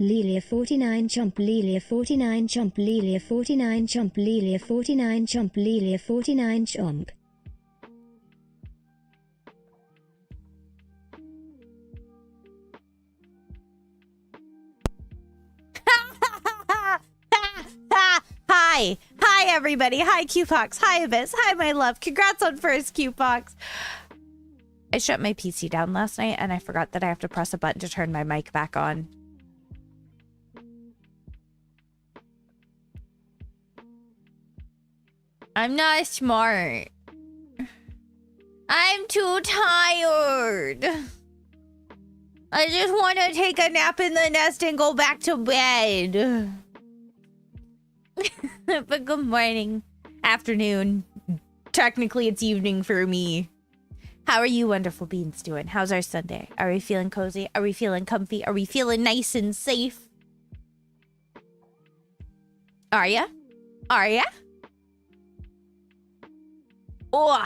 Lelia 49 chomp Lelia 49 chomp Lelia 49 chomp Lelia 49 chomp Lelia 49 chomp. Hi everybody. Hi Qpox. Hi Abyss. Hi my love. Congrats on first Qpox. I shut my PC down last night and I forgot that I have to press a button to turn my mic back on. I'm not smart. I'm too tired. I just want to take a nap in the nest and go back to bed. But good morning, afternoon. Technically, it's evening for me. How are you, wonderful beans, doing? How's our Sunday? Are we feeling cozy? Are we feeling comfy? Are we feeling nice and safe? Are ya? Are ya? Oh.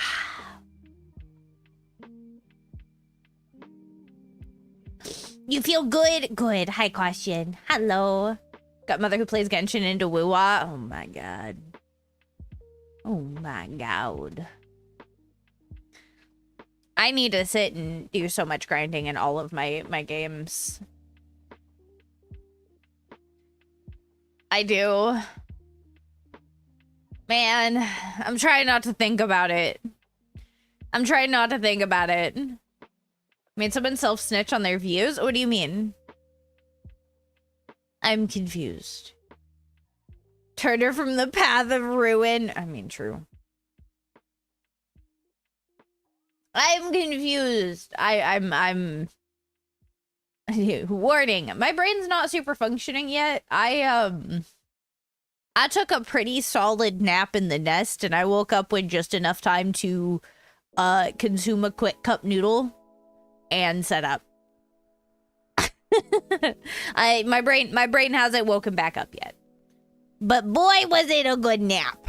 You feel good? Good. Hi, question. Hello. Got mother who plays Genshin into Wuwa. Oh my god. Oh my god. I need to sit and do so much grinding in all of my games. I do. Man, I'm trying not to think about it. I'm trying not to think about it. Made someone self-snitch on their views? What do you mean? I'm confused. Turned her from the path of ruin. I mean, true. I'm confused. I'm warning. My brain's not super functioning yet. I took a pretty solid nap in the nest and I woke up with just enough time to consume a quick cup noodle and set up. My brain hasn't woken back up yet. But boy, was it a good nap.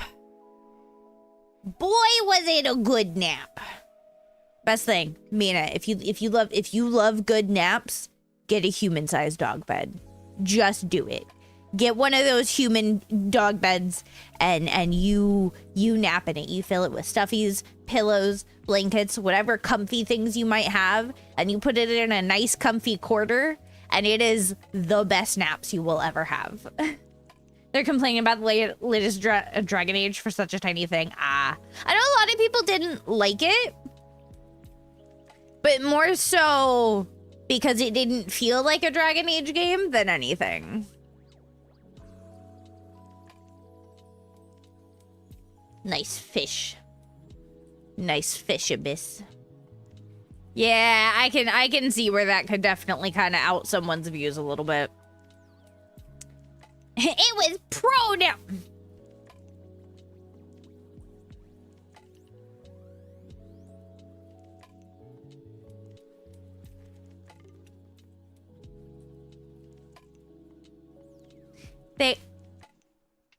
Boy, was it a good nap. Best thing, Mina, if you love good naps, get a human-sized dog bed. Just do it. Get one of those human dog beds and you nap in it. You fill it with stuffies, pillows, blankets, whatever comfy things you might have, and you put it in a nice comfy quarter, and it is the best naps you will ever have. They're complaining about the latest Dragon Age for such a tiny thing. I know a lot of people didn't like it, but more so because it didn't feel like a Dragon Age game than anything. Nice fish. Nice fish, Abyss. Yeah, I can see where that could definitely kind of out someone's views a little bit. It was pro now.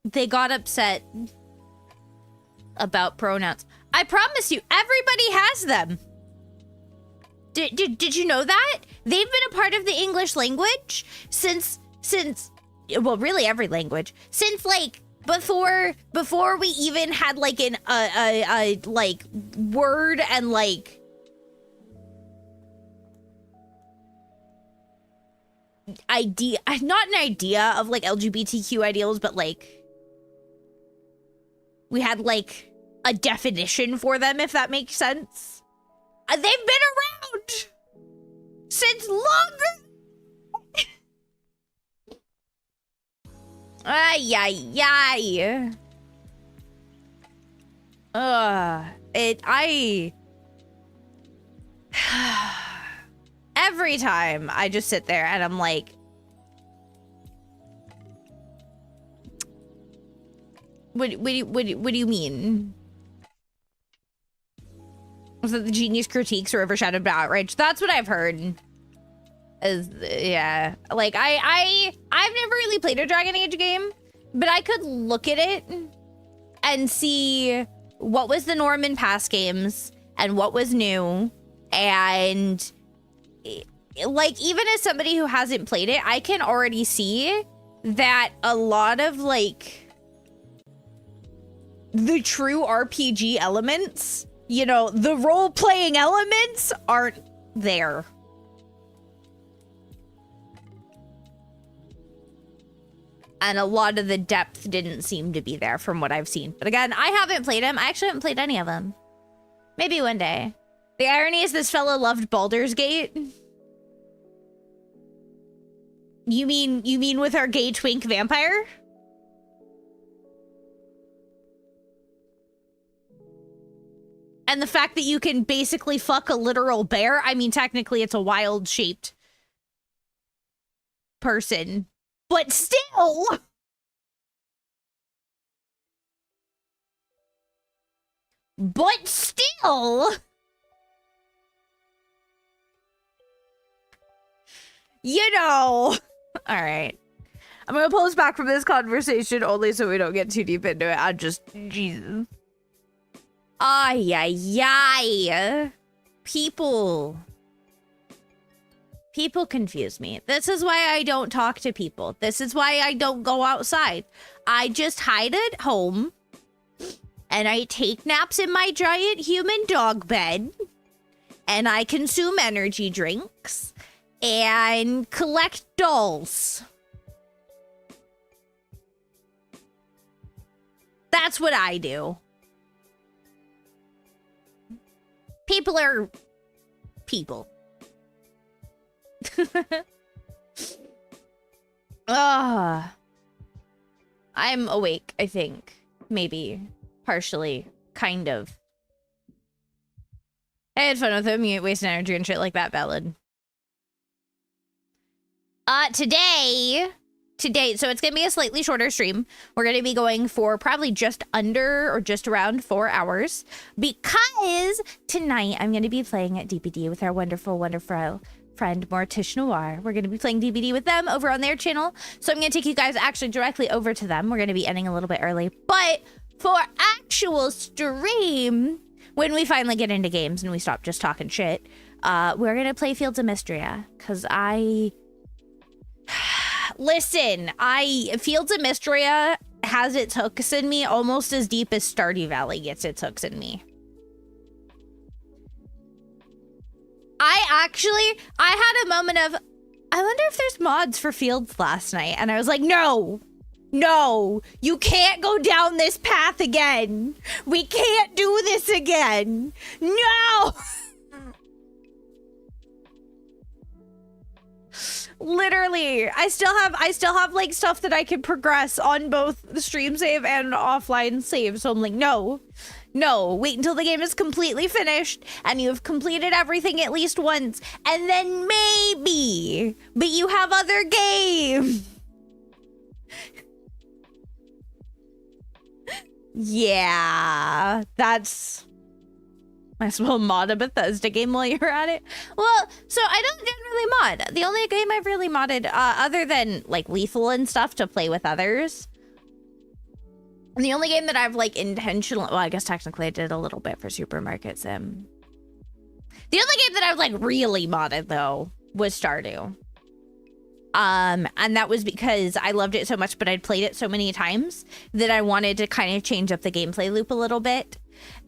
They got upset about pronouns. I promise you, everybody has them. Did you know that? They've been a part of the English language since well, really every language since like before we even had like a like word and like idea, not an idea of like LGBTQ ideals, but like we had like a definition for them, if that makes sense. They've been around since longer. Ay, ay, ay. Every time I just sit there and I'm like, what do you mean? Was it the Genius critiques or overshadowed by outrage? That's what I've heard. Yeah, like I've never really played a Dragon Age game, but I could look at it and see what was the norm in past games and what was new, and like, even as somebody who hasn't played it, I can already see that a lot of, like, the true RPG elements, you know, the role-playing elements aren't there. And a lot of the depth didn't seem to be there from what I've seen. But again, I haven't played them. I actually haven't played any of them. Maybe one day. The irony is this fellow loved Baldur's Gate. You mean with our gay twink vampire? And the fact that you can basically fuck a literal bear? I mean, technically it's a wild-shaped person. But still! But still! You know. Alright. I'm gonna pull us back from this conversation only so we don't get too deep into it. I'm just... Jesus. Ay, ay, ay. People confuse me. This is why I don't talk to people. This is why I don't go outside. I just hide at home. And I take naps in my giant human dog bed. And I consume energy drinks. And collect dolls. That's what I do. People are people. I'm awake, I think. Maybe. Partially. Kind of. I had fun with him. You ain't wasting energy and shit like that, valid. Today, so it's gonna be a slightly shorter stream. We're gonna be going for probably just under or just around 4 hours because tonight I'm gonna be playing at DBD with our wonderful friend Mortish Noir. We're gonna be playing DBD with them over on their channel. So I'm gonna take you guys actually directly over to them. We're gonna be ending a little bit early, but for actual stream, when we finally get into games and we stop just talking shit, we're gonna play Fields of Mystria because Listen, Fields of Mystria has its hooks in me almost as deep as Stardew Valley gets its hooks in me. I had a moment of, I wonder if there's mods for Fields last night. And I was like, no, you can't go down this path again. We can't do this again. No. Literally, I still have like stuff that I can progress on both the stream save and offline save. So I'm like, no, wait until the game is completely finished and you've completed everything at least once, and then maybe, but you have other games. Yeah, that's... Might as well mod a Bethesda game while you're at it. Well, so I don't generally mod. The only game I've really modded, other than like Lethal and stuff to play with others. And the only game that I've like intentionally, well, I guess technically I did a little bit for Supermarket Sim. The only game that I've like really modded though was Stardew. And that was because I loved it so much, but I'd played it so many times that I wanted to kind of change up the gameplay loop a little bit.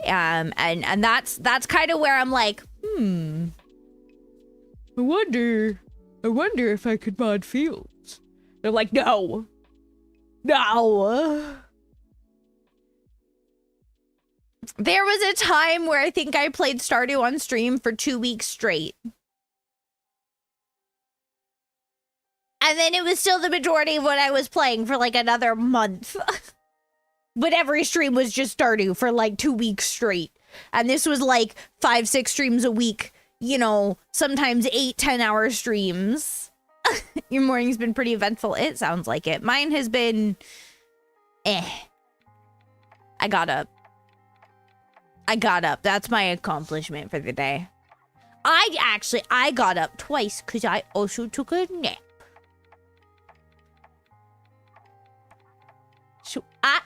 And that's kind of where I'm like, I wonder if I could mod Fields. They're like, no. There was a time where I think I played Stardew on stream for 2 weeks straight. And then it was still the majority of what I was playing for like another month. But every stream was just Stardew for like 2 weeks straight. And this was like 5-6 streams a week, you know, sometimes 8-10 hour streams. Your morning's been pretty eventful. It sounds like it. Mine has been I got up. That's my accomplishment for the day. I got up twice because I also took a nap. So I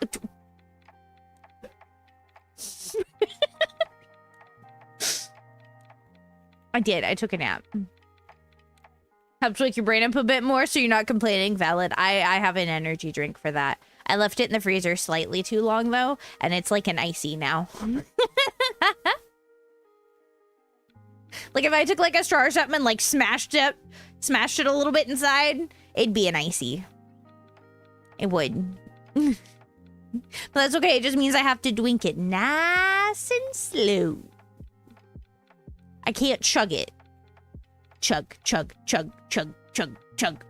did. I took a nap. Helps wake your brain up a bit more so you're not complaining. Valid. I have an energy drink for that. I left it in the freezer slightly too long though, and it's like an icy now. Like if I took like a straw or something and like smashed it a little bit inside, it'd be an icy. It would. But that's okay. It just means I have to drink it nice and slow. I can't chug it. Chug, chug, chug, chug, chug, chug.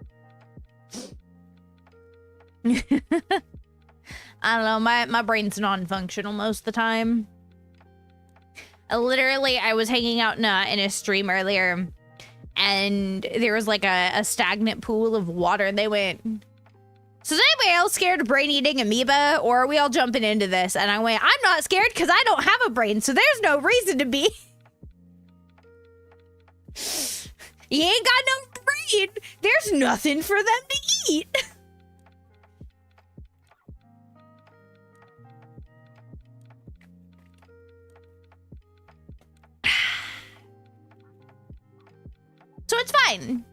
I don't know. My brain's non-functional most of the time. Literally, I was hanging out in a stream earlier, and there was like a stagnant pool of water, and they went, so is anybody else scared of brain-eating amoeba, or are we all jumping into this? And I went, I'm not scared because I don't have a brain, so there's no reason to be. You ain't got no brain. There's nothing for them to eat. So it's fine.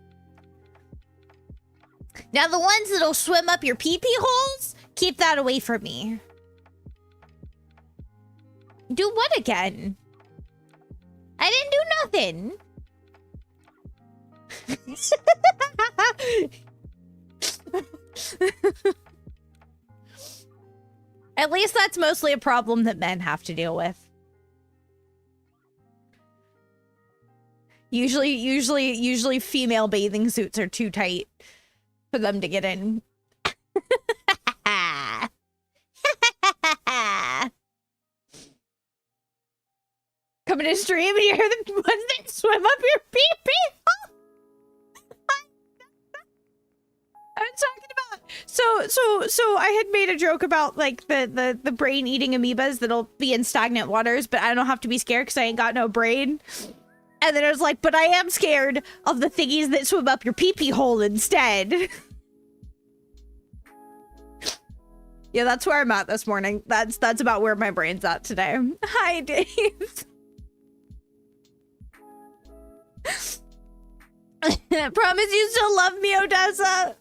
Now the ones that'll swim up your pee-pee holes, keep that away from me. Do what again? I didn't do nothing. At least that's mostly a problem that men have to deal with. Usually female bathing suits are too tight for them to get in. Coming to stream and you hear the ones that swim up your pee-pee. I'm talking about so I had made a joke about like the brain eating amoebas that'll be in stagnant waters, but I don't have to be scared because I ain't got no brain. And then I was like, but I am scared of the thingies that swim up your pee-pee hole instead. Yeah, that's where I'm at this morning. That's about where my brain's at today. Hi, Dave. Promise you still love me, Odessa.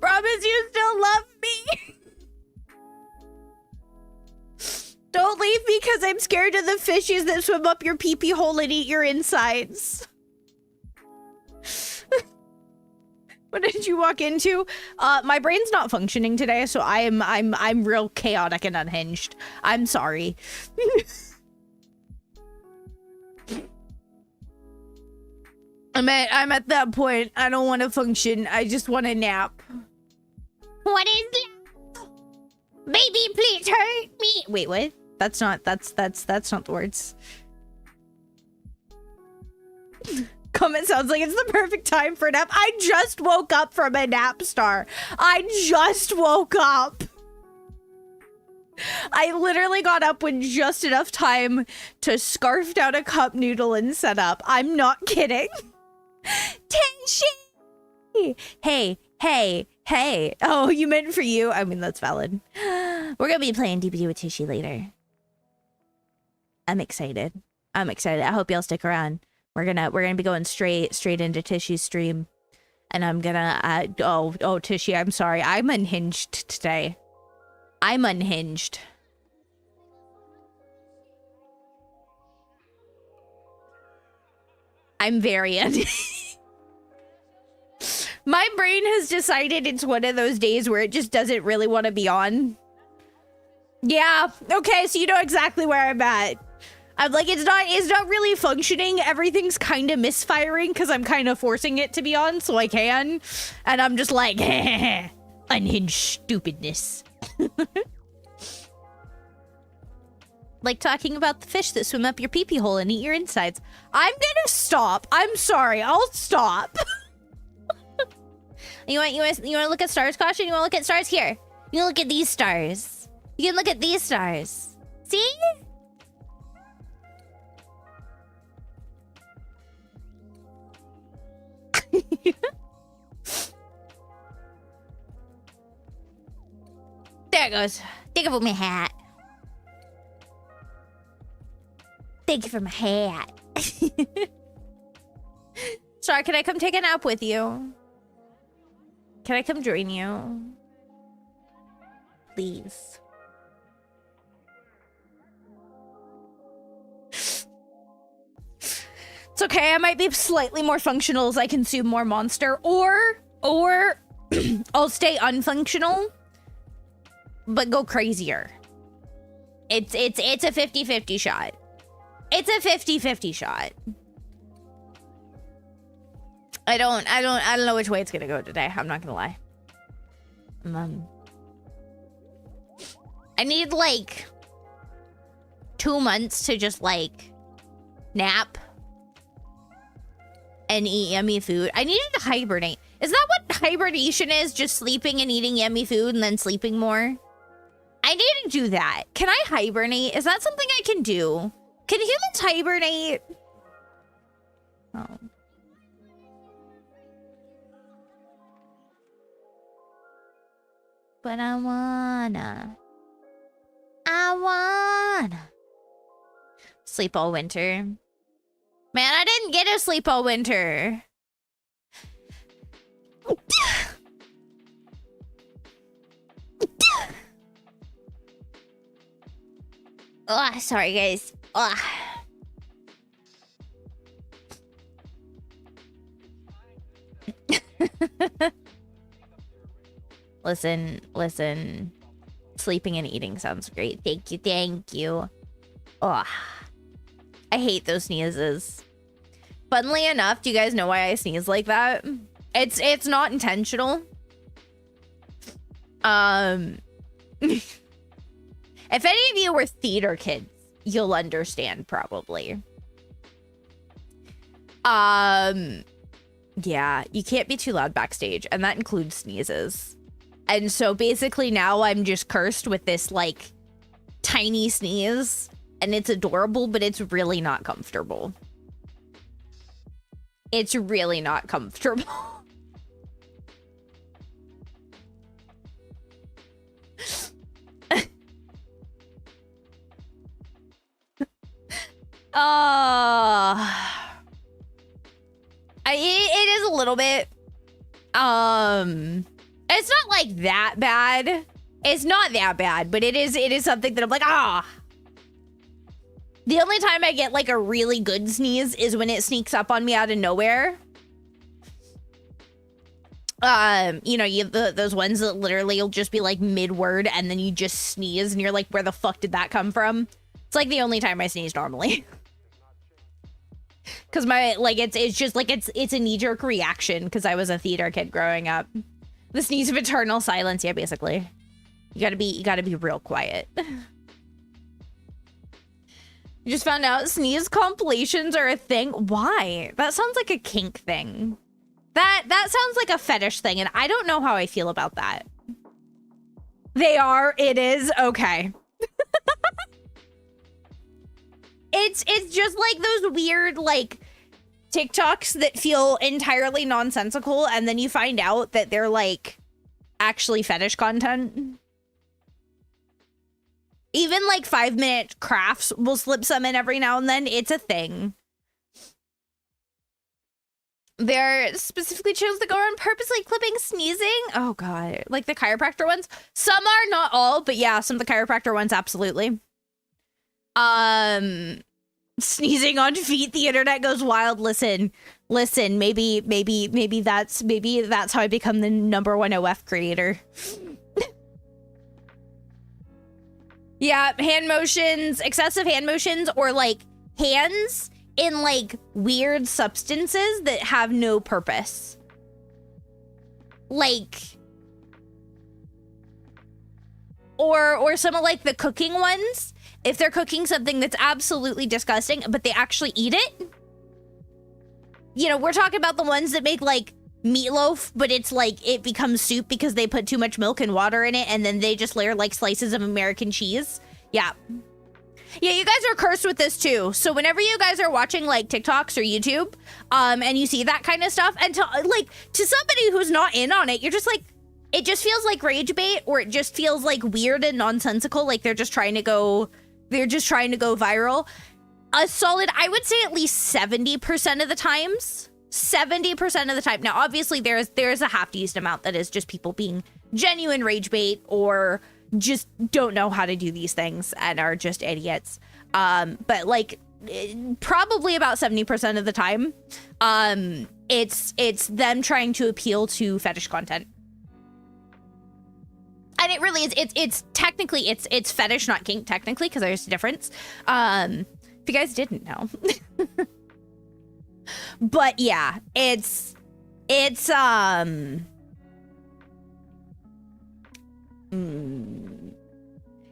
Promise you still love me. Don't leave me because I'm scared of the fishes that swim up your pee-pee hole and eat your insides. What did you walk into? My brain's not functioning today, so I'm real chaotic and unhinged. I'm sorry. I'm at that point. I don't want to function. I just want a nap. What is that? Baby, please hurt me. Wait, what? That's not the words. Comment sounds like it's the perfect time for a nap. I just woke up from a nap, Star. I just woke up. I literally got up with just enough time to scarf down a cup noodle and set up. I'm not kidding. Tenshi! Hey. Oh, you meant for you? I mean, that's valid. We're gonna be playing DBD with Tishy later. I'm excited. I hope y'all stick around. We're gonna be going straight into Tishy's stream. And I'm gonna, oh, Tishy, I'm sorry. I'm unhinged today. I'm unhinged. I'm very My brain has decided it's one of those days where it just doesn't really want to be on. Yeah, okay, so you know exactly where I'm at. I'm like, it's not really functioning. Everything's kind of misfiring because I'm kind of forcing it to be on so I can. And I'm just like, unhinged stupidness. Like talking about the fish that swim up your pee-pee hole and eat your insides. I'm gonna stop. I'm sorry, I'll stop. You want to look at stars, Caution? You want to look at stars? Here. You can look at these stars. You can look at these stars. See? There it goes. Thank you for my hat. Thank you for my hat. Star, can I come take a nap with you? Can I come join you? Please. It's okay, I might be slightly more functional as I consume more monster, or I'll stay unfunctional, but go crazier. It's a 50-50 shot. It's a 50-50 shot. I don't know which way it's gonna go today. I'm not gonna lie. I need like 2 months to just like nap and eat yummy food. I needed to hibernate. Is that what hibernation is? Just sleeping and eating yummy food and then sleeping more? I need to do that. Can I hibernate? Is that something I can do? Can humans hibernate? Oh. But I wanna sleep all winter. Man, I didn't get to sleep all winter. Oh, sorry guys. Oh. Listen. Sleeping and eating sounds great. Thank you. Oh, I hate those sneezes. Funnily enough, do you guys know why I sneeze like that? It's not intentional. If any of you were theater kids, you'll understand probably. Yeah, you can't be too loud backstage, and that includes sneezes. And so basically now I'm just cursed with this like tiny sneeze, and it's adorable, but it's really not comfortable. It's really not comfortable. It is a little bit. It's not like that bad. It's not that bad, but it is something that I'm like, ah. The only time I get like a really good sneeze is when it sneaks up on me out of nowhere. You know, those ones that literally you'll just be like mid-word and then you just sneeze and you're like, where the fuck did that come from? It's like the only time I sneeze normally. Cause my, like, it's just like, it's a knee-jerk reaction because I was a theater kid growing up. The sneeze of eternal silence, yeah, basically. You gotta be real quiet. You just found out sneeze compilations are a thing. Why? That sounds like a kink thing. That sounds like a fetish thing, and I don't know how I feel about that. They are, it is, okay. It's just like those weird, like, TikToks that feel entirely nonsensical, and then you find out that they're, like, actually fetish content. Even, like, 5-minute crafts will slip some in every now and then. It's a thing. They're specifically channels that go around purposely clipping sneezing. Oh, God. Like the chiropractor ones. Some are, not all, but yeah, some of the chiropractor ones, absolutely. Sneezing on feet, the internet goes wild. Listen, maybe that's how I become the #1 OF creator. Yeah, hand motions, excessive hand motions, or like hands in like weird substances that have no purpose. Like, or some of like the cooking ones. If they're cooking something that's absolutely disgusting, but they actually eat it. You know, we're talking about the ones that make like meatloaf, but it's like it becomes soup because they put too much milk and water in it, and then they just layer like slices of American cheese. Yeah. Yeah, you guys are cursed with this too. So whenever you guys are watching like TikToks or YouTube, and you see that kind of stuff, and to somebody who's not in on it, you're just like, it just feels like rage bait, or it just feels like weird and nonsensical, like they're just trying to go viral. A solid, I would say at least 70% of the times, 70% of the time. Now, obviously, there's a half-decent amount that is just people being genuine rage bait or just don't know how to do these things and are just idiots. But like probably about 70% of the time, it's them trying to appeal to fetish content. And it really is. It's technically it's fetish, not kink, technically, because there's a difference. If you guys didn't know. But yeah, it's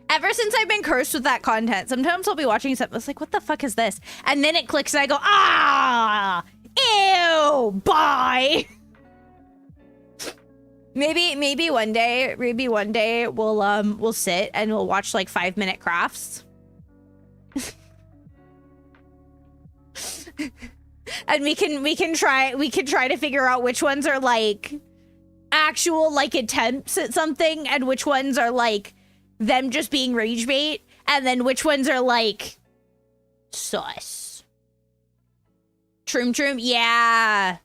ever since I've been cursed with that content, sometimes I'll be watching something, it's like, what the fuck is this? And then it clicks and I go, ah, ew, bye. Maybe one day we'll sit and we'll watch like 5-minute crafts. And we can try to figure out which ones are like actual like attempts at something and which ones are like them just being rage bait, and then which ones are like sus. Troom, yeah,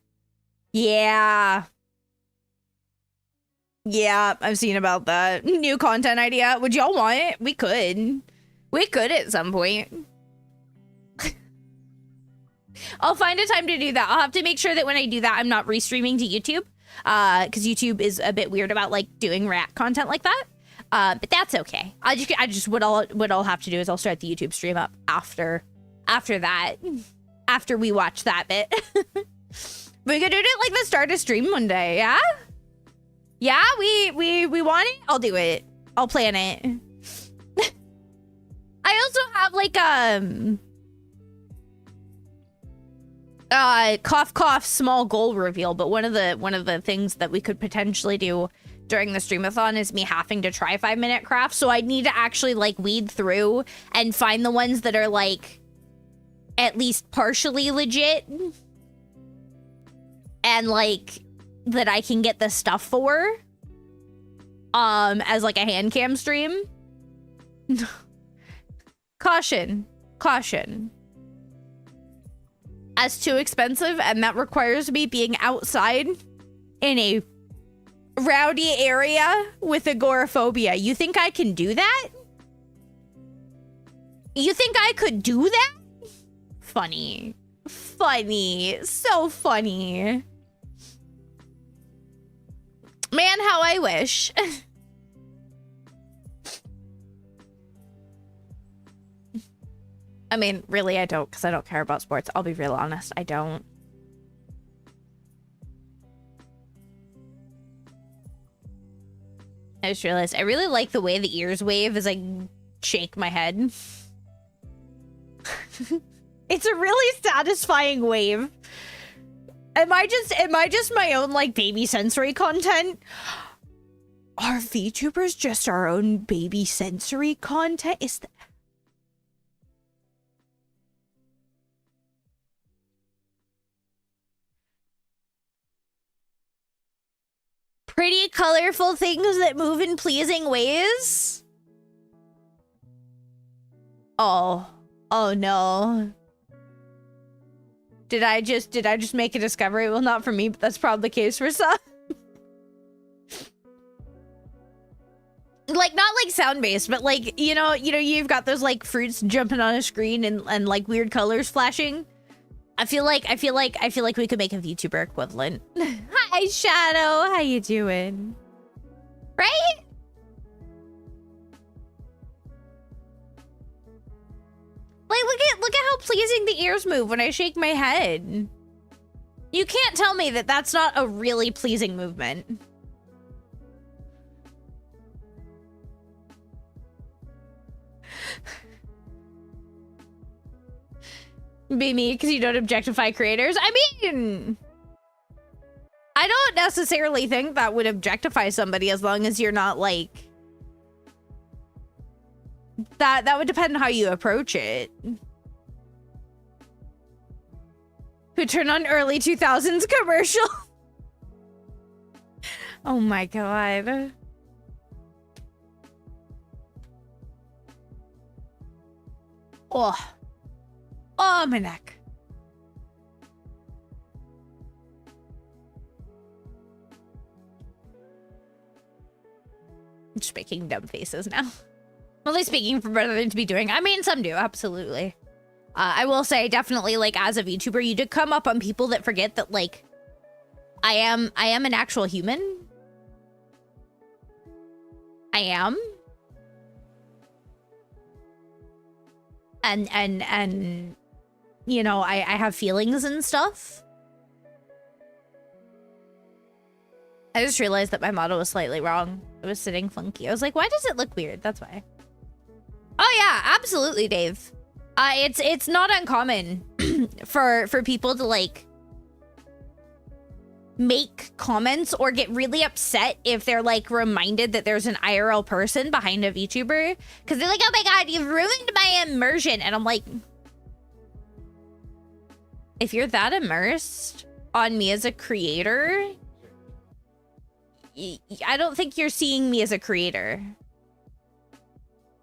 I've seen about that. New content idea. Would y'all want it? We could at some point. I'll find a time to do that. I'll have to make sure that when I do that, I'm not restreaming to YouTube, because YouTube is a bit weird about like doing rat content like that. But that's okay. I just what I'll have to do is I'll start the YouTube stream up after that, after we watch that bit. We could do it like the start of stream one day. Yeah, we want it. I'll do it. I'll plan it. I also have like cough small goal reveal, but one of the things that we could potentially do during the streamathon is me having to try 5-minute crafts, so I need to actually like weed through and find the ones that are like at least partially legit and like that I can get the stuff for as like a hand cam stream. Caution as too expensive, and that requires me being outside in a rowdy area with agoraphobia. You think I can do that? You think I could do that? Funny, so funny. Man, how I wish. I mean, really, I don't, because I don't care about sports. I'll be real honest, I don't. I just realized I really like the way the ears wave as I shake my head. It's a really satisfying wave. Am I just my own like baby sensory content? Are VTubers just our own baby sensory content? Is that... Pretty colorful things that move in pleasing ways? Oh no. Did I just make a discovery? Well, not for me, but that's probably the case for some. Like, not like sound-based, but like, you know, you've got those like fruits jumping on a screen and like weird colors flashing. I feel like we could make a VTuber equivalent. Hi, Shadow. How you doing? Right? Like, look at how pleasing the ears move when I shake my head. You can't tell me that that's not a really pleasing movement. Be me, because you don't objectify creators. I mean, I don't necessarily think that would objectify somebody as long as you're not like... That would depend on how you approach it. Who turned on early 2000s commercial? Oh my god. Oh, my neck. just making dumb faces now. Well, they speaking for better than to be doing. I mean, some do, absolutely. I will say, definitely, like, as a VTuber, you did come up on people that forget that, like, I am an actual human. I am. And you know, I have feelings and stuff. I just realized that my model was slightly wrong. It was sitting funky. I was like, why does it look weird? That's why. Oh yeah, absolutely, Dave. It's not uncommon for people to like make comments or get really upset if they're like reminded that there's an IRL person behind a VTuber, because they're like, oh my god, you've ruined my immersion. And I'm like, if you're that immersed on me as a creator, I don't think you're seeing me as a creator.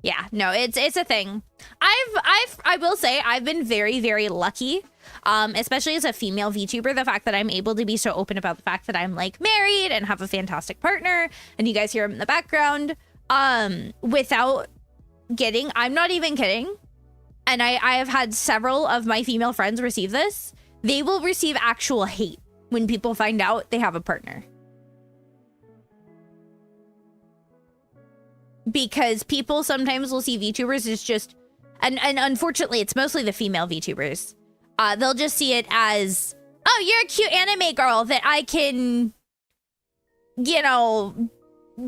Yeah, no, it's a thing. I will say I've been very, very lucky, especially as a female VTuber, the fact that I'm able to be so open about the fact that I'm like married and have a fantastic partner, and you guys hear him in the background, without getting, I'm not even kidding. And I have had several of my female friends receive this. They will receive actual hate when people find out they have a partner. Because people sometimes will see VTubers as just, and unfortunately, it's mostly the female VTubers. They'll just see it as, oh, you're a cute anime girl that I can, you know,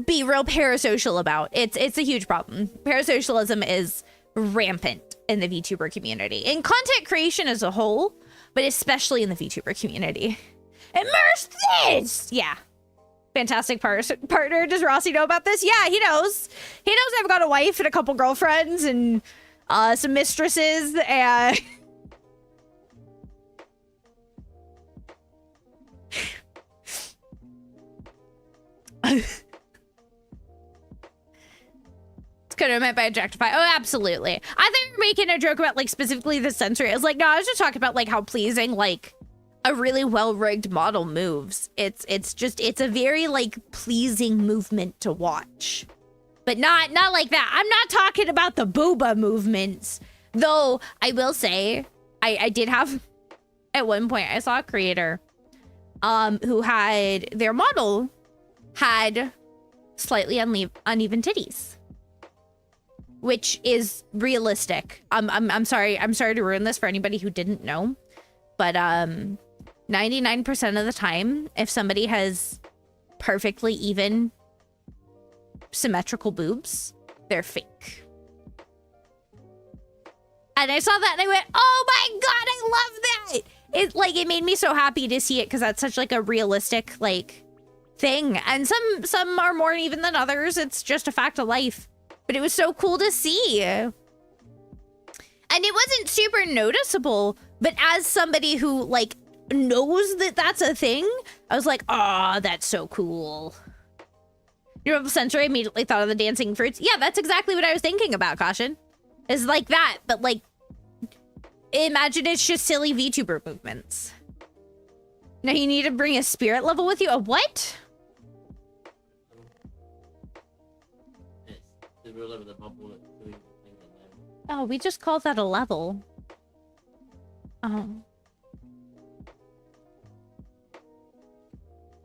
be real parasocial about. It's a huge problem. Parasocialism is rampant in the VTuber community, in content creation as a whole, but especially in the VTuber community. Immerse this! Yeah. Fantastic partner. Does Rossi know about this? Yeah, he knows. He knows I've got a wife and a couple girlfriends and some mistresses and... It's kind of meant by objectify. Oh, absolutely. I thought you were making a joke about like specifically the sensory. I was like, no, I was just talking about like how pleasing like a really well-rigged model moves. It's a very like pleasing movement to watch, but not like that. I'm not talking about the booba movements, though. I will say I did have, at one point I saw a creator who had their model had slightly uneven titties, which is realistic. I'm sorry to ruin this for anybody who didn't know, but 99% of the time, if somebody has perfectly even symmetrical boobs, they're fake. And I saw that and I went, oh my god, I love that! It made me so happy to see it, because that's such like a realistic like thing. And some are more even than others. It's just a fact of life. But it was so cool to see. And it wasn't super noticeable, but as somebody who like knows that that's a thing, I was like, oh, that's so cool. You know, Sensory immediately thought of the dancing fruits. Yeah, that's exactly what I was thinking about, Caution. Is like that, but like, imagine it's just silly VTuber movements. Now you need to bring a spirit level with you. A what? Oh, we just called that a level. Oh.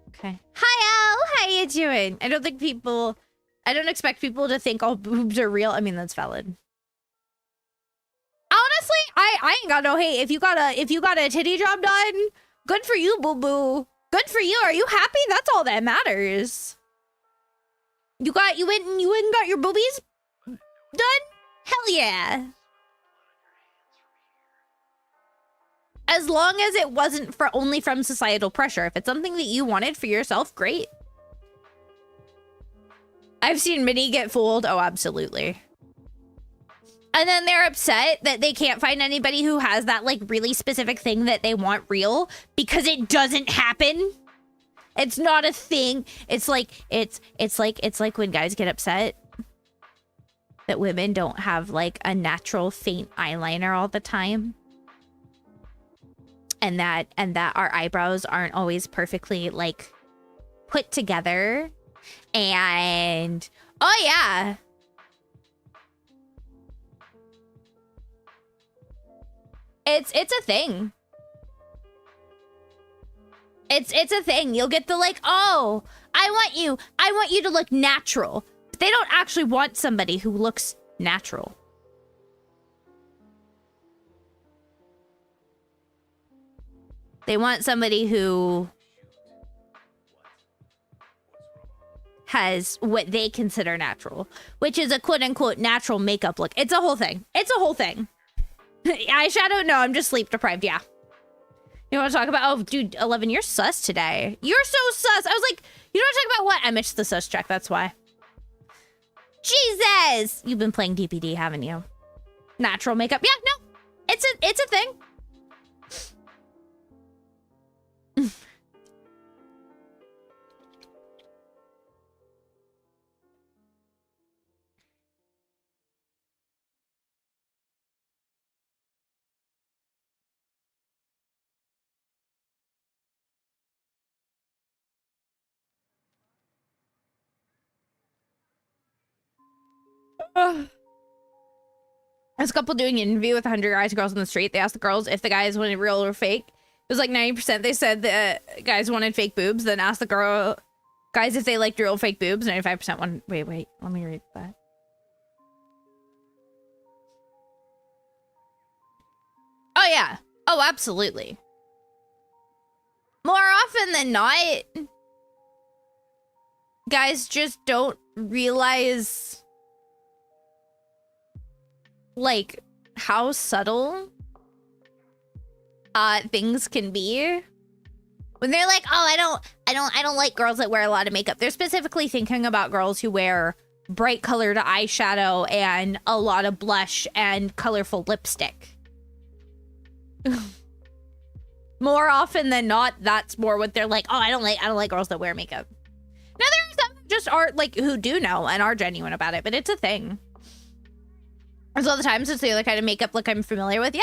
Okay. Hi, Al. How you doing? I don't expect people to think all boobs are real. I mean, that's valid. Honestly, I ain't got no hate. If you got a titty job done, good for you, boo boo. Good for you. Are you happy? That's all that matters. You went and got your boobies done? Hell yeah. As long as it wasn't only from societal pressure. If it's something that you wanted for yourself, great. I've seen Minnie get fooled. Oh, absolutely. And then they're upset that they can't find anybody who has that like really specific thing that they want real, because it doesn't happen. It's not a thing. It's like when guys get upset that women don't have like a natural faint eyeliner all the time. And that our eyebrows aren't always perfectly like put together, and Oh, yeah. It's a thing. It's a thing. You'll get the like, oh, I want you to look natural. But they don't actually want somebody who looks natural. They want somebody who has what they consider natural, which is a quote unquote natural makeup look. It's a whole thing. It's a whole thing. Eyeshadow? No, I'm just sleep deprived. Yeah. You want to talk about? Oh, dude, 11, you're sus today. You're so sus. I was like, you don't talk about what? I missed the sus check. That's why. Jesus, you've been playing DPD, haven't you? Natural makeup. Yeah, no, it's a thing. There's a couple doing an interview with 100 guys and girls on the street. They asked the girls if the guys wanted real or fake. It was like 90% they said the guys wanted fake boobs. Then asked the guys if they liked real or fake boobs. 95% wanted... Wait, let me read that. Oh, yeah. Oh, absolutely. More often than not, guys just don't realize... like how subtle things can be when they're like, oh, I don't like girls that wear a lot of makeup. They're specifically thinking about girls who wear bright colored eyeshadow and a lot of blush and colorful lipstick. More often than not, that's more what they're like, oh, I don't like girls that wear makeup. Now there are some who just aren't like, who do know and are genuine about it, but it's a thing. There's all the times it's the other kind of makeup look I'm familiar with. Yeah.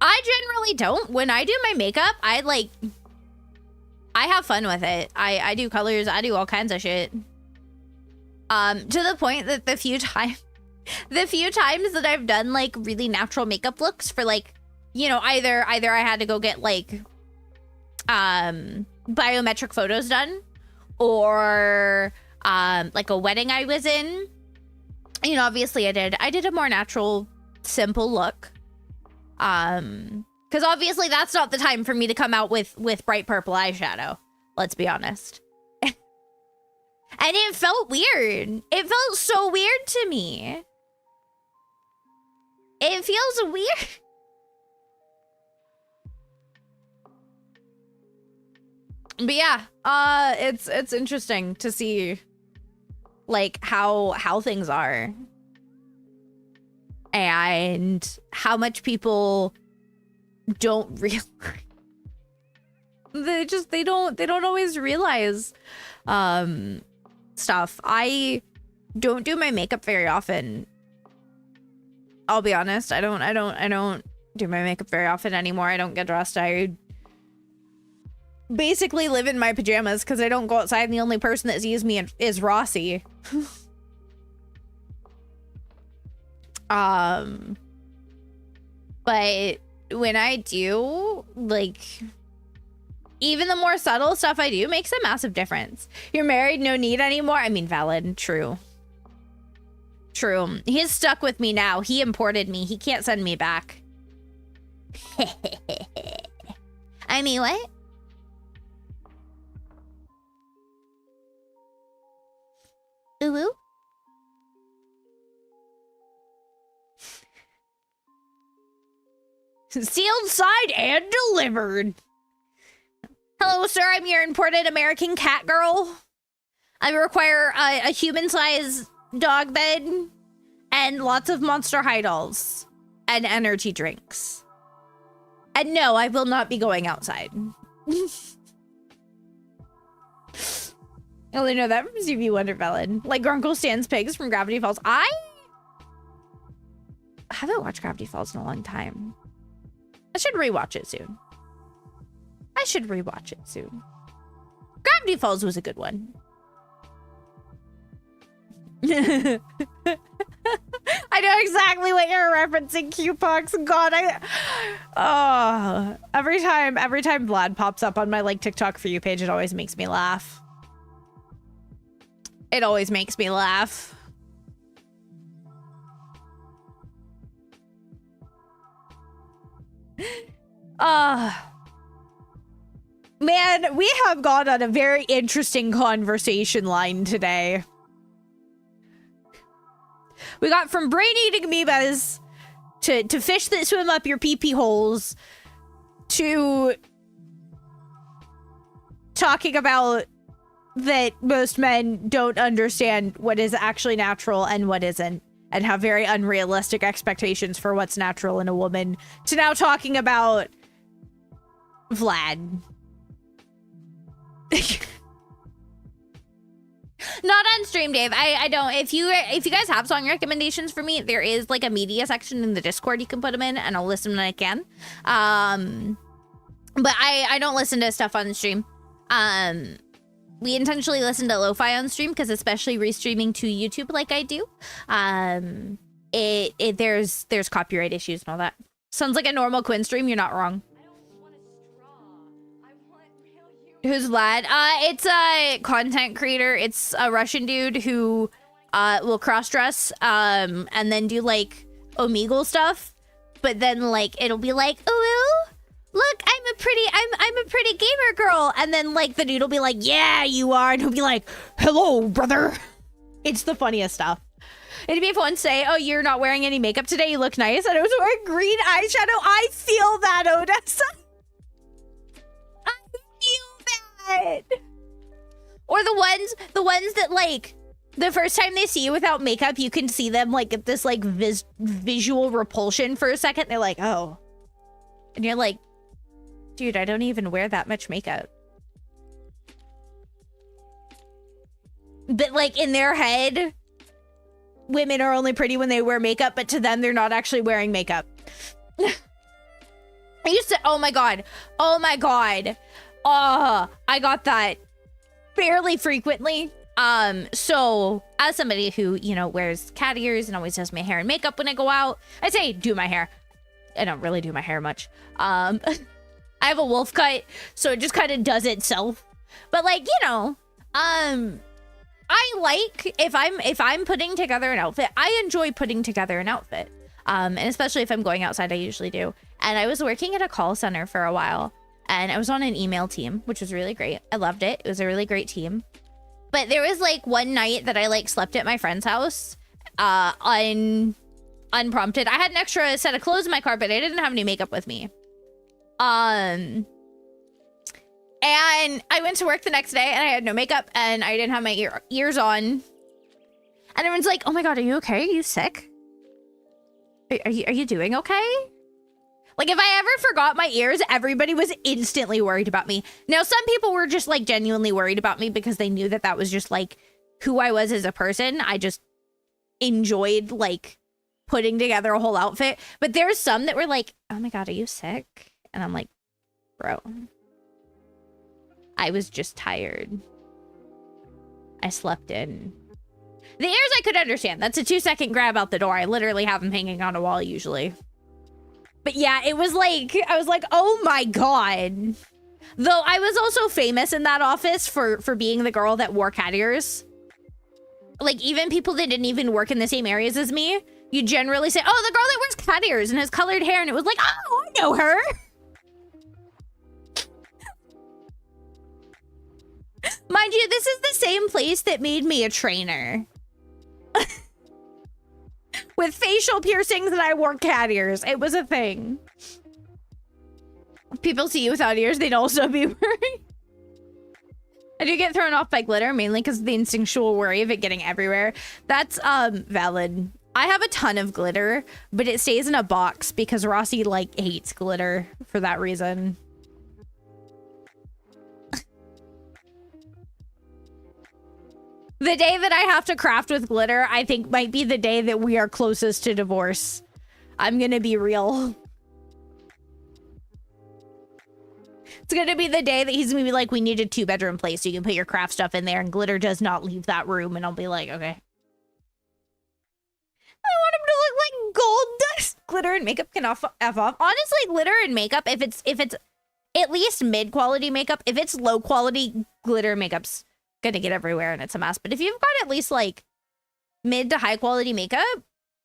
I generally don't. When I do my makeup, I have fun with it. I do colors. I do all kinds of shit. To the point that the few times that I've done like really natural makeup looks for like, you know, either I had to go get like biometric photos done or like a wedding I was in. You know, obviously I did a more natural, simple look. Because obviously that's not the time for me to come out with bright purple eyeshadow. Let's be honest. And it felt weird. It felt so weird to me. It feels weird. But yeah, it's interesting to see like how things are and how much people don't realize. they don't always realize stuff. I don't do my makeup very often. I'll be honest. I don't do my makeup very often anymore. I don't get dressed. I basically live in my pajamas because I don't go outside and the only person that sees me is Rossi. But when I do, like, even the more subtle stuff I do makes a massive difference. You're married, no need anymore. I mean, valid, true. He's stuck with me now. He imported me. He can't send me back. I mean, what? Ooh. Sealed, signed, and delivered. Hello, sir. I'm your imported American cat girl. I require a human-sized dog bed and lots of Monster High dolls and energy drinks. And no, I will not be going outside. I only know that from CV Wondermelon. Like Grunkle Stands Pigs from Gravity Falls. I haven't watched Gravity Falls in a long time. I should rewatch it soon. Gravity Falls was a good one. I know exactly what you're referencing, Q-Pox. God, every time Vlad pops up on my like TikTok For You page, it always makes me laugh. It always makes me laugh. Man, we have gone on a very interesting conversation line today. We got from brain-eating amoebas to fish that swim up your pee-pee holes to talking about that most men don't understand what is actually natural and what isn't, and have very unrealistic expectations for what's natural in a woman, to now talking about Vlad. Not on stream, Dave. I don't. If you guys have song recommendations for me, there is like a media section in the Discord you can put them in, and I'll listen when I can. But I don't listen to stuff on stream. We intentionally listen to lo-fi on stream because, especially restreaming to YouTube like I do, there's copyright issues and all that. Sounds like a normal Quinn stream. You're not wrong. Who's Vlad? It's a content creator. It's a Russian dude who will cross-dress and then do like Omegle stuff. But then like it'll be like, oh, look, I'm a pretty gamer girl. And then like the dude will be like, yeah, you are. And he'll be like, hello, brother. It's the funniest stuff. It'd be fun to say, oh, you're not wearing any makeup today. You look nice. And I was wearing green eyeshadow. I feel that, Odessa. Or the ones that like the first time they see you without makeup, you can see them like get this like visual repulsion for a second. They're like, oh, and you're like, dude, I don't even wear that much makeup. But like in their head, women are only pretty when they wear makeup, but to them, they're not actually wearing makeup. I used to, oh my God. Oh, I got that fairly frequently. So as somebody who, you know, wears cat ears and always does my hair and makeup when I go out, I say do my hair. I don't really do my hair much. I have a wolf cut, so it just kind of does itself. But like, you know, I like if I'm putting together an outfit, I enjoy putting together an outfit. And especially if I'm going outside, I usually do. And I was working at a call center for a while. And I was on an email team, which was really great. I loved it. It was a really great team. But there was like one night that I like slept at my friend's house unprompted. I had an extra set of clothes in my car, but I didn't have any makeup with me. And I went to work the next day and I had no makeup and I didn't have my ears on. And everyone's like, oh my God, are you okay? Are you sick? Are you doing okay? Like, if I ever forgot my ears, everybody was instantly worried about me. Now, some people were just, like, genuinely worried about me because they knew that that was just, like, who I was as a person. I just enjoyed, like, putting together a whole outfit. But there's some that were like, oh my God, are you sick? And I'm like, bro, I was just tired. I slept in. The ears I could understand. That's a 2-second grab out the door. I literally have them hanging on a wall usually. But yeah, it was like, I was like, oh my God. Though I was also famous in that office for being the girl that wore cat ears. Like, even people that didn't even work in the same areas as me, you generally say, oh, the girl that wears cat ears and has colored hair. And it was like, oh, I know her. Mind you, this is the same place that made me a trainer. With facial piercings and I wore cat ears. It was a thing. If people see you without ears, they'd also be worried. I do get thrown off by glitter, mainly because of the instinctual worry of it getting everywhere. That's valid. I have a ton of glitter, but it stays in a box because Rossi, like, hates glitter for that reason. The day that I have to craft with glitter, I think might be the day that we are closest to divorce. I'm gonna be real. It's gonna be the day that he's gonna be like, we need a 2-bedroom place so you can put your craft stuff in there and glitter does not leave that room. And I'll be like, okay. glitter and makeup can F off. Honestly, glitter and makeup, if it's at least mid-quality makeup, if it's low-quality glitter makeup's gonna get everywhere and it's a mess. But if you've got at least like mid to high-quality makeup,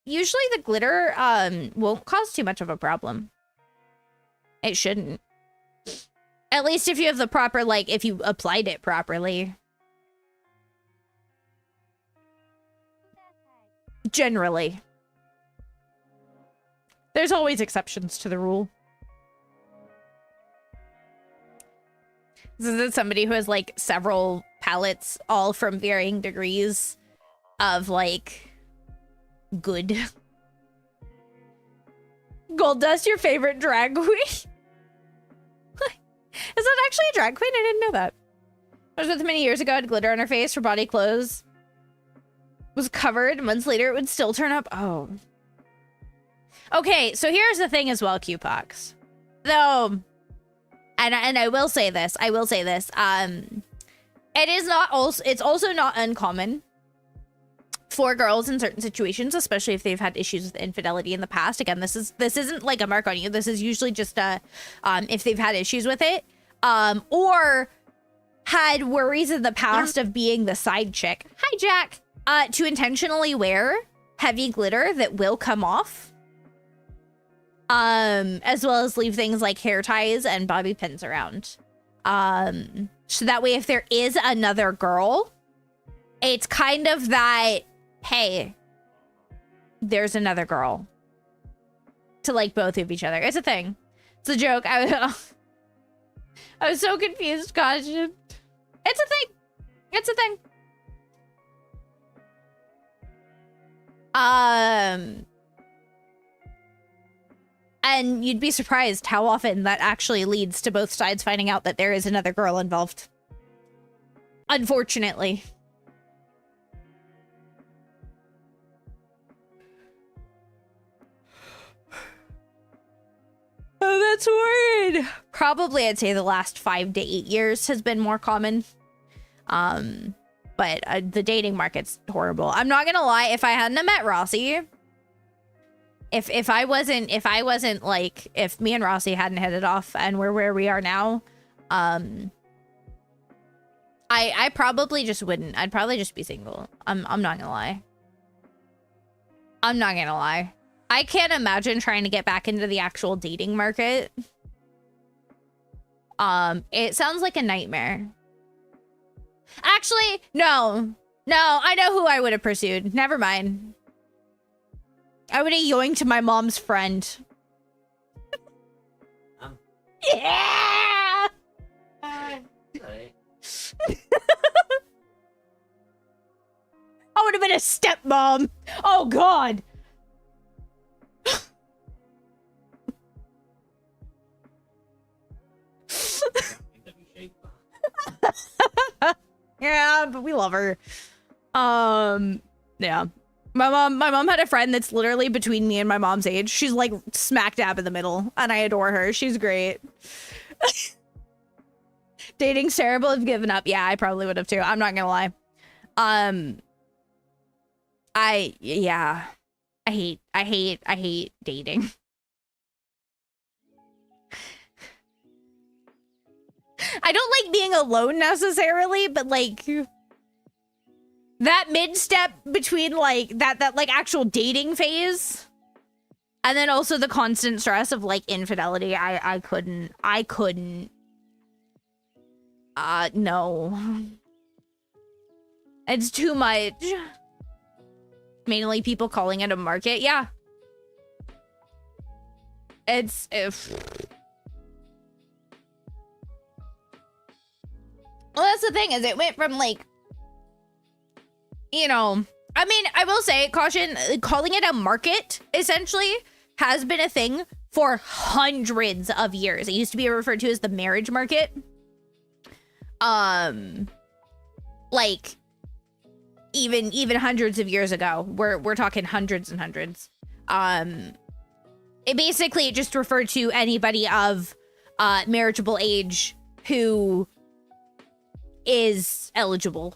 usually the glitter won't cause too much of a problem. It shouldn't. At least if you have the proper, like, if you applied it properly. Generally. There's always exceptions to the rule. This is somebody who has, like, several palettes, all from varying degrees of, like, good. Gold Dust, your favorite drag queen? Is that actually a drag queen? I didn't know that. I was with her many years ago, had glitter on her face, her body clothes was covered. Months later, it would still turn up. Oh. Okay, so here's the thing as well, Q-Pox. Though, and I will say this, it is not also, it's also not uncommon for girls in certain situations, especially if they've had issues with infidelity in the past. Again, this isn't like a mark on you. This is usually just if they've had issues with it, or had worries in the past of being the side chick. Hi, Jack. To intentionally wear heavy glitter that will come off, as well as leave things like hair ties and bobby pins around. So that way, if there is another girl, it's kind of that, hey, there's another girl to like both of each other. It's a thing. It's a joke. I was so confused. Gosh, it's a thing. It's a thing. And you'd be surprised how often that actually leads to both sides finding out that there is another girl involved. Unfortunately. Oh, that's weird. Probably, I'd say the last 5 to 8 years has been more common. But the dating market's horrible. I'm not gonna lie, if I hadn't have met Rossi, if me and Rossi hadn't hit it off and we're where we are now, I probably just wouldn't. I'd probably just be single. I'm not gonna lie. I'm not gonna lie. I can't imagine trying to get back into the actual dating market. It sounds like a nightmare. Actually, no, I know who I would have pursued. Never mind. I would have yoinked to my mom's friend. Yeah! Sorry. I would have been a stepmom. Oh, God. Yeah, but we love her. Yeah. My mom had a friend that's literally between me and my mom's age. She's like smack dab in the middle, and I adore her. She's great. Dating's terrible. I've given up. Yeah, I probably would have too. I'm not gonna lie. I hate dating. I don't like being alone necessarily, but like that mid step between like that like actual dating phase and then also the constant stress of like infidelity, I couldn't no. It's too much. Mainly people calling it a market. Yeah. It's well, that's the thing, is it went from like, you know, I mean, I will say, caution, calling it a market essentially has been a thing for hundreds of years. It used to be referred to as the marriage market. Like even hundreds of years ago. We're talking hundreds and hundreds. It basically just referred to anybody of marriageable age who is eligible.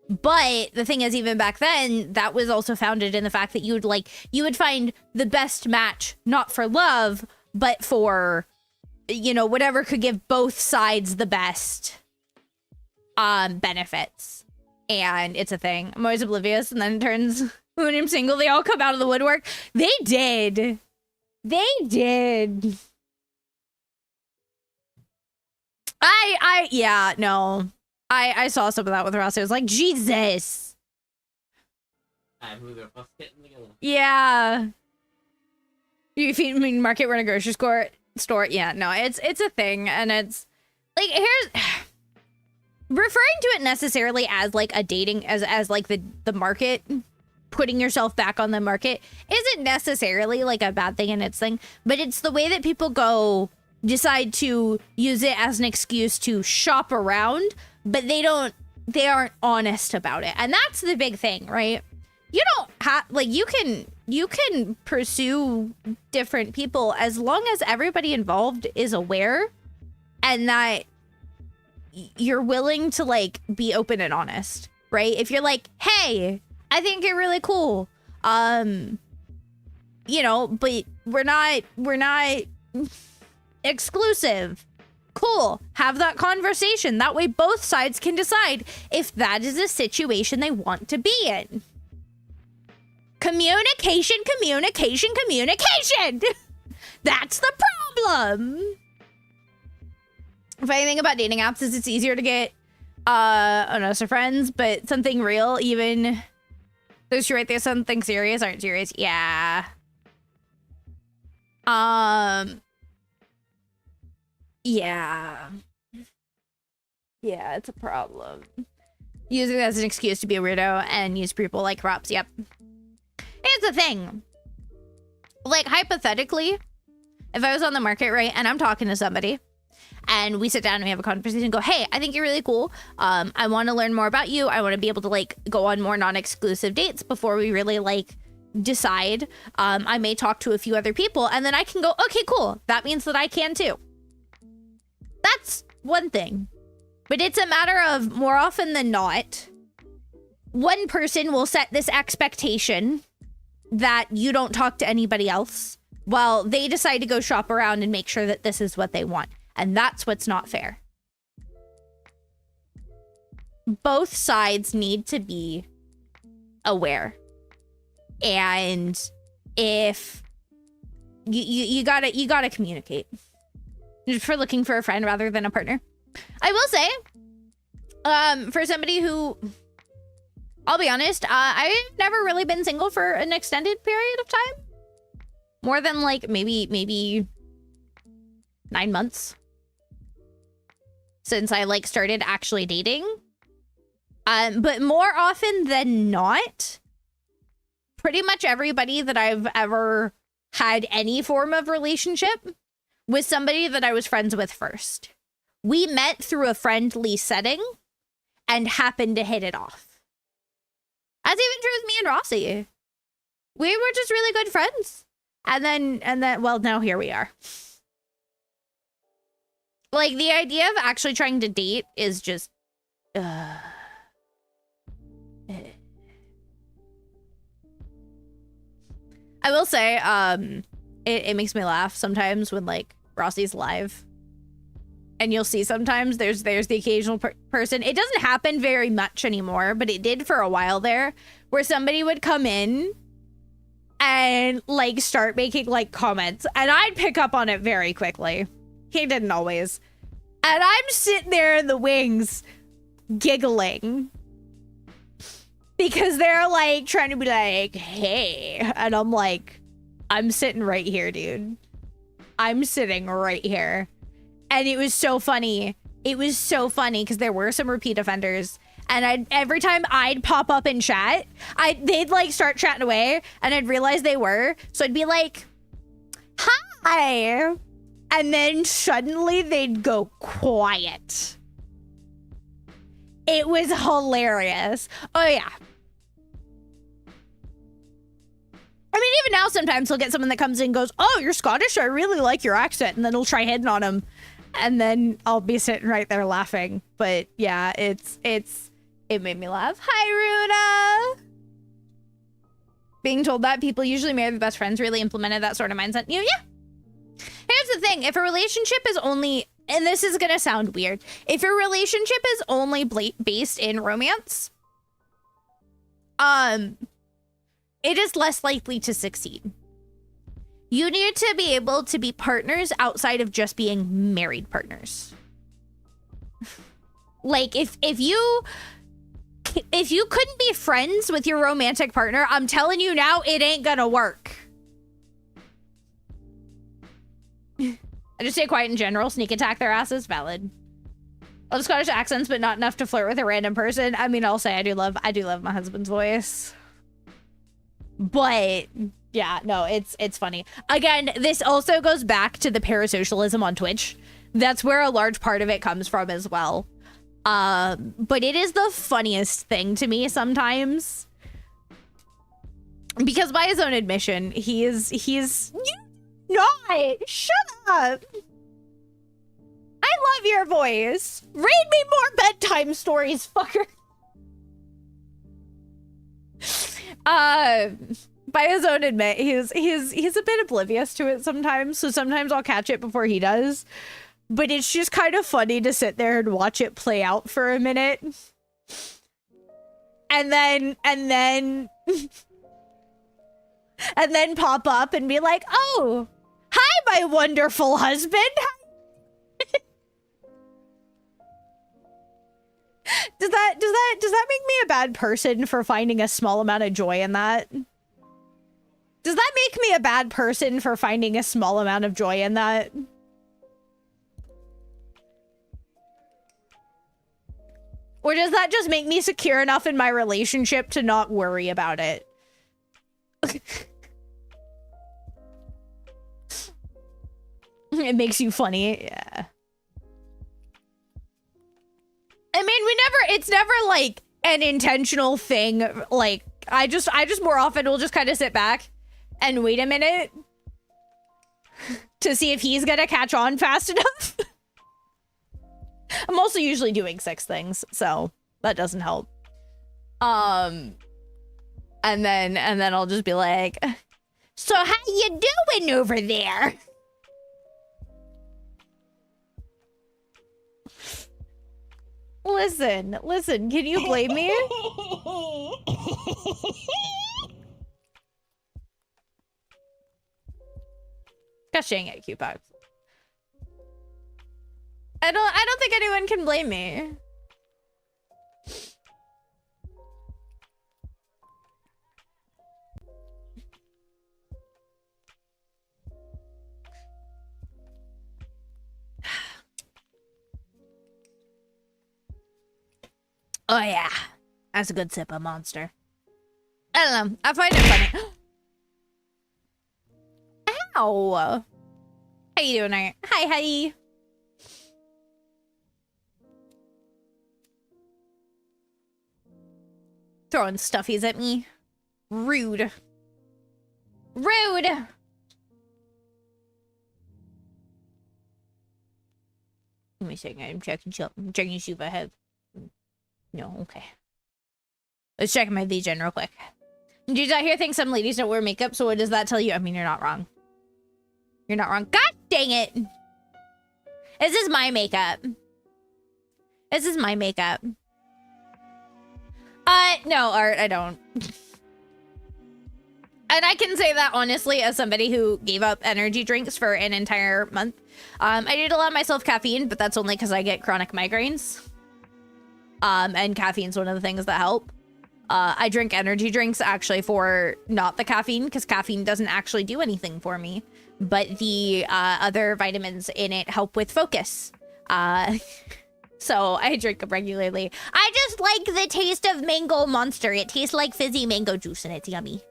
But the thing is, even back then, that was also founded in the fact that you would find the best match, not for love, but for, you know, whatever could give both sides the best benefits. And it's a thing. I'm always oblivious, and then it turns when I'm single, they all come out of the woodwork. They did. They did. Yeah, no. I saw some of that with Ross. It was like, Jesus. Yeah. You mean market, we're in a grocery store? Yeah, no, it's a thing, and it's like, here's referring to it necessarily as like a dating, as like the market, putting yourself back on the market isn't necessarily like a bad thing in its thing, but it's the way that people decide to use it as an excuse to shop around, but they aren't honest about it. And that's the big thing, right? You don't have, like, you can pursue different people as long as everybody involved is aware and that you're willing to like be open and honest, right? If you're like, hey, I think you're really cool, you know, but we're not exclusive. Cool. Have that conversation. That way both sides can decide if that is a situation they want to be in. Communication, communication, communication. That's the problem. Funny thing about dating apps is it's easier to get honest friends, but something real, even those who write there, something serious aren't serious. Yeah. Yeah. Yeah, it's a problem. Using it as an excuse to be a weirdo and use people like props. Yep. Here's the thing. Like, hypothetically, if I was on the market, right, and I'm talking to somebody, and we sit down and we have a conversation and go, hey, I think you're really cool. I want to learn more about you. I want to be able to, like, go on more non-exclusive dates before we really, like, decide. I may talk to a few other people, and then I can go, okay, cool. That means that I can, too. That's one thing. But it's a matter of, more often than not, one person will set this expectation that you don't talk to anybody else while they decide to go shop around and make sure that this is what they want. And that's what's not fair. Both sides need to be aware. And if you gotta communicate. For looking for a friend rather than a partner. I will say, for somebody who, I'll be honest, I've never really been single for an extended period of time. More than like maybe 9 months. Since I like started actually dating. But more often than not, pretty much everybody that I've ever had any form of relationship was somebody that I was friends with first. We met through a friendly setting and happened to hit it off. That's even true with me and Rossi. We were just really good friends. And then, well, now here we are. Like, the idea of actually trying to date is just, I will say, it makes me laugh sometimes when, like, Rossi's live. And you'll see sometimes there's the occasional person. It doesn't happen very much anymore, but it did for a while there, where somebody would come in and, like, start making, like, comments. And I'd pick up on it very quickly. He didn't always. And I'm sitting there in the wings giggling. Because they're, like, trying to be like, hey. And I'm like, I'm sitting right here, dude. I'm sitting right here. And it was so funny. It was so funny because there were some repeat offenders. And every time I'd pop up in chat, they'd like start chatting away and I'd realize they were. So I'd be like, hi. And then suddenly they'd go quiet. It was hilarious. Oh yeah. I mean, even now, sometimes he'll get someone that comes in and goes, oh, you're Scottish? I really like your accent. And then he'll try hitting on him. And then I'll be sitting right there laughing. But yeah, it's It made me laugh. Hi, Ruda. Being told that people usually marry their best friends really implemented that sort of mindset. Yeah. Here's the thing. If a relationship is only, and this is going to sound weird, if your relationship is only based in romance, it is less likely to succeed. You need to be able to be partners outside of just being married partners. Like, if you couldn't be friends with your romantic partner, I'm telling you now, it ain't gonna work. I just stay quiet in general, sneak attack their asses, valid. Love Scottish accents, but not enough to flirt with a random person. I mean, I'll say I do love my husband's voice. But yeah, no, it's funny. Again, this also goes back to the parasocialism on Twitch. That's where a large part of it comes from as well. But it is the funniest thing to me sometimes. Because by his own admission, he's not. Shut up. I love your voice. Read me more bedtime stories, fucker. By his own admit, he's a bit oblivious to it sometimes. So sometimes I'll catch it before he does. But it's just kind of funny to sit there and watch it play out for a minute. And then and then pop up and be like, "Oh, hi, my wonderful husband." Does that make me a bad person for finding a small amount of joy in that? Does that make me a bad person for finding a small amount of joy in that? Or does that just make me secure enough in my relationship to not worry about it? It makes you funny, yeah. I mean, it's never like an intentional thing. Like, I just more often will just kind of sit back and wait a minute to see if he's gonna catch on fast enough. I'm also usually doing 6 things, so that doesn't help. And then I'll just be like, "So how you doing over there?" Listen, can you blame me? Gosh dang it, Q-Pox. I don't think anyone can blame me. Oh yeah, that's a good sip of Monster. I don't know, I find it funny. Ow! How you doing, Art? Hi. Throwing stuffies at me. Rude. Let me see. I'm checking to see if I have. No, okay. Let's check my VGen real quick. Did I hear think some ladies don't wear makeup? So what does that tell you? I mean, you're not wrong. You're not wrong. God dang it! This is my makeup. No, Art, I don't. And I can say that honestly as somebody who gave up energy drinks for an entire month. I did allow myself caffeine, but that's only because I get chronic migraines. And caffeine's one of the things that help. I drink energy drinks actually for not the caffeine, because caffeine doesn't actually do anything for me. But the other vitamins in it help with focus. So I drink them regularly. I just like the taste of Mango Monster. It tastes like fizzy mango juice and it's yummy.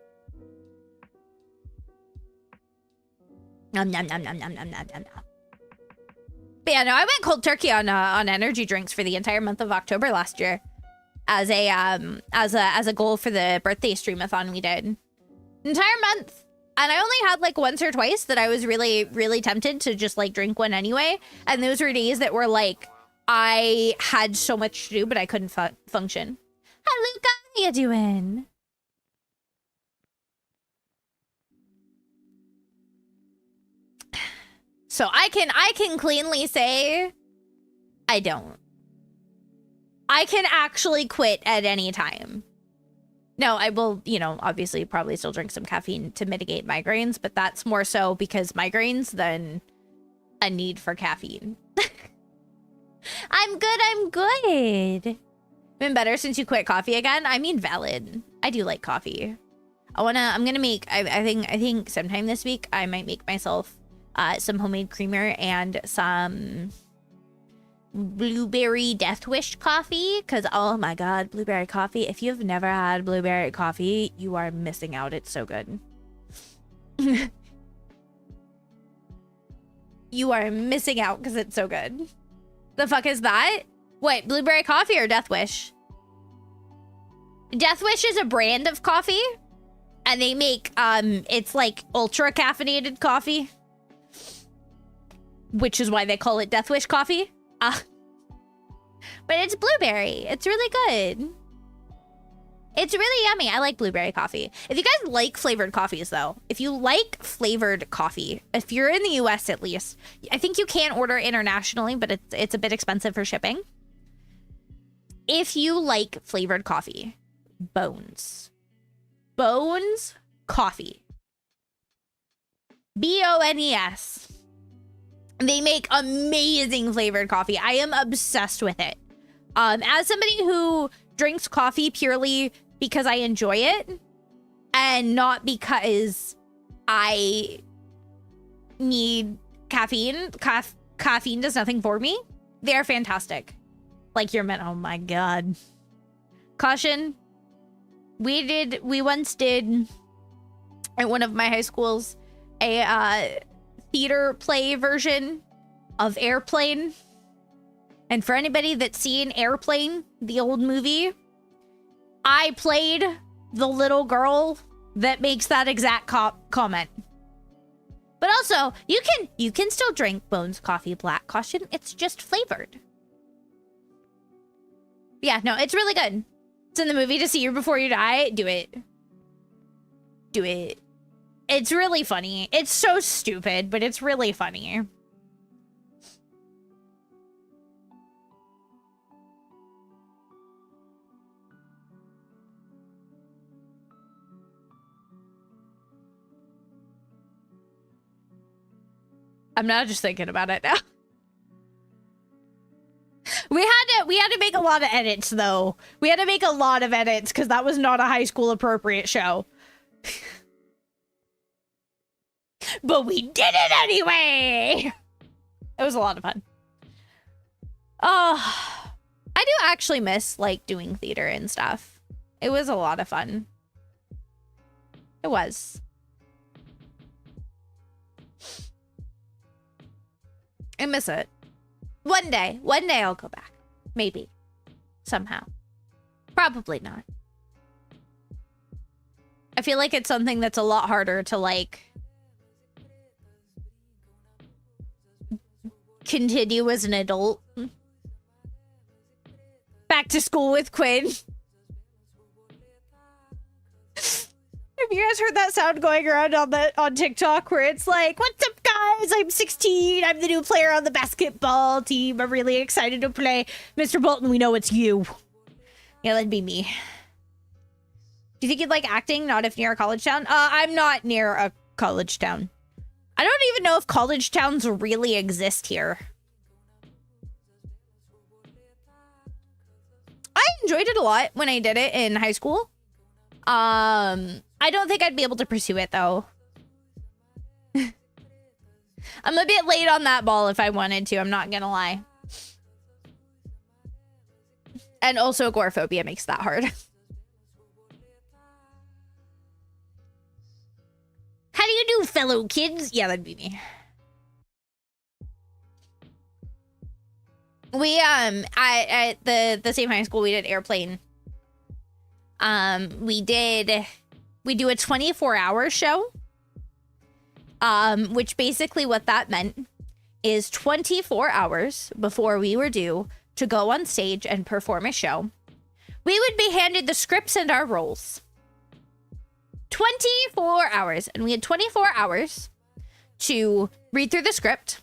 Nom nom nom nom nom nom nom nom. But yeah, no, I went cold turkey on energy drinks for the entire month of October last year, as a goal for the birthday streamathon we did. Entire month. And I only had like once or twice that I was really, really tempted to just like drink one anyway. And those were days that were like, I had so much to do, but I couldn't function. Hi, Luca. How you doing? So I can cleanly say I don't. I can actually quit at any time. No, I will, you know, obviously probably still drink some caffeine to mitigate migraines, but that's more so because migraines than a need for caffeine. I'm good. Been better since you quit coffee again? I mean, valid. I do like coffee. I'm gonna make, I think sometime this week, I might make myself some homemade creamer and some blueberry Death Wish coffee, because oh my god, blueberry coffee. If you've never had blueberry coffee, you are missing out. It's so good. You are missing out because it's so good. The fuck is that? Wait, blueberry coffee or Death Wish? Death Wish is a brand of coffee, and they make it's like ultra caffeinated coffee, which is why they call it Death Wish coffee. But it's blueberry. It's really good. It's really yummy. I like blueberry coffee. If you guys like flavored coffees, though, if you like flavored coffee, if you're in the US at least, I think you can order internationally, but it's a bit expensive for shipping. If you like flavored coffee, Bones Coffee. BONES. They make amazing flavored coffee. I am obsessed with it. As somebody who drinks coffee purely because I enjoy it and not because I need caffeine. Caffeine does nothing for me. They're fantastic. Like your men. Oh my god. Caution. We once did at one of my high schools a theater play version of Airplane. And for anybody that's seen Airplane, the old movie, I played the little girl that makes that exact comment. But also, you can still drink Bones Coffee Black. Caution, it's just flavored. Yeah, no, it's really good. It's in the movie To See You Before You Die. Do it. Do it. It's really funny. It's so stupid, but it's really funny. I'm not just thinking about it now. We had to make a lot of edits, though. We had to make a lot of edits because that was not a high school appropriate show. But we did it anyway. It was a lot of fun. Oh, I do actually miss like doing theater and stuff. It was a lot of fun. It was. I miss it. One day I'll go back. Maybe. Somehow. Probably not. I feel like it's something that's a lot harder to like continue as an adult. Back to school with Quinn. Have you guys heard that sound going around on TikTok where it's like, "What's up, guys? I'm 16. I'm the new player on the basketball team. I'm really excited to play. Mr. Bolton, we know it's you." Yeah, that'd be me. Do you think you'd like acting? Not if near a college town? I'm not near a college town. I don't even know if college towns really exist here. I enjoyed it a lot when I did it in high school. I don't think I'd be able to pursue it, though. I'm a bit late on that ball if I wanted to, I'm not gonna lie. And also agoraphobia makes that hard. How do you do, fellow kids? Yeah, that'd be me. We, at the same high school, we did Airplane. We do a 24-hour show. Which basically what that meant is 24 hours before we were due to go on stage and perform a show, we would be handed the scripts and our roles. 24 hours. And we had 24 hours to read through the script,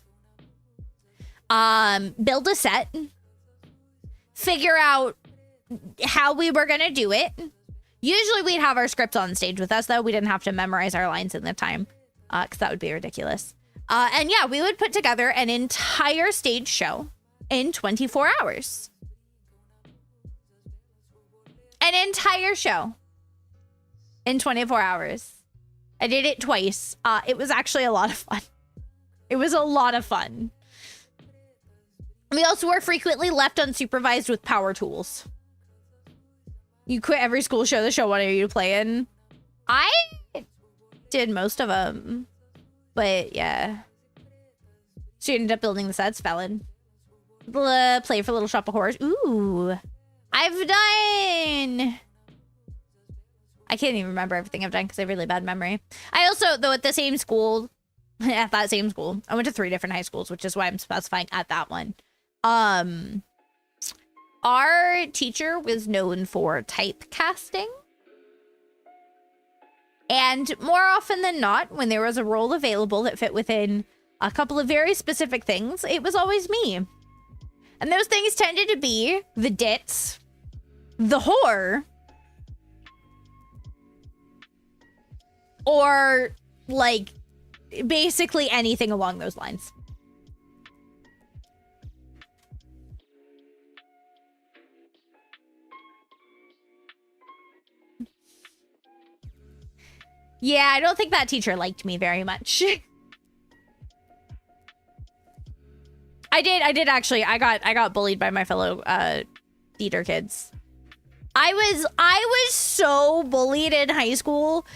build a set, figure out how we were going to do it. Usually we'd have our script on stage with us, though. We didn't have to memorize our lines in the time, because that would be ridiculous. And yeah, we would put together an entire stage show in 24 hours. An entire show in 24 hours. I did it twice. It was actually a lot of fun. It was a lot of fun. We also were frequently left unsupervised with power tools. You quit every school show the show wanted you to play in. I did most of them. But yeah. She ended up building the sets. Valid. Play for Little Shop of Horrors. Ooh. I've done... I can't even remember everything I've done because I have really bad memory. I also, though, at the same school, at that same school, I went to 3 different high schools, which is why I'm specifying at that one. Our teacher was known for typecasting. And more often than not, when there was a role available that fit within a couple of very specific things, it was always me. And those things tended to be the ditz, the whore, or like basically anything along those lines. Yeah, I don't think that teacher liked me very much. I did actually. I got bullied by my fellow theater kids. I was so bullied in high school.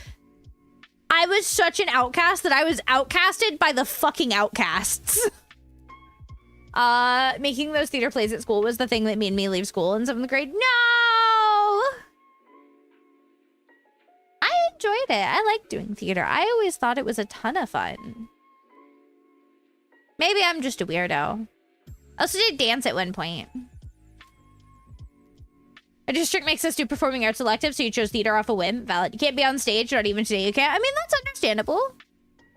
I was such an outcast that I was outcasted by the fucking outcasts. Making those theater plays at school was the thing that made me leave school in 7th grade. No! I enjoyed it. I liked doing theater. I always thought it was a ton of fun. Maybe I'm just a weirdo. I also did dance at one point. A district makes us do performing arts elective, so you chose theater off a whim. Valid. You can't be on stage, not even today you can't. I mean, that's understandable.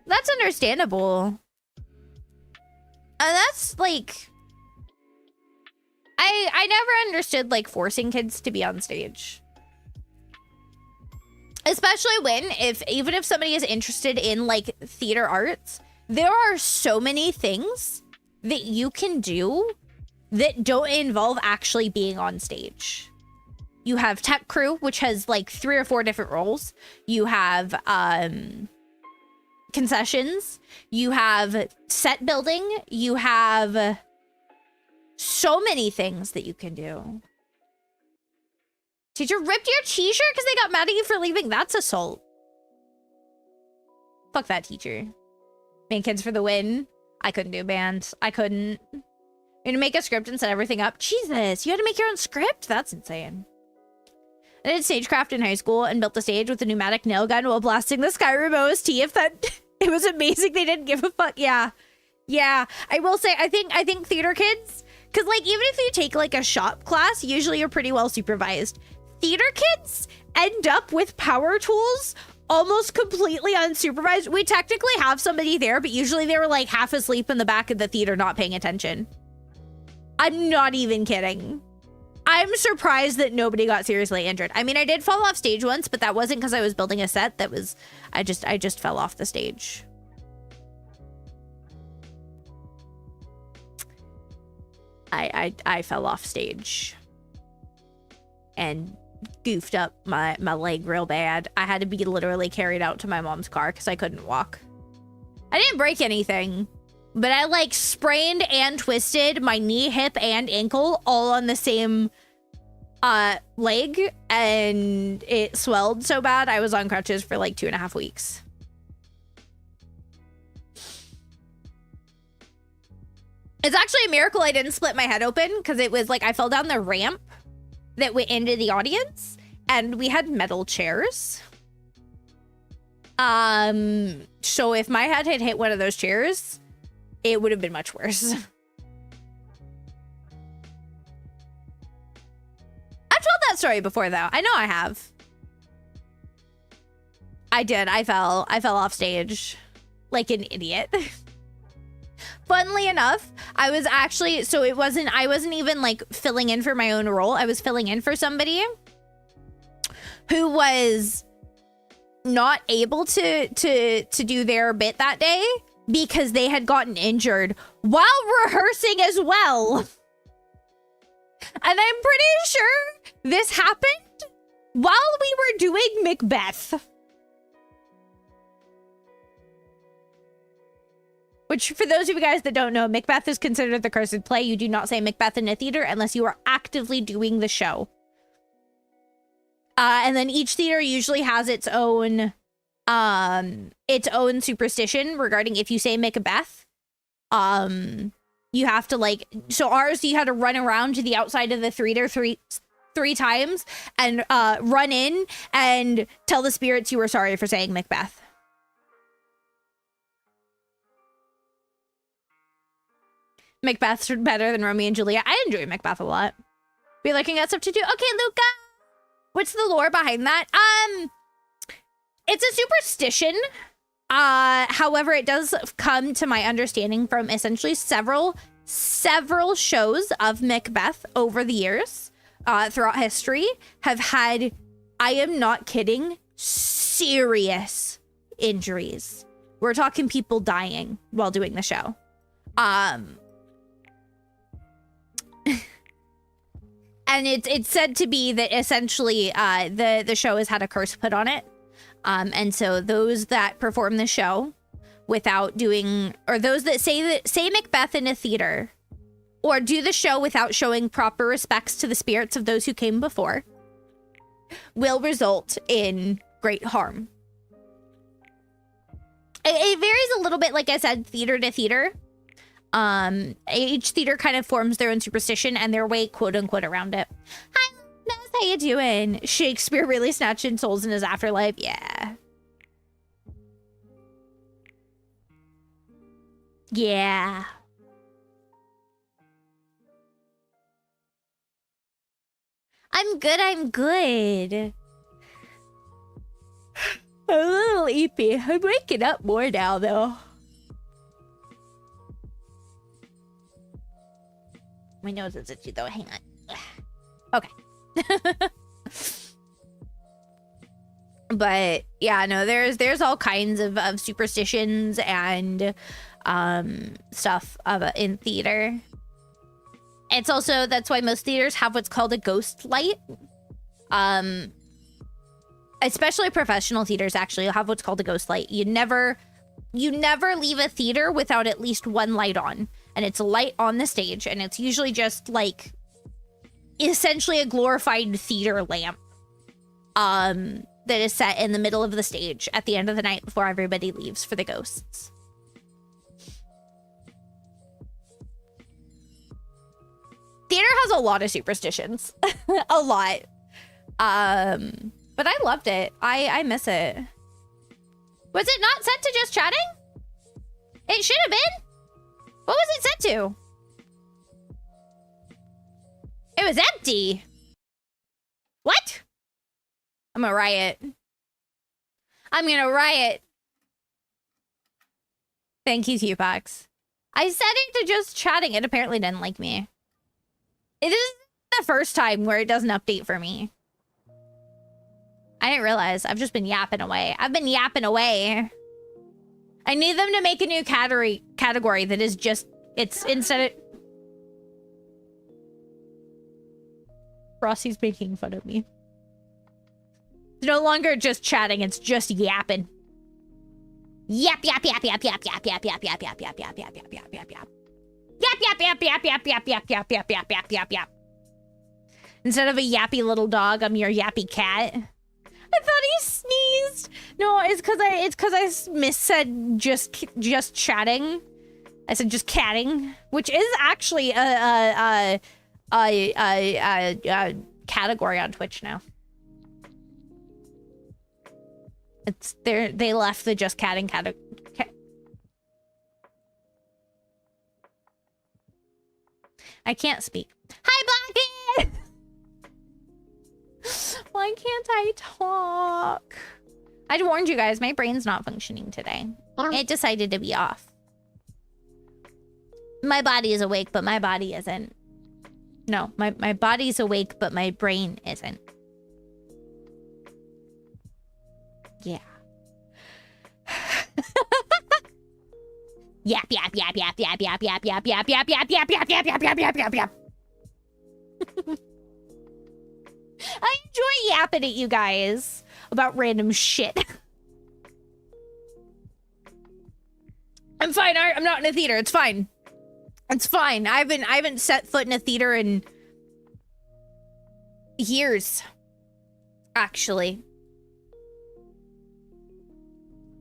That's understandable. And that's, like... I never understood, like, forcing kids to be on stage. Especially when, even if somebody is interested in, like, theater arts, there are so many things that you can do that don't involve actually being on stage. You have tech crew, which has like 3 or 4 different roles. You have concessions. You have set building. You have so many things that you can do. Teacher ripped your t-shirt because they got mad at you for leaving? That's assault. Fuck that teacher. Band Kids for the win. I couldn't do band. I couldn't. You had to make a script and set everything up. Jesus, you had to make your own script? That's insane. I did stagecraft in high school and built a stage with a pneumatic nail gun while blasting the Skyrim OST. If that, it was amazing. They didn't give a fuck. Yeah. Yeah. I will say, I think theater kids, because like, even if you take like a shop class, usually you're pretty well supervised. Theater kids end up with power tools almost completely unsupervised. We technically have somebody there, but usually they were like half asleep in the back of the theater, not paying attention. I'm not even kidding. I'm surprised that nobody got seriously injured. I mean, I did fall off stage once, but that wasn't because I was building a set. That was, I just fell off the stage. I fell off stage and goofed up my leg real bad. I had to be literally carried out to my mom's car because I couldn't walk. I didn't break anything, but I like sprained and twisted my knee, hip, and ankle all on the same leg, and it swelled so bad I was on crutches for like 2.5 weeks. It's actually a miracle I didn't split my head open, because it was like I fell down the ramp that went into the audience, and we had metal chairs. So if my head had hit one of those chairs, it would have been much worse. I've told that story before, though. I know I have. I did. I fell off stage like an idiot. Funnily enough, I was actually, so I wasn't even like filling in for my own role. I was filling in for somebody who was not able to do their bit that day because they had gotten injured while rehearsing as well. And I'm pretty sure this happened while we were doing Macbeth. Which, for those of you guys that don't know, Macbeth is considered the cursed play. You do not say Macbeth in a theater unless you are actively doing the show. And then each theater usually has its own superstition regarding if you say Macbeth. You have to like, so ours, you had to run around to the outside of the theater three times and run in and tell the spirits you were sorry for saying Macbeth. Macbeth's better than Romeo and Juliet. I enjoy Macbeth a lot. Be looking at stuff to do. Okay, Luca. What's the lore behind that? It's a superstition. However, it does come to my understanding from essentially several shows of Macbeth over the years, throughout history, have had, I am not kidding, serious injuries. We're talking people dying while doing the show. And it's said to be that essentially the show has had a curse put on it. And so those that perform the show without doing, or those that say Macbeth in a theater or do the show without showing proper respects to the spirits of those who came before will result in great harm. It varies a little bit, like I said, theater to theater. Each theater kind of forms their own superstition and their way, quote unquote, around it. Hi, Ness, how you doing? Shakespeare really snatching souls in his afterlife? Yeah. Yeah. I'm good. A little eepy. I'm waking up more now, though. My nose is itchy though. Hang on. Okay. But yeah, no, there's all kinds of superstitions and stuff in theater. It's also, that's why most theaters have what's called a ghost light. Especially professional theaters actually have what's called a ghost light. You never leave a theater without at least one light on. And it's a light on the stage, and it's usually just like essentially a glorified theater lamp that is set in the middle of the stage at the end of the night before everybody leaves for the ghosts. Theater has a lot of superstitions. A lot. But I loved it. I miss it. Was it not set to just chatting? It should have been. What was it set to? It was empty. What? I'm gonna riot. I'm gonna riot. Thank you, Q-Pax. I set it to just chatting. It apparently didn't like me. It is the first time where it doesn't update for me. I didn't realize. I've just been yapping away. I've been yapping away. I need them to make a new category that is just, it's instead of... Rossi's making fun of me. It's no longer just chatting, it's just yapping. Yap, yap, yap, yap, yap, yap, yap, yap, yap, yap, yap, yap, yap, yap, yap, yap, yap. Yap, yap, yap, yap, yap, yap, yap, yap, yap, yap, yap, yap, yap. Instead of a yappy little dog, I'm your yappy cat. I thought he sneezed. No, it's because I missaid just chatting. I said just catting, which is actually a category on Twitch now. It's they left the just catting category. I can't speak. Hi, Blackie! I talk? I warned you guys, my brain's not functioning today. It decided to be off. My body is awake, but my body isn't. No, my body's awake, but my brain isn't. Yeah. Yap, yap, yap, yap, yap, yap, yap, yap, yap, yap, yap, yap, yap, yap, yap, yap, yap, yap, yap. I enjoy yapping at you guys about random shit. I'm fine. I'm not in a theater. It's fine. It's fine. I haven't set foot in a theater in years. Actually.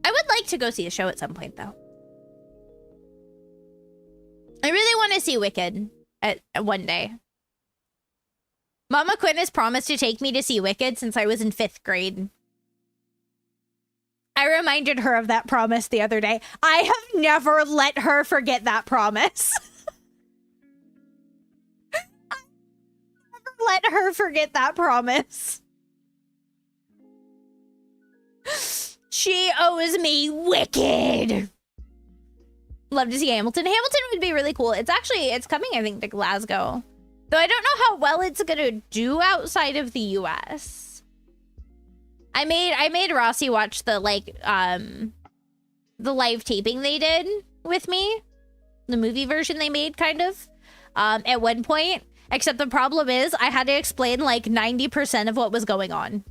I would like to go see a show at some point, though. I really want to see Wicked at one day. Mama Quinn has promised to take me to see Wicked since I was in 5th grade. I reminded her of that promise the other day. I have never let her forget that promise. I've never let her forget that promise. She owes me Wicked. Love to see Hamilton. Hamilton would be really cool. It's coming, I think, to Glasgow. Though I don't know how well it's gonna do outside of the US. I made Rossi watch the live taping they did with me. The movie version they made, kind of. At one point. Except the problem is I had to explain like 90% of what was going on.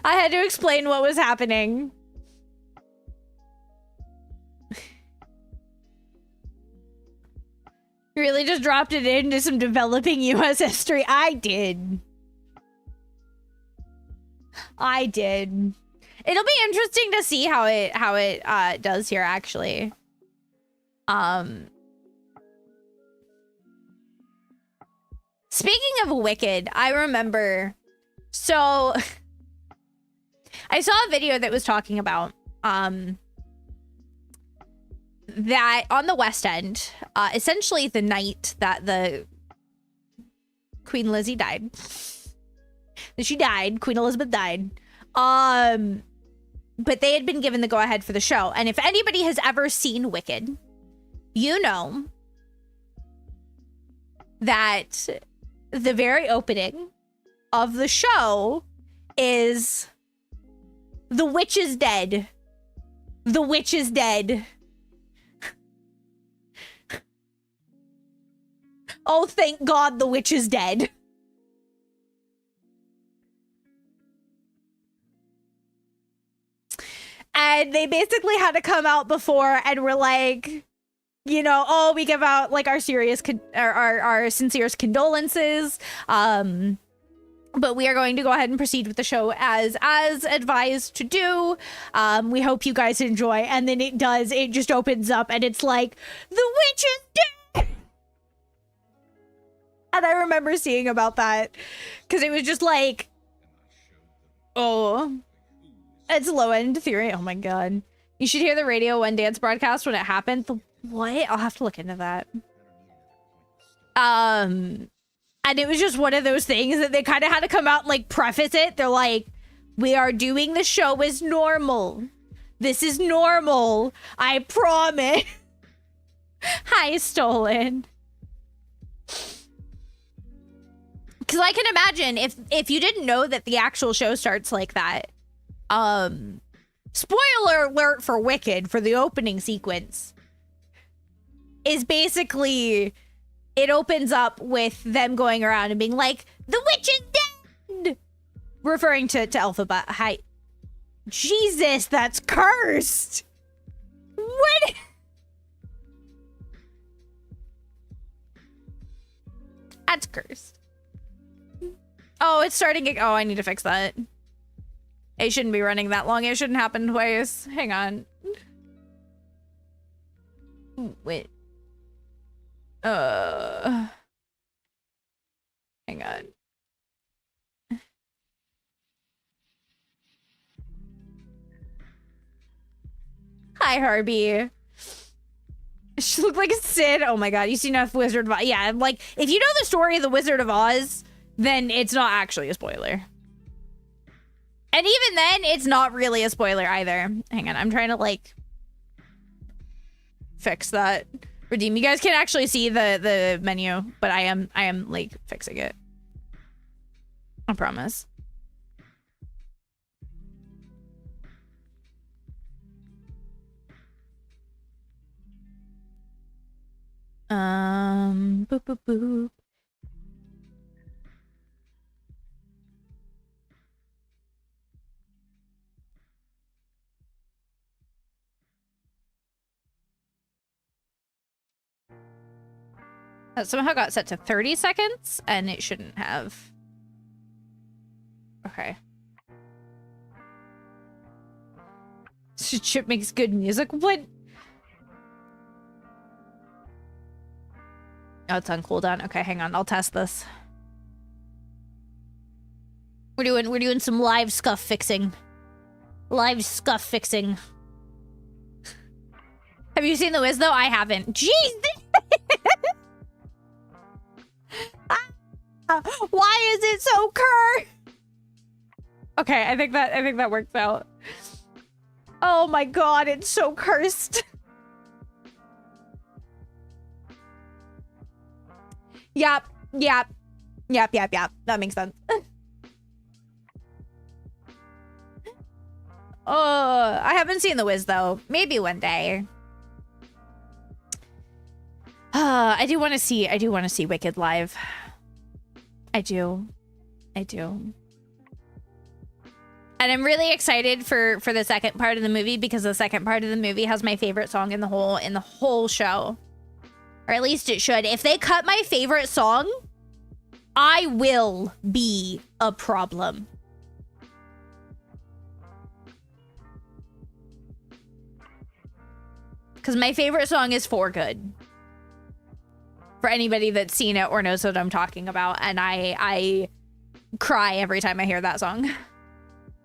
I had to explain what was happening. Really just dropped it into some developing US history. I did. It'll be interesting to see how it does here, actually. Speaking of Wicked, I remember, so I saw a video that was talking about that on the West End, essentially the night that the Queen Lizzie died, Queen Elizabeth died, but they had been given the go-ahead for the show. And if anybody has ever seen Wicked, you know that the very opening of the show is the witch is dead. The witch is dead. Oh, thank God the witch is dead. And they basically had to come out before and were like, you know, oh, we give out like our our sincerest condolences. But we are going to go ahead and proceed with the show as advised to do. We hope you guys enjoy. And then it just opens up and it's like, the witch is dead. And I remember seeing about that because it was just like, oh, it's low end theory. Oh my God. You should hear the Radio 1 dance broadcast when it happened. What? I'll have to look into that. And it was just one of those things that they kind of had to come out and like preface it. They're like, we are doing the show as normal. This is normal. I promise. Hi, Stolen. Because I can imagine if you didn't know that the actual show starts like that. Spoiler alert for Wicked, for the opening sequence, is basically, it opens up with them going around and being like, the witch is dead! Referring to Elphaba. Hi. Jesus, that's cursed! What? That's cursed. Oh, it's starting. Oh, I need to fix that. It shouldn't be running that long. It shouldn't happen twice. Hang on. Wait. Hang on. Hi, Harvey. She looked like a Sid. Oh my god, you seen enough Wizard of Oz? Yeah, like, if you know the story of the Wizard of Oz, then it's not actually a spoiler. And even then, it's not really a spoiler either. Hang on, I'm trying to, like, fix that. Redeem. You guys can actually see the menu, but I am, like, fixing it. I promise. Boop, boop, boop. That somehow got set to 30 seconds, and it shouldn't have. Okay. Chip makes good music. What? Oh, it's on cooldown. Okay, hang on. I'll test this. We're doing some live scuff fixing. Live scuff fixing. Have you seen The Wiz though? I haven't. Jeez. Why is it so cursed? Okay, I think that works out. Oh my god, it's so cursed. Yep. That makes sense. I haven't seen The Wiz though. Maybe one day. I do want to see Wicked live. I do. And I'm really excited for the second part of the movie, because the second part of the movie has my favorite song in the whole show. Or at least it should. If they cut my favorite song, I will be a problem. Because my favorite song is For Good. For anybody that's seen it or knows what I'm talking about. And I cry every time I hear that song.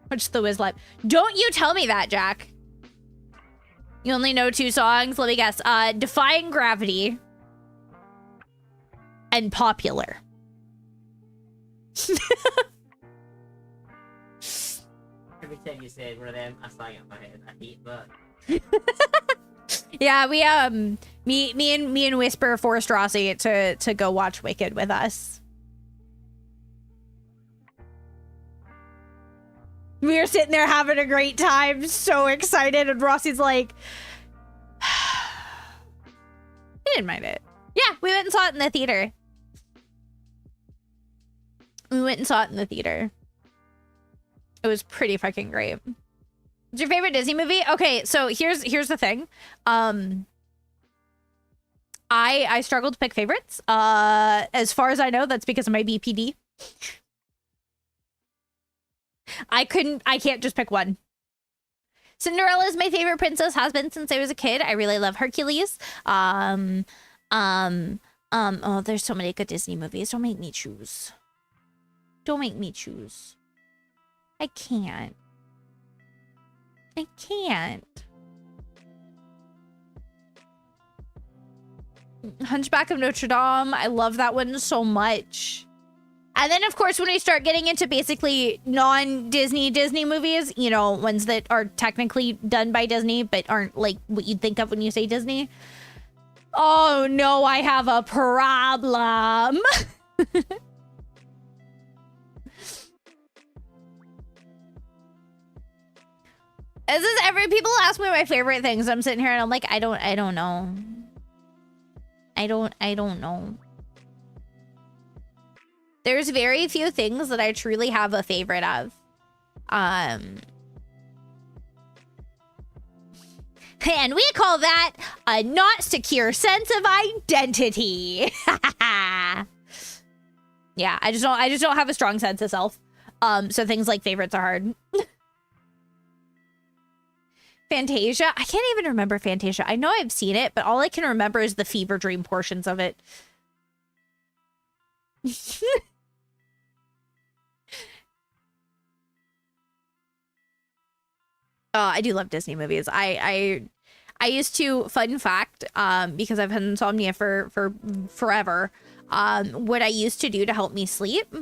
Which is The Wiz Live. Don't you tell me that, Jack. You only know 2 songs? Let me guess. Defying Gravity. And Popular. Every time you said one of them, I sang it in my head. I hate that. Yeah, we me and Whisper forced Rossi to go watch Wicked with us. We were sitting there having a great time, so excited, and Rossi's like, he didn't mind it. Yeah, we went and saw it in the theater. It was pretty fucking great. What's your favorite Disney movie? Okay, so here's the thing. I struggled to pick favorites. As far as I know, that's because of my BPD. I can't just pick one. Cinderella is my favorite princess, has been since I was a kid. I really love Hercules. Oh, there's so many good Disney movies. Don't make me choose. I can't. Hunchback of Notre Dame. I love that one so much. And then, of course, when we start getting into basically non-Disney movies, you know, ones that are technically done by Disney but aren't like what you'd think of when you say Disney. Oh no, I have a problem. This is people ask me my favorite things. I'm sitting here and I'm like, I don't know. I don't know. There's very few things that I truly have a favorite of. And we call that a not secure sense of identity. Yeah, I just don't have a strong sense of self. So things like favorites are hard. Fantasia. I can't even remember Fantasia. I know I've seen it, but all I can remember is the fever dream portions of it. I do love Disney movies. I I used to, fun fact, because I've had insomnia for forever, what I used to do to help me sleep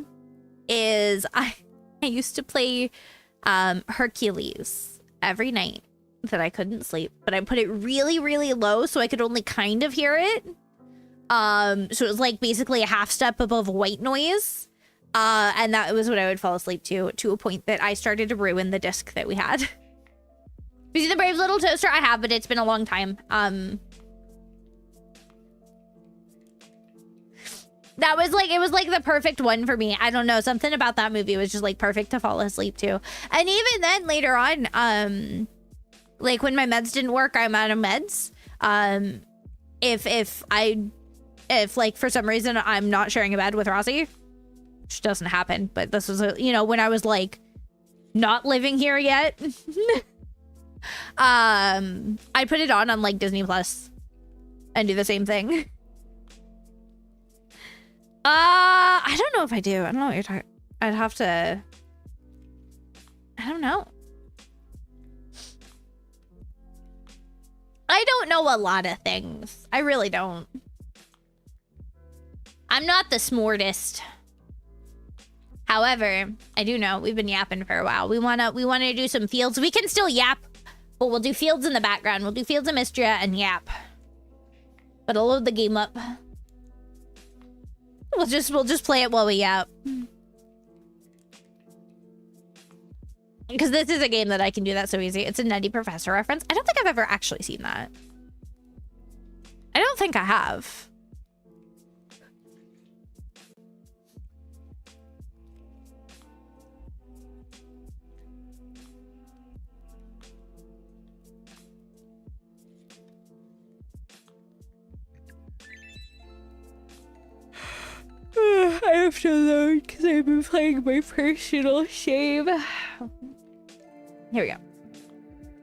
is I used to play Hercules every night that I couldn't sleep, but I put it really, really low so I could only kind of hear it. So it was like basically a half step above white noise. And that was what I would fall asleep to a point that I started to ruin the disc that we had. You see the Brave Little Toaster? I have, but it's been a long time. That was like, it was like the perfect one for me. I don't know. Something about that movie was just like perfect to fall asleep to. And even then later on, like when my meds didn't work, I'm out of meds. If like for some reason I'm not sharing a bed with Rossi, which doesn't happen, but this was, you know, when I was like not living here yet, I put it on like Disney Plus and do the same thing. I don't know if I do. I don't know what you're talking. I'd have to. I don't know. I don't know a lot of things. I really don't. I'm not the smartest. However, I do know we've been yapping for a while. We wanna do some fields. We can still yap, but we'll do fields in the background. We'll do Fields of Mystria and yap. But I'll load the game up. We'll just play it while we yap. Because this is a game that I can do that so easy. It's a Nutty Professor reference. I don't think I've ever actually seen that. I don't think I have. I have to load because I've been playing my personal shame. Here we go.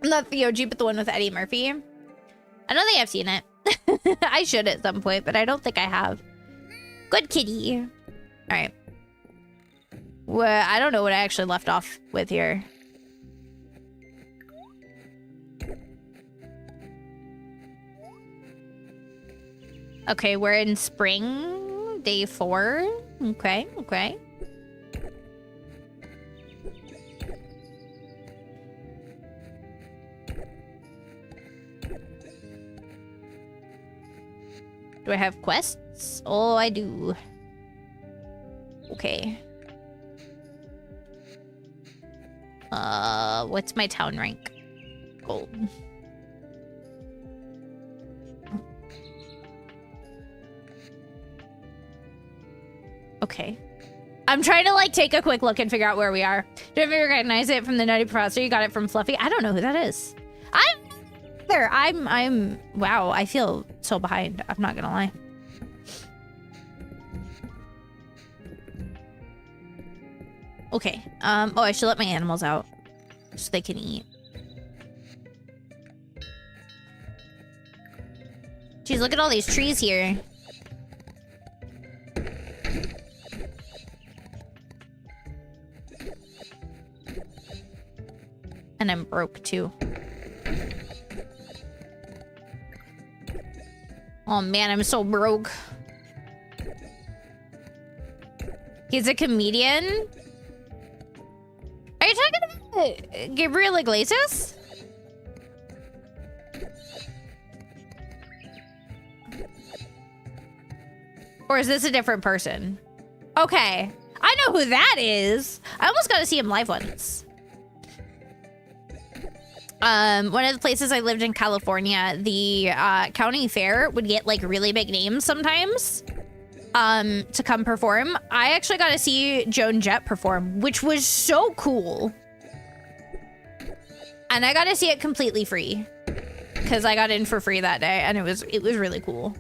Not the OG, but the one with Eddie Murphy. I don't think I've seen it. I should at some point, but I don't think I have. Good kitty. All right. Well, I don't know what I actually left off with here. Okay, we're in spring. Day 4. Okay, okay. Do I have quests? Oh, I do. Okay. What's my town rank? Gold. Okay. I'm trying to like take a quick look and figure out where we are. Do you ever recognize it from the Nutty Professor? You got it from Fluffy? I don't know who that is. I'm wow, I feel so behind. I'm not gonna lie. Okay. Oh, I should let my animals out so they can eat. Jeez, look at all these trees here. And I'm broke too. Oh man, I'm so broke. He's a comedian? Are you talking about Gabriel Iglesias? Or is this a different person? Okay. I know who that is. I almost got to see him live once. One of the places I lived in California, the county fair would get like really big names sometimes to come perform. I actually got to see Joan Jett perform, which was so cool. And I got to see it completely free because I got in for free that day and it was really cool.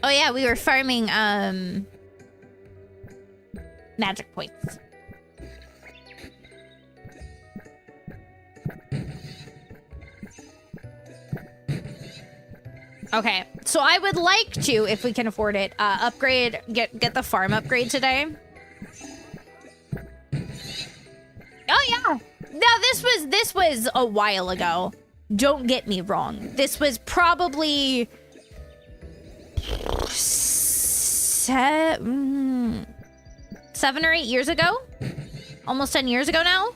Oh yeah, we were farming magic points. Okay, So I would like to, if we can afford it, upgrade, get the farm upgrade today. Oh yeah. Now this was a while ago. Don't get me wrong. This was probably 7 or 8 years ago. Almost 10 years ago now.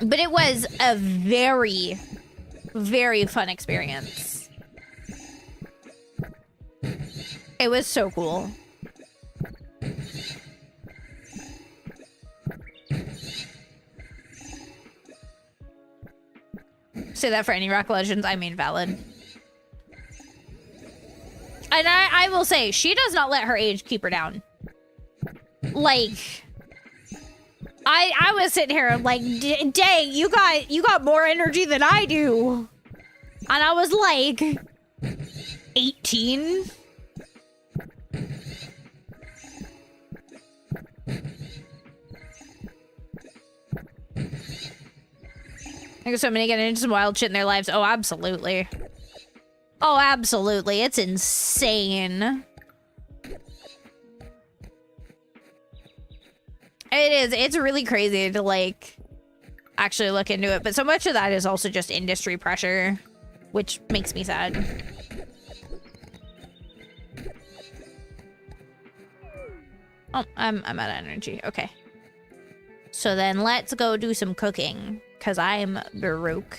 But it was a very, very fun experience. It was so cool. Say that for any Rock Legends, I mean valid. And I will say, she does not let her age keep her down. Like, I was sitting here like, dang, you got more energy than I do. And I was like, 18. I guess somebody getting into some wild shit in their lives. Oh, absolutely. Oh, absolutely. It's insane. It is. It's really crazy to, like, actually look into it. But so much of that is also just industry pressure, which makes me sad. Oh, I'm out of energy. Okay. So then let's go do some cooking, because I'm broke.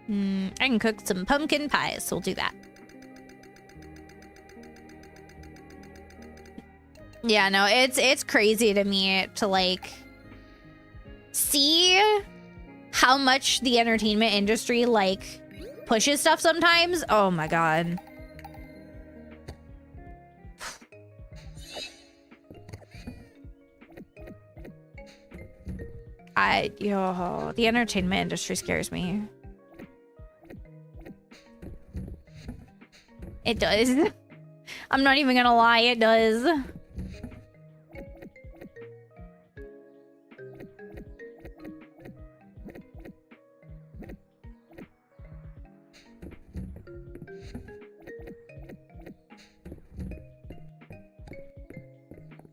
I can cook some pumpkin pies, so we'll do that. Yeah, no, it's crazy to me to, like, see how much the entertainment industry, like, pushes stuff sometimes. Oh my god. The entertainment industry scares me. It does. I'm not even gonna lie, it does.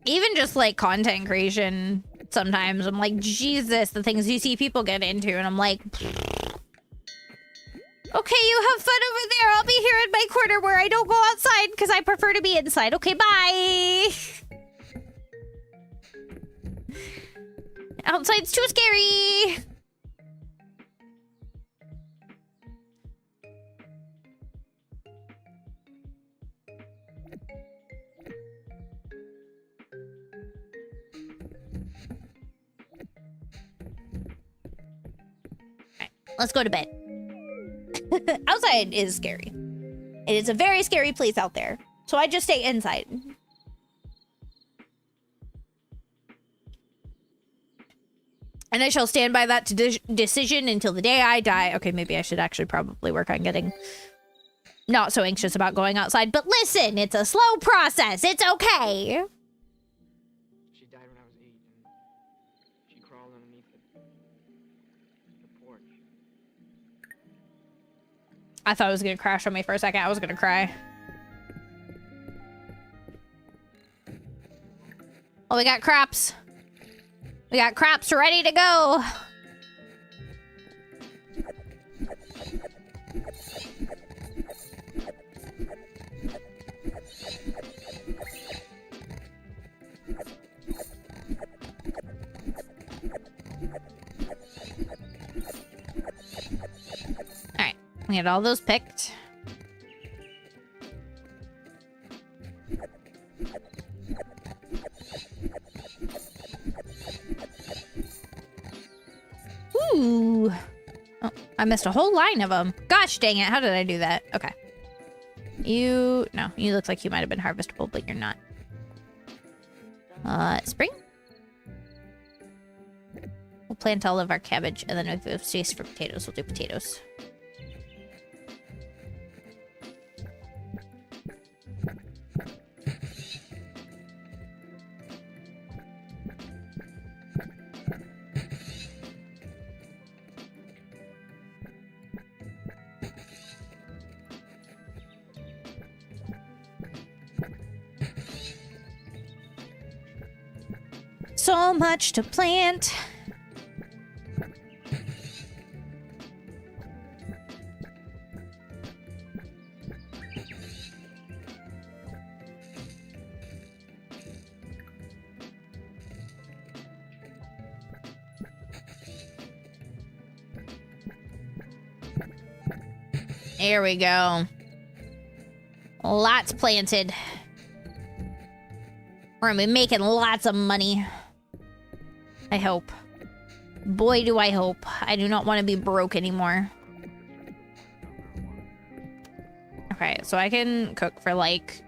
Even just like content creation, sometimes I'm like, Jesus, the things you see people get into, and I'm like, okay, you have fun over there. I'll be here in my corner where I don't go outside because I prefer to be inside. Okay, bye. Outside's too scary. Let's go to bed. Outside is scary. It is a very scary place out there. So I just stay inside. And I shall stand by that decision until the day I die. Okay, maybe I should actually probably work on getting not so anxious about going outside. But listen, it's a slow process. It's okay. She died when I was 8, and she crawled underneath the porch. I thought it was going to crash on me for a second. I was going to cry. Oh, we got craps. We got craps ready to go. All right, we had all those picked. Ooh. Oh, I missed a whole line of them. Gosh dang it. How did I do that? Okay. You look like you might have been harvestable, but you're not. Spring? We'll plant all of our cabbage, and then if we have space for potatoes, we'll do potatoes. so much to plant. There we go. Lots planted. We're gonna be making lots of money. I hope. Boy, do I hope. I do not want to be broke anymore. Okay, so I can cook for like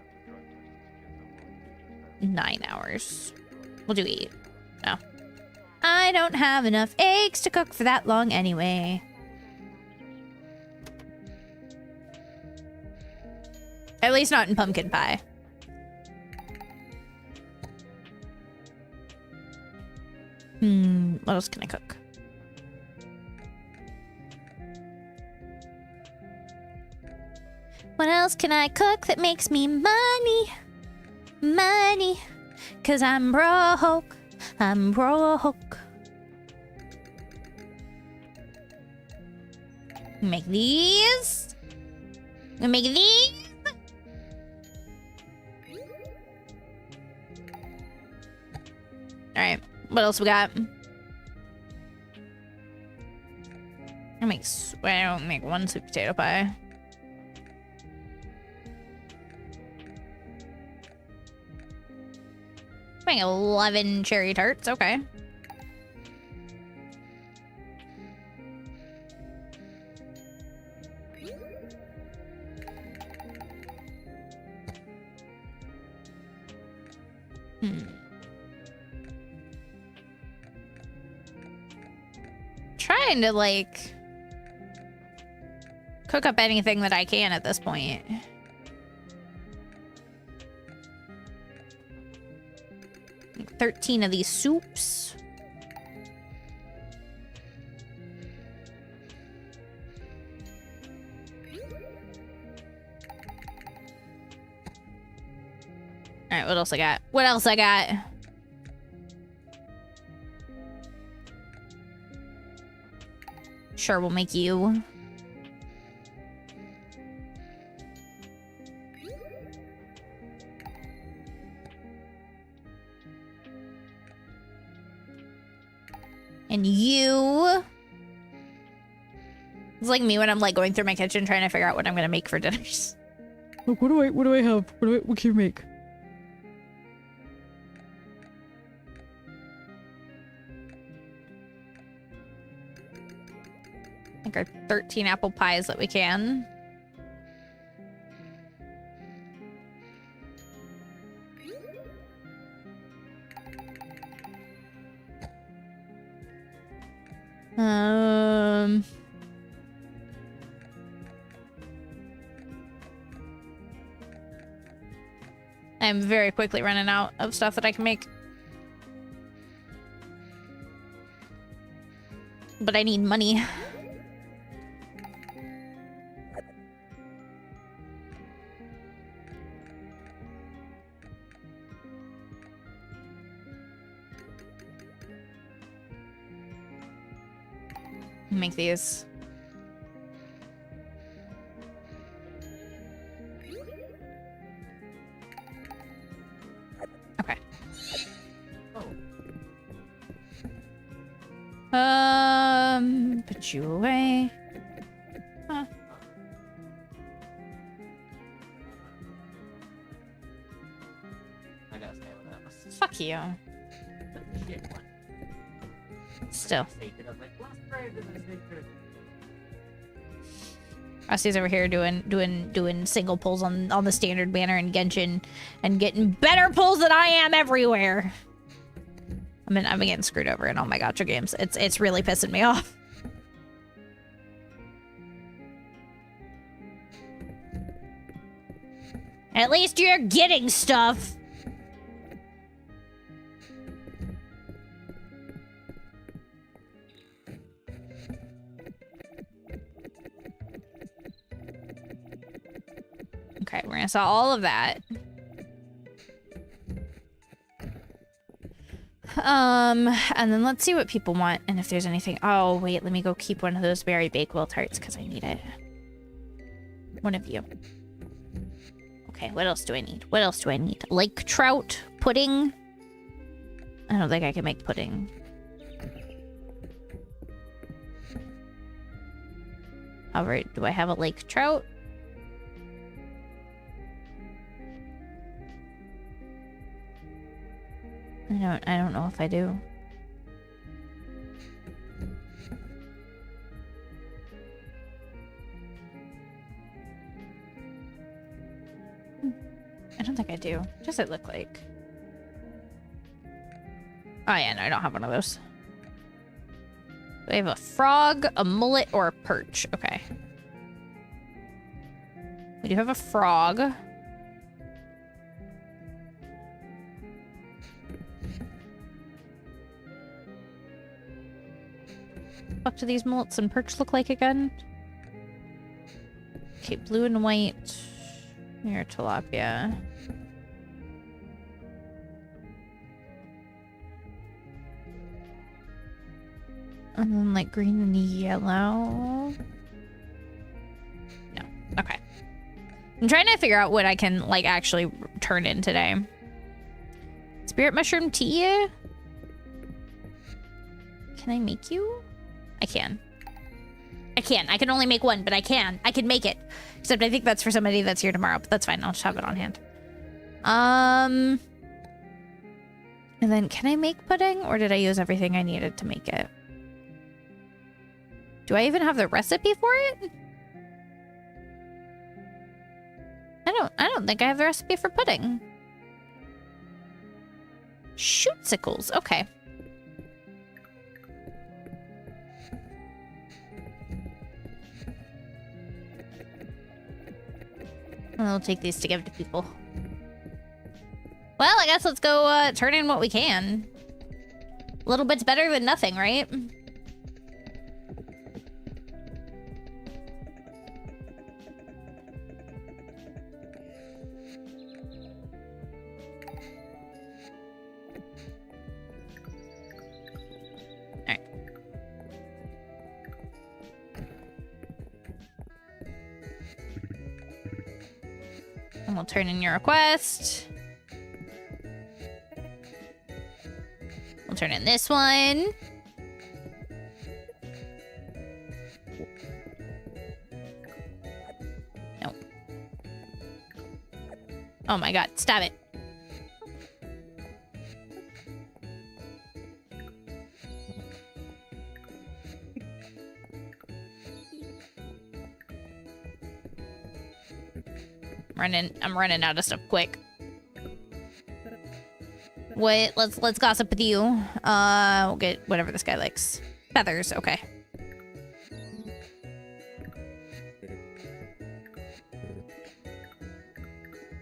9 hours. We'll do 8. No. I don't have enough eggs to cook for that long anyway. At least not in pumpkin pie. What else can I cook? What else can I cook that makes me money? Money. 'Cause I'm broke. I'm broke. Make these. Make these. Alright, what else we got? I don't make one sweet potato pie. Make 11 cherry tarts, okay. Trying to, like, cook up anything that I can at this point. Like 13 of these soups. Alright, what else I got? What else I got? Sure, we'll make you. And you. It's like me when I'm like going through my kitchen trying to figure out what I'm gonna make for dinners. Look, what do I have? What can you make? I think our 13 apple pies that we can. I'm very quickly running out of stuff that I can make. But I need money. Make these. Okay. Put you away. Huh. I gotta stay with that. Fuck you. Shit, what? Still. I was like, last Friday, I saved it. Rusty's over here doing single pulls on the standard banner in Genshin and getting better pulls than I am everywhere. I'm getting screwed over in all my gacha games. It's really pissing me off. At least you're getting stuff. Okay, we're gonna sell all of that. And then let's see what people want and if there's anything. Oh, wait, let me go keep one of those berry Bakewell tarts because I need it. One of you. Okay, what else do I need? What else do I need? Lake trout pudding. I don't think I can make pudding. However, do I have a lake trout? I don't know if I do. I don't think I do. What does it look like? Oh yeah, no, I don't have one of those. Do I have a frog, a mullet, or a perch? Okay. We do have a frog. What do these mullets and perch look like again? Okay, blue and white. Near tilapia. And then like green and yellow. No. Okay. I'm trying to figure out what I can like actually turn in today. Spirit mushroom tea? Can I make you? I can. I can only make one, but I can make it. Except I think that's for somebody that's here tomorrow, but that's fine. I'll just have it on hand. And then can I make pudding or did I use everything I needed to make it? Do I even have the recipe for it? I don't think I have the recipe for pudding. Shootsicles. Okay. I'll take these to give to people. Well, I guess let's go turn in what we can. A little bit's better than nothing, right? Alright. And we'll turn in your request. We'll turn in this one. No. Oh my god, stop it. I'm running out of stuff quick. Wait, let's gossip with you. We'll get whatever this guy likes. Feathers, okay.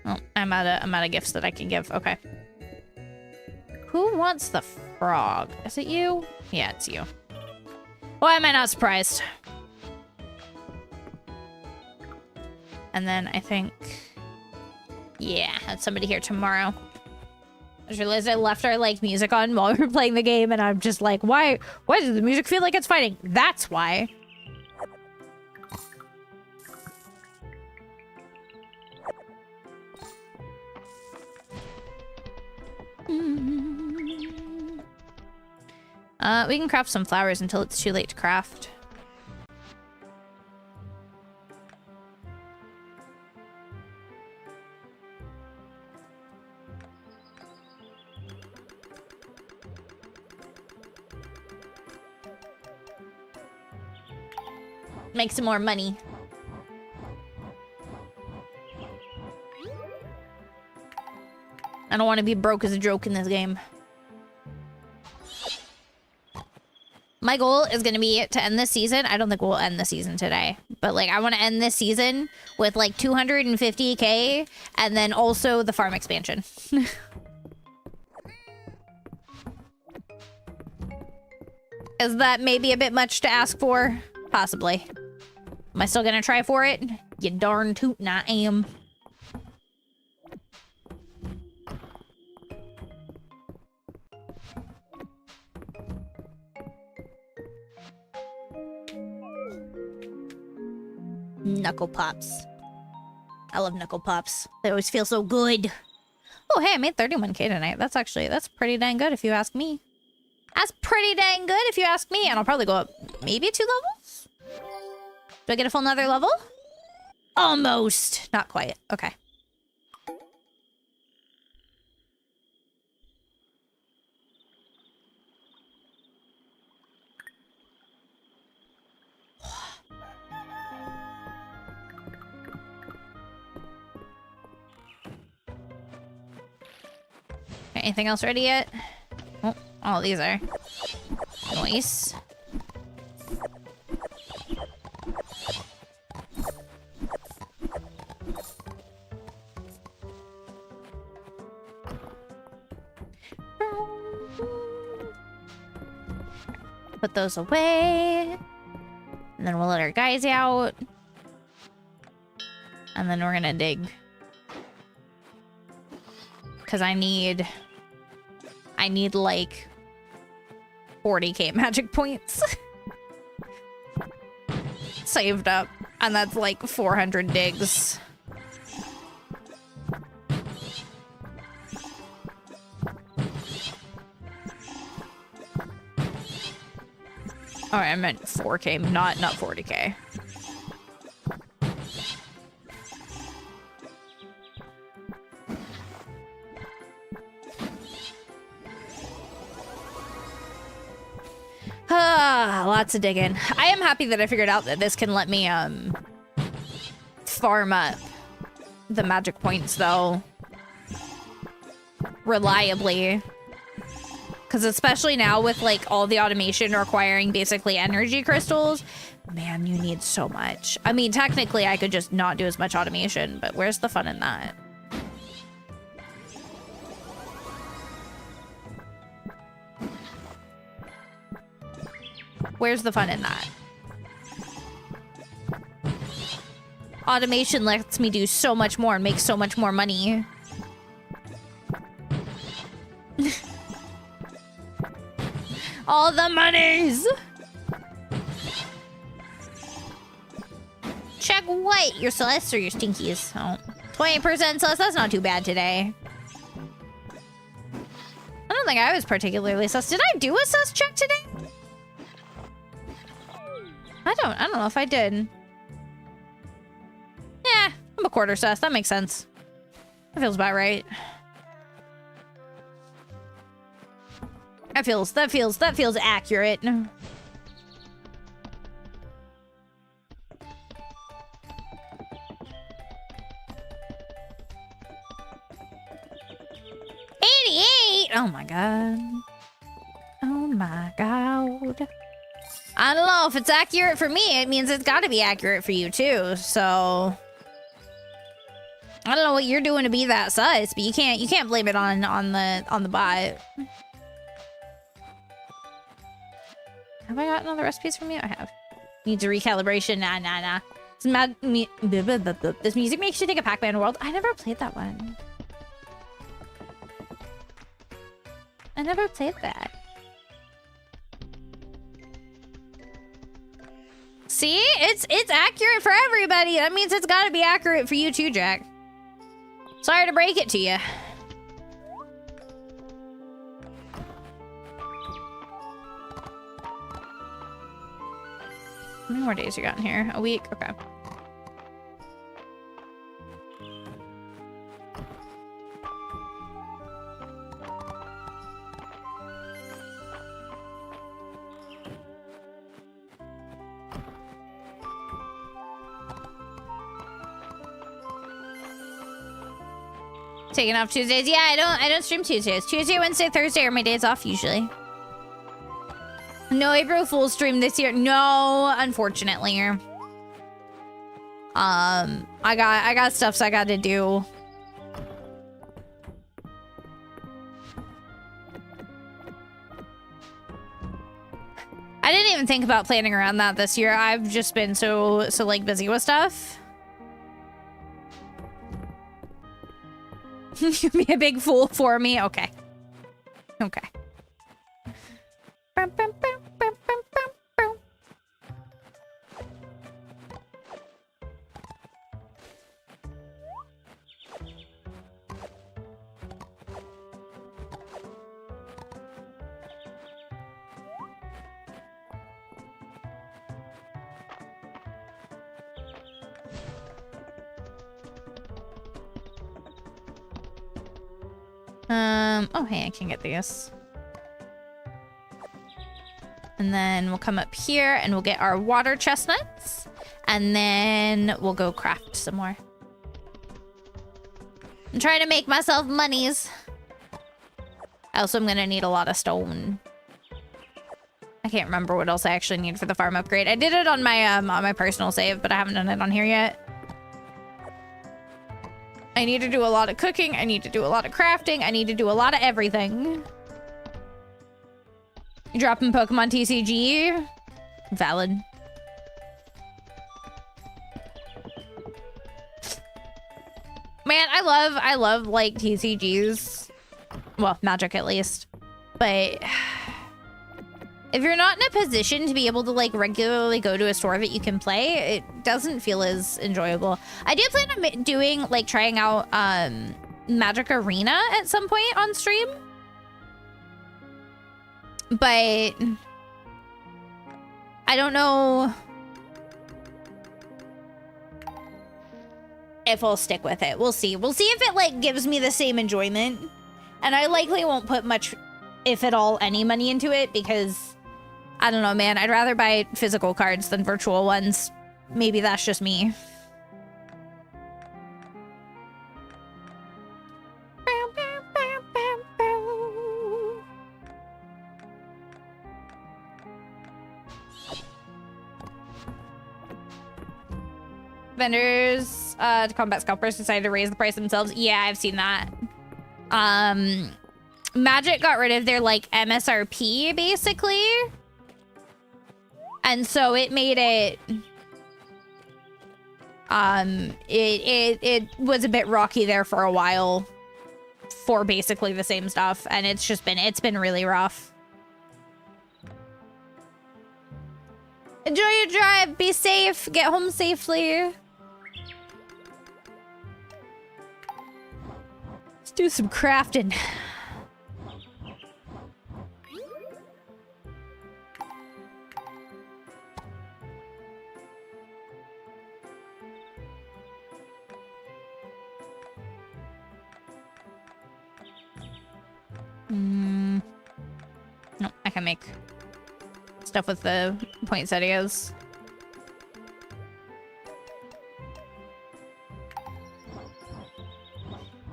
Oh, I'm out of gifts that I can give. Okay. Who wants the frog? Is it you? Yeah, it's you. Why am I not surprised? And then I think, yeah, that's somebody here tomorrow. I just realized I left our like music on while we were playing the game, and I'm just like, why does the music feel like it's fighting? That's why. We can craft some flowers until it's too late to craft. Make some more money. I don't want to be broke as a joke in this game. My goal is going to be to end this season. I don't think we'll end the season today. But, like, I want to end this season with, like, 250K. And then also the farm expansion. Is that maybe a bit much to ask for? Possibly. Am I still gonna try for it? You darn tootin' I am. Knuckle Pops. I love Knuckle Pops. They always feel so good. Oh, hey, I made 31K tonight. That's pretty dang good if you ask me. That's pretty dang good if you ask me. And I'll probably go up maybe 2 levels? Do I get a full nether level? Almost. Not quite. Okay. Anything else ready yet? Oh, all these are. Nice. Put those away. And then we'll let our guys out. And then we're gonna dig. Because I need like 40k magic points saved up, and that's like 400 digs. Oh, I meant 4k, not 40k. Lots of digging. I am happy that I figured out that this can let me farm up the magic points though reliably, because especially now with like all the automation requiring basically energy crystals, man, you need so much. I mean, technically I could just not do as much automation, but where's the fun in that? Where's the fun in that? Automation lets me do so much more and make so much more money. All the monies! Check what? Your sus or your stinkies? Oh, 20% sus, that's not too bad today. I don't think I was particularly sus. Did I do a sus check today? I don't know if I did. Yeah, I'm a quarter sus. That makes sense. That feels about right. That feels accurate. Oh my god. Oh my god. I don't know if it's accurate for me. It means it's got to be accurate for you too. So I don't know what you're doing to be that sus, but you can't blame it on the bot. Have I gotten all the recipes from you? I have. Needs a recalibration. Nah. It's mad. This music makes you think of Pac-Man World. I never played that one. I never played that. See? It's accurate for everybody. That means it's got to be accurate for you too, Jack. Sorry to break it to you. How many more days you got in here? A week? Okay. Taking off Tuesdays? Yeah, I don't stream Tuesdays. Tuesday, Wednesday, Thursday are my days off usually. No April Fool's stream this year. No, unfortunately. I got stuffs I got to do. I didn't even think about planning around that this year. I've just been so like busy with stuff. You be a big fool for me? Okay. Okay. Oh, hey, I can get these. And then we'll come up here and we'll get our water chestnuts. And then we'll go craft some more. I'm trying to make myself monies. Also, I'm gonna need a lot of stone. I can't remember what else I actually need for the farm upgrade. I did it on my personal save, but I haven't done it on here yet. I need to do a lot of cooking. I need to do a lot of crafting. I need to do a lot of everything. Dropping Pokemon TCG. Valid. Man, I love like TCGs. Well, Magic at least. But if you're not in a position to be able to like regularly go to a store that you can play, it doesn't feel as enjoyable. I do plan on doing like trying out Magic Arena at some point on stream. But I don't know if I'll stick with it. We'll see. We'll see if it like gives me the same enjoyment. And I likely won't put much, if at all, any money into it because I don't know, man. I'd rather buy physical cards than virtual ones. Maybe that's just me. Vendors to combat scalpers decided to raise the price themselves. Yeah, I've seen that. Magic got rid of their like MSRP basically. And so it made it it was a bit rocky there for a while for basically the same stuff, and it's been really rough. Enjoy your drive, be safe, get home safely. Let's do some crafting. No, I can make stuff with the poinsettias.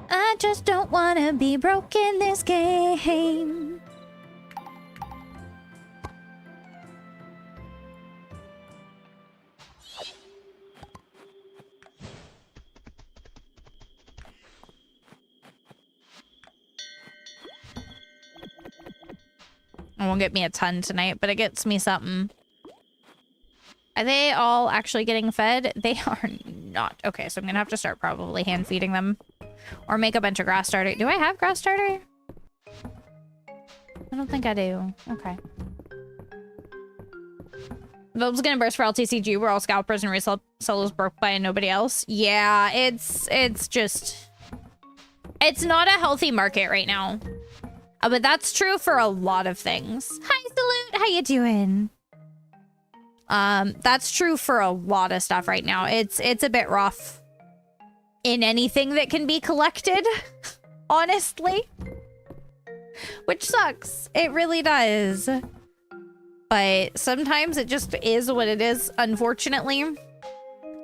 I just don't want to be broke in this game. It won't get me a ton tonight, but it gets me something. Are they all actually getting fed? They are not. Okay, so I'm gonna have to start probably hand feeding them. Or make a bunch of grass starter. Do I have grass starter? I don't think I do. Okay. Bulb's gonna burst for LTCG. We're all scalpers and resellers broke by nobody else. Yeah, it's just... It's not a healthy market right now. But that's true for a lot of things. Hi, Salute. How you doing? That's true for a lot of stuff right now. It's a bit rough in anything that can be collected, honestly. Which sucks. It really does. But sometimes it just is what it is, unfortunately.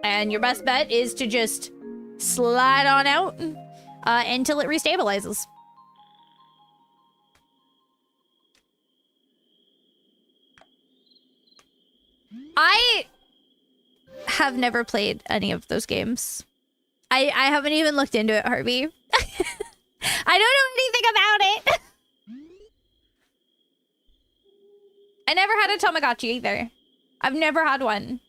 And your best bet is to just slide on out until it restabilizes. I have never played any of those games. I haven't even looked into it, Harvey. I don't know anything about it. I never had a Tamagotchi either. I've never had one.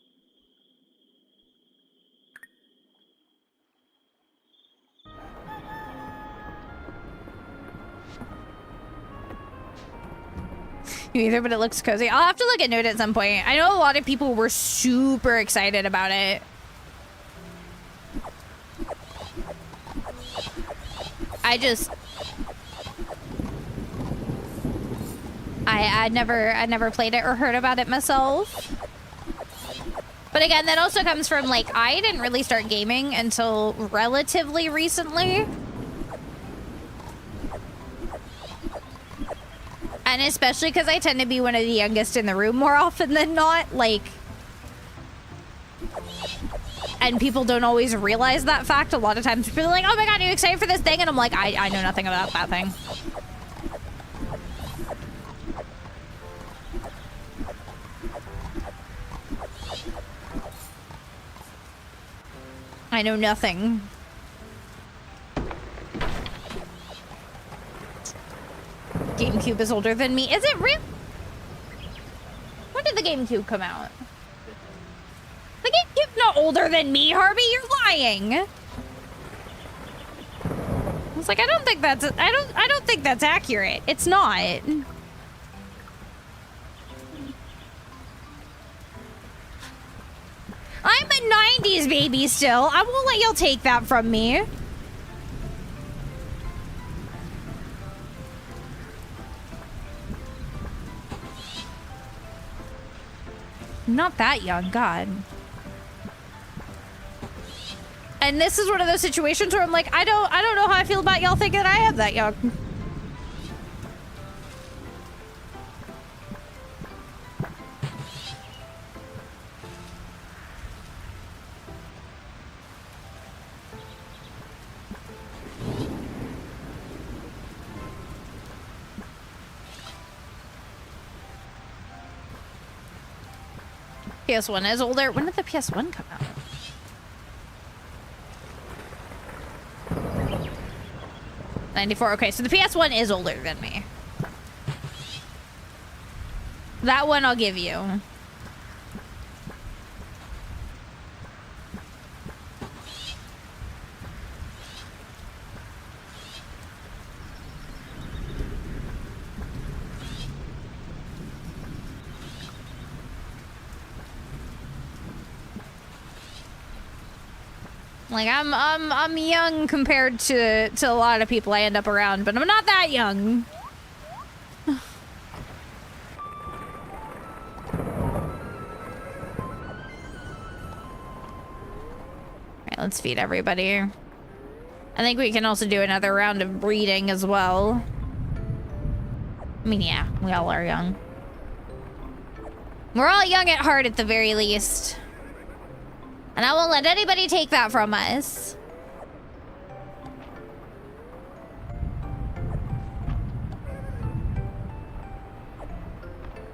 You either, but it looks cozy. I'll have to look into it at some point. I know a lot of people were super excited about it. I'd never played it or heard about it myself. But again, that also comes from like, I didn't really start gaming until relatively recently. And especially because I tend to be one of the youngest in the room more often than not, like... And people don't always realize that fact. A lot of times people are like, oh my god, are you excited for this thing? And I'm like, I know nothing about that thing. I know nothing. GameCube is older than me. Is it real? When did the GameCube come out? The GameCube's not older than me, Harvey. You're lying. I was like, I don't think that's accurate. It's not. I'm a 90s baby still. I won't let y'all take that from me. Not that young, God. And this is one of those situations where I'm like, I don't know how I feel about y'all thinking I am that young. PS1 is older. When did the PS1 come out? 94. Okay, so the PS1 is older than me. That one I'll give you. Like I'm young compared to a lot of people I end up around, but I'm not that young. Alright, let's feed everybody. I think we can also do another round of breeding as well. I mean, yeah, we all are young. We're all young at heart at the very least. And I won't let anybody take that from us.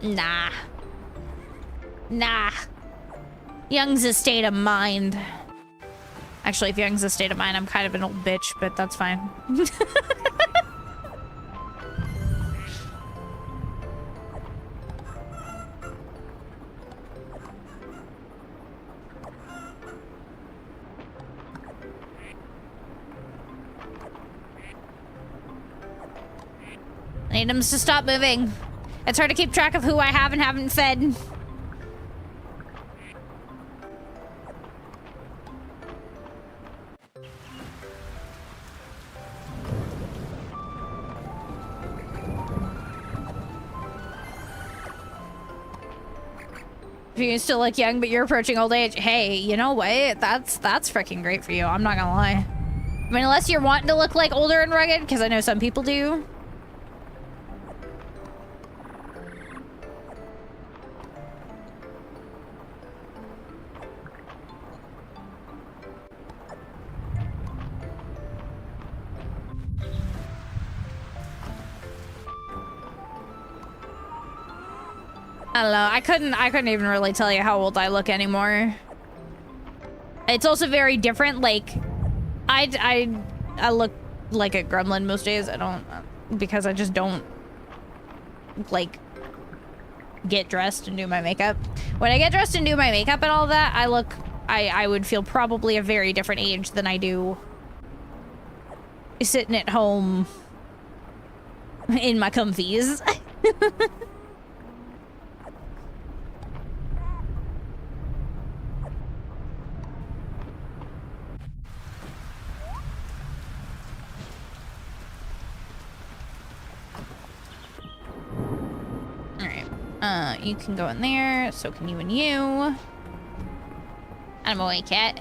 Nah. Nah. Young's a state of mind. Actually, if young's a state of mind, I'm kind of an old bitch, but that's fine. I need them to stop moving. It's hard to keep track of who I have and haven't fed. If you still look young, but you're approaching old age, hey, you know what? That's freaking great for you. I'm not gonna lie. I mean, unless you're wanting to look like older and rugged, because I know some people do. I don't know. I couldn't even really tell you how old I look anymore. It's also very different. Like, I look like a gremlin most days. I don't, because I just don't like get dressed and do my makeup. When I get dressed and do my makeup and all that, I would feel probably a very different age than I do sitting at home in my comfies. You can go in there, so can you and you. I'm away, cat.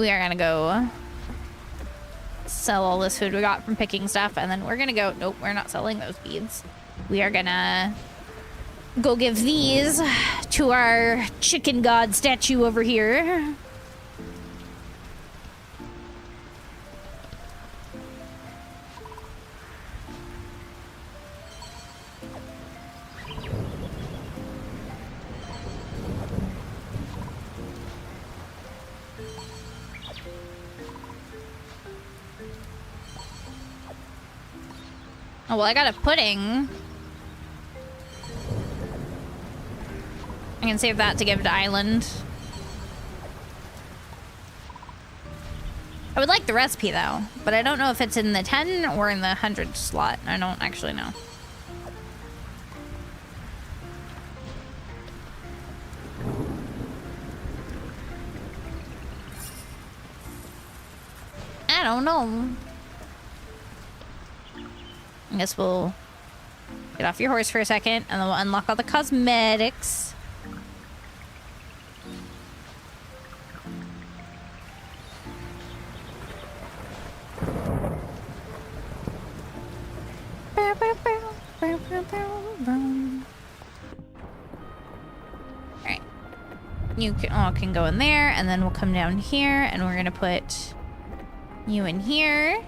we are gonna go sell all this food we got from picking stuff, and then we're gonna go, nope, we're not selling those beads. We are gonna go give these to our chicken god statue over here. Oh, well, I got a pudding. I can save that to give to Island. I would like the recipe, though, but I don't know if it's in the 10 or in the 100 slot. I don't actually know. I don't know. I guess we'll get off your horse for a second, and then we'll unlock all the cosmetics. Alright. You can go in there, and then we'll come down here, and we're gonna put you in here.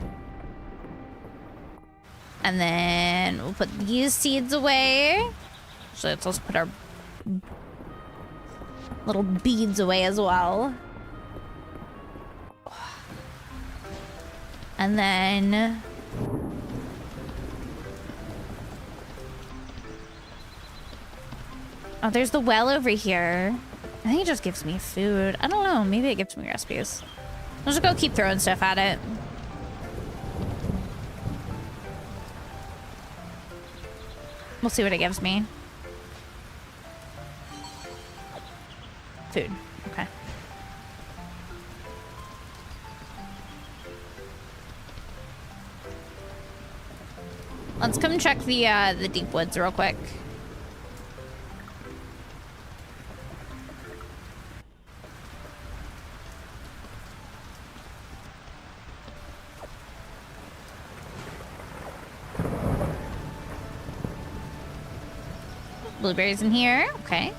And then we'll put these seeds away. So let's also put our little beads away as well. And then oh, there's the well over here. I think it just gives me food. I don't know. Maybe it gives me recipes. I'll just go keep throwing stuff at it. We'll see what it gives me. Food. Okay. Let's come check the deep woods real quick. Blueberries in here. Okay.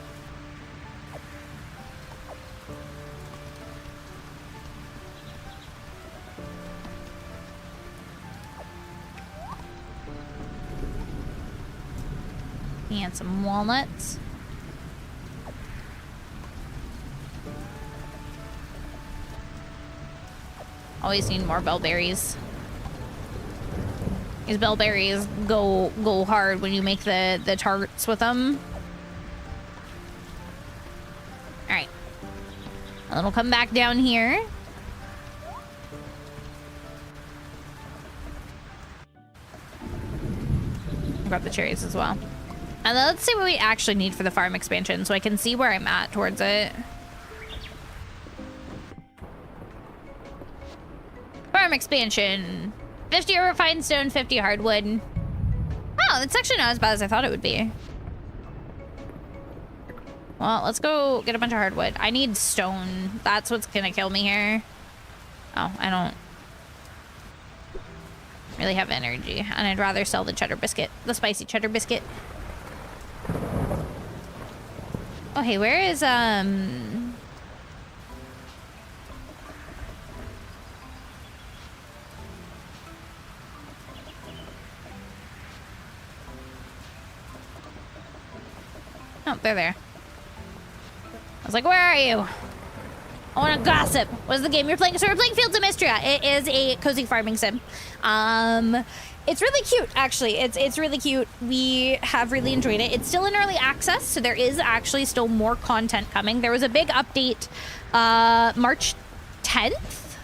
And some walnuts. Always need more bellberries. These bellberries go hard when you make the tarts with them. All right. And then we'll come back down here. Grab the cherries as well. And then let's see what we actually need for the farm expansion so I can see where I'm at towards it. Farm expansion. 50 refined stone, 50 hardwood. Oh, it's actually not as bad as I thought it would be. Well, let's go get a bunch of hardwood. I need stone. That's what's gonna kill me here. Oh, I don't really have energy. And I'd rather sell the cheddar biscuit. The spicy cheddar biscuit. Oh, hey, where is, oh, they're there. I was like, where are you? I want to gossip. What is the game you're playing? So we're playing Fields of Mystria. It is a cozy farming sim. It's really cute, actually. It's really cute. We have really enjoyed it. It's still in early access, so there is actually still more content coming. There was a big update March 10th.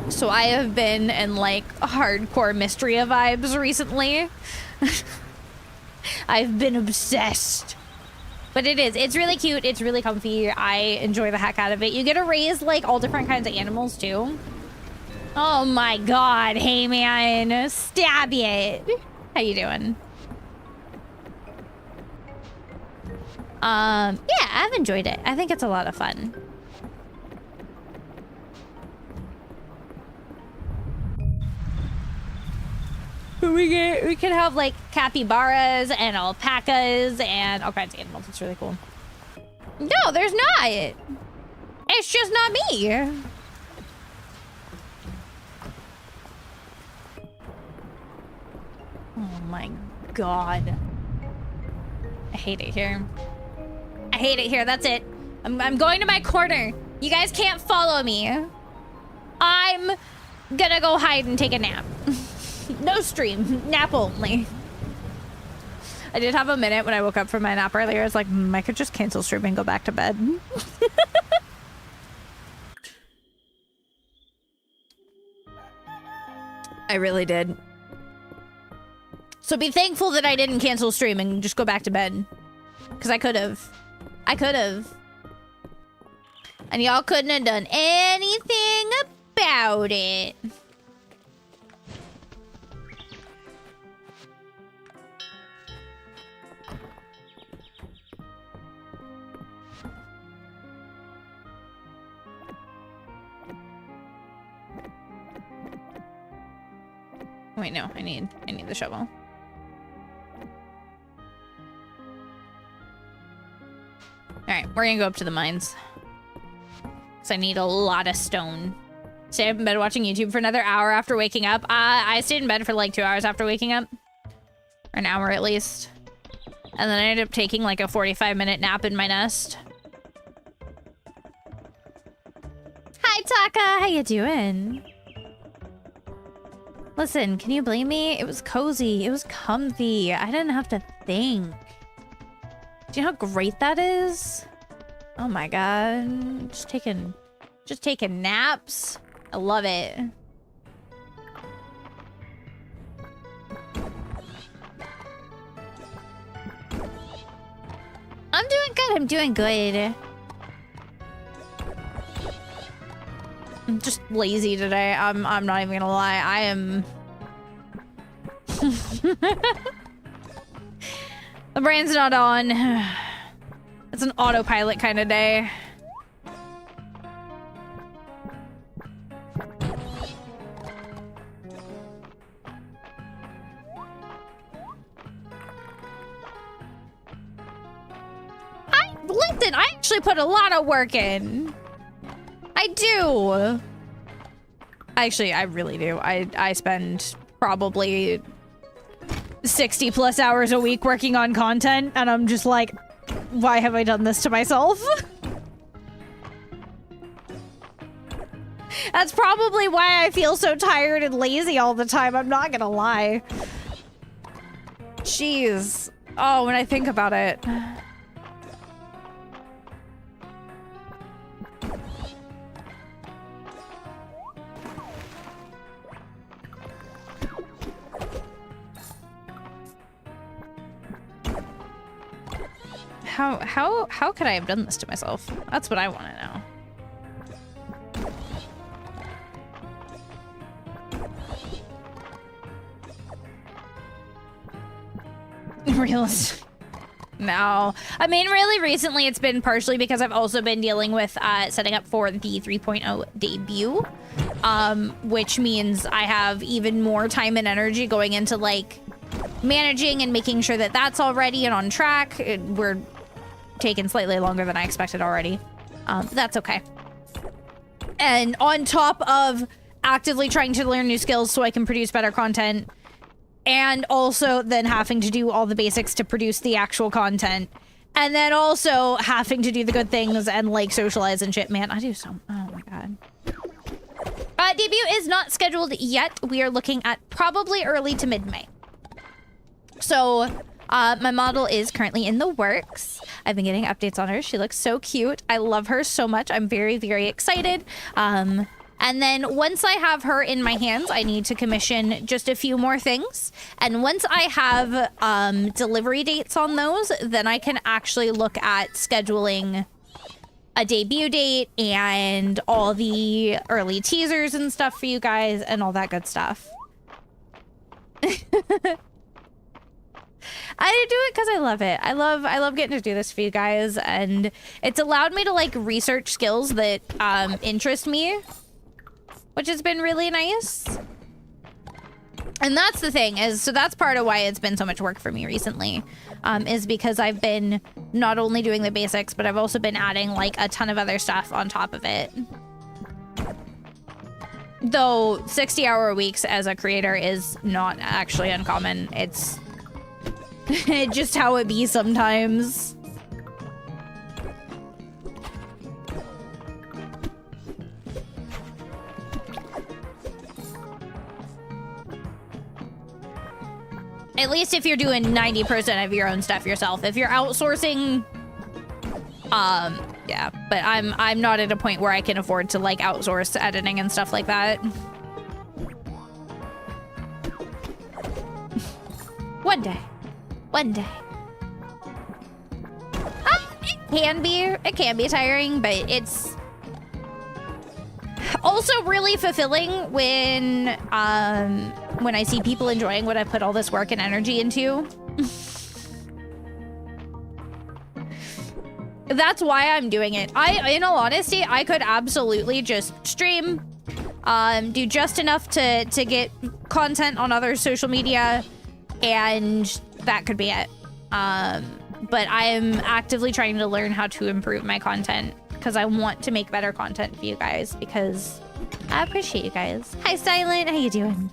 So I have been in like hardcore Mystria vibes recently. I've been obsessed. But it's really cute. It's really comfy. I enjoy the heck out of it. You get to raise like all different kinds of animals too. Oh my god. Hey man, stab it. How you doing? Yeah, I've enjoyed it. I think it's a lot of fun. We can have like capybaras and alpacas and all kinds of animals. It's really cool. No, there's not. It's just not me. Oh my god. I hate it here. I hate it here. That's it. I'm going to my corner. You guys can't follow me. I'm gonna go hide and take a nap. No stream. Nap only. I did have a minute when I woke up from my nap earlier. I was like, I could just cancel stream and go back to bed. I really did. So be thankful that I didn't cancel stream and just go back to bed. Because I could have. I could have. And y'all couldn't have done anything about it. Wait, no, I need the shovel. Alright, we're gonna go up to the mines. Because I need a lot of stone. Stayed up in bed watching YouTube for another hour after waking up. I stayed in bed for like 2 hours after waking up. Or an hour at least. And then I ended up taking like a 45-minute nap in my nest. Hi, Taka! How you doing? Listen, can you blame me? It was cozy. It was comfy. I didn't have to think. Do you know how great that is? Oh my god. Just taking naps. I love it. I'm doing good. I'm doing good. I'm just lazy today. I'm not even gonna lie. I am. The brain's not on. It's an autopilot kind of day. Listen, I actually put a lot of work in. I do. Actually, I really do. I spend probably 60 plus hours a week working on content, and I'm just like, why have I done this to myself? That's probably why I feel so tired and lazy all the time. I'm not gonna lie. Jeez. Oh, when I think about it. How could I have done this to myself? That's what I want to know. Realist. No. I mean, really recently it's been partially because I've also been dealing with setting up for the 3.0 debut, which means I have even more time and energy going into like managing and making sure that that's all ready and on track. We're taking slightly longer than I expected already. But that's okay. And on top of actively trying to learn new skills so I can produce better content, and also then having to do all the basics to produce the actual content, and then also having to do the good things and like socialize and shit. Man, I do so... Oh my god. Debut is not scheduled yet. We are looking at probably early to mid-May. So... my model is currently in the works. I've been getting updates on her. She looks so cute. I love her so much. I'm very, very excited. And then once I have her in my hands, I need to commission just a few more things. And once I have delivery dates on those, then I can actually look at scheduling a debut date and all the early teasers and stuff for you guys and all that good stuff. I do it because I love it. I love getting to do this for you guys, and it's allowed me to like research skills that interest me, which has been really nice. And that's the thing is, so that's part of why it's been so much work for me recently, is because I've been not only doing the basics, but I've also been adding like a ton of other stuff on top of it. Though 60-hour weeks as a creator is not actually uncommon. It's just how it be sometimes. At least if you're doing 90% of your own stuff yourself. If you're outsourcing, yeah, but I'm not at a point where I can afford to like outsource editing and stuff like that. One day. It can be tiring, but it's also really fulfilling when I see people enjoying what I put all this work and energy into. That's why I'm doing it. In all honesty, I could absolutely just stream, do just enough to get content on other social media, and that could be it. But I'm actively trying to learn how to improve my content because I want to make better content for you guys because I appreciate you guys. Hi, Silent. How you doing?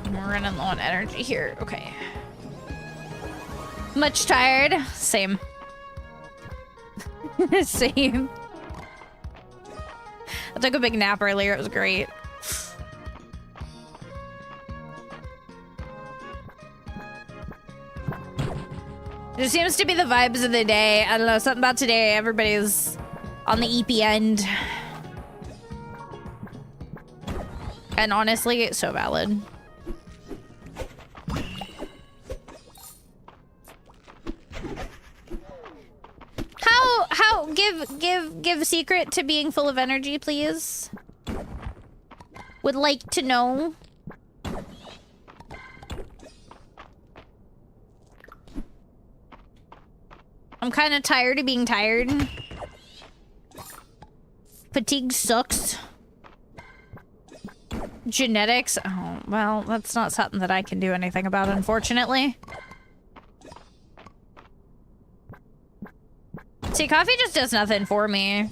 I'm running low on energy here. Okay. Much tired. Same. Same. I took a big nap earlier. It was great. It seems to be the vibes of the day. I don't know, something about today. Everybody's on the EP end. And honestly, it's so valid. How give secret to being full of energy, please. Would like to know. I'm kind of tired of being tired. Fatigue sucks. Genetics. Oh, well, that's not something that I can do anything about, unfortunately. See, coffee just does nothing for me.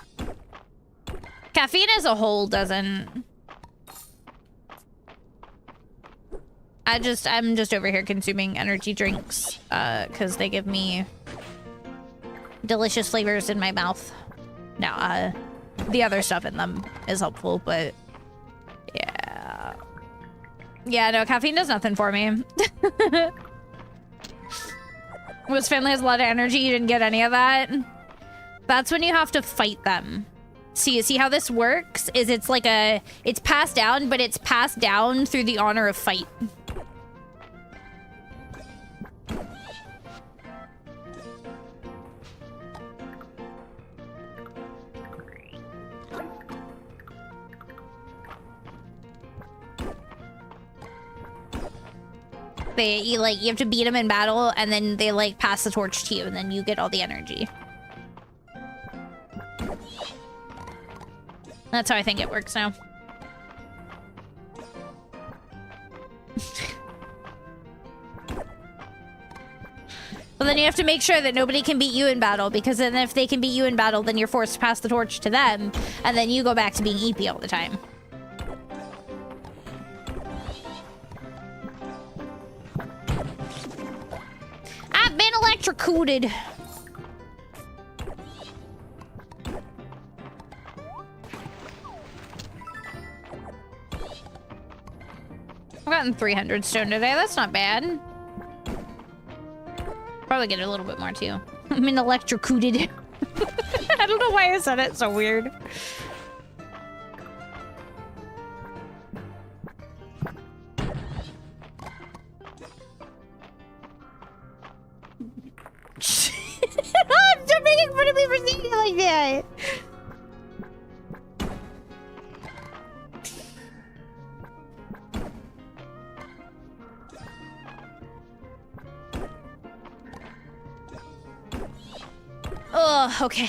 Caffeine as a whole doesn't. I'm just over here consuming energy drinks, because they give me delicious flavors in my mouth. Now, the other stuff in them is helpful, but yeah. Yeah, no, caffeine does nothing for me. Whose family has a lot of energy, you didn't get any of that? That's when you have to fight them. See how this works? Is it's like it's passed down, but it's passed down through the honor of fight. You have to beat them in battle, and then they like pass the torch to you, and then you get all the energy. That's how I think it works now. But then you have to make sure that nobody can beat you in battle, because then if they can beat you in battle, then you're forced to pass the torch to them, and then you go back to being EP all the time. I've been electrocuted. I've gotten 300 stone today. That's not bad. Probably get a little bit more too. I'm in electrocuted. I don't know why I said it so weird. Stop making fun of me for saying it like that. Oh, okay.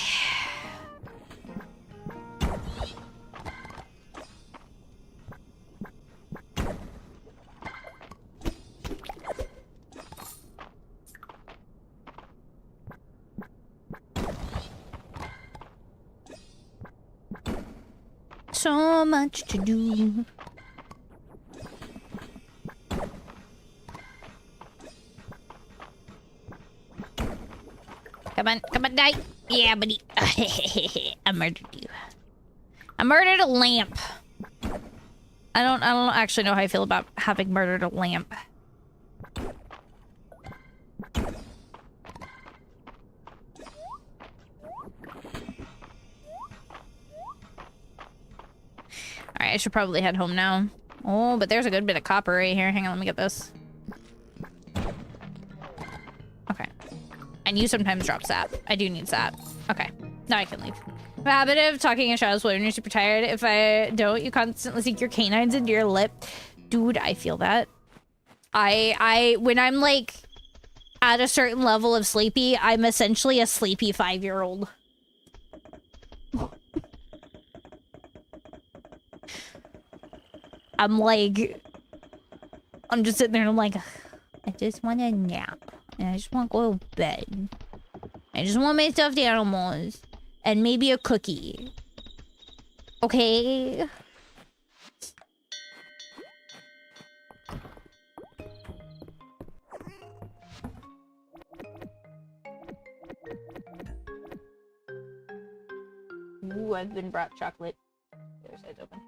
So much to do. Come on, die. Yeah, buddy. I murdered you. I murdered a lamp. I don't actually know how I feel about having murdered a lamp. Alright, I should probably head home now. Oh, but there's a good bit of copper right here. Hang on, let me get this. Okay. And you sometimes drop sap. I do need sap. Okay. Now I can leave. The habit of talking in shadows when you're super tired. If I don't, you constantly sink your canines into your lip. Dude, I feel that. When I'm like at a certain level of sleepy, I'm essentially a sleepy 5-year-old. I'm just sitting there and I'm like, I just want a nap. And I just want to go to bed. I just want my stuffed animals. And maybe a cookie. Okay? Ooh, I've been brought chocolate. The other side's open.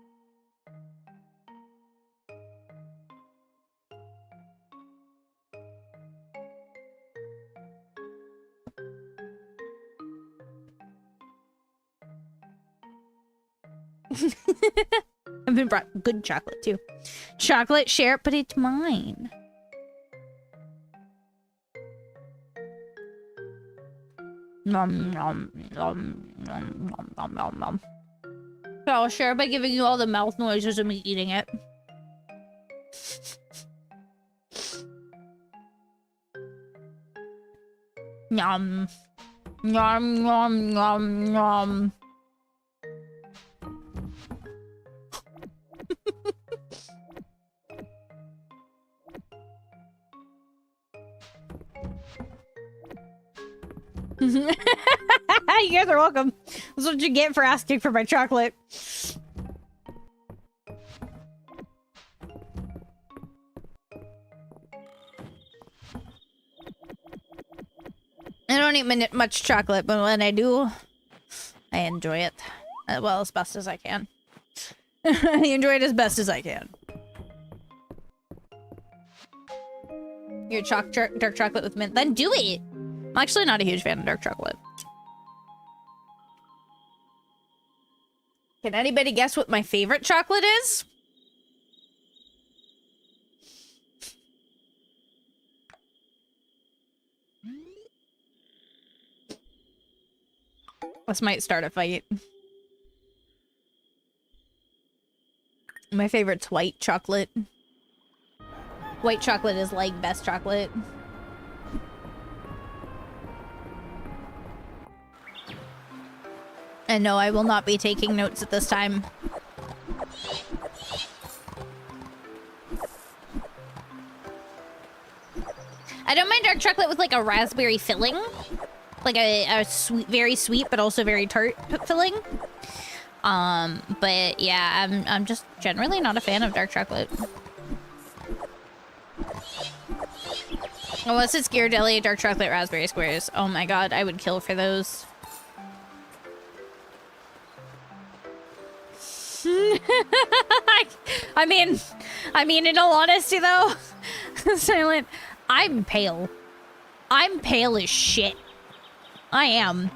I've been brought good chocolate too. Chocolate, share it, but it's mine. Nom nom nom nom nom nom nom nom. So I'll share by giving you all the mouth noises of me eating it. Nom nom nom nom nom. You guys are welcome. That's what you get for asking for my chocolate. I don't eat much chocolate, but when I do, I enjoy it. Well, as best as I can. I enjoy it as best as I can. Your dark chocolate with mint. Then do it! I'm actually not a huge fan of dark chocolate. Can anybody guess what my favorite chocolate is? This might start a fight. My favorite's white chocolate. White chocolate is like best chocolate. And no, I will not be taking notes at this time. I don't mind dark chocolate with like a raspberry filling. Like a sweet, very sweet, but also very tart filling. But yeah, I'm just generally not a fan of dark chocolate. Unless it's Ghirardelli dark chocolate raspberry squares. Oh my god, I would kill for those. I mean, in all honesty though, Silent, I'm pale. I'm pale as shit. I am.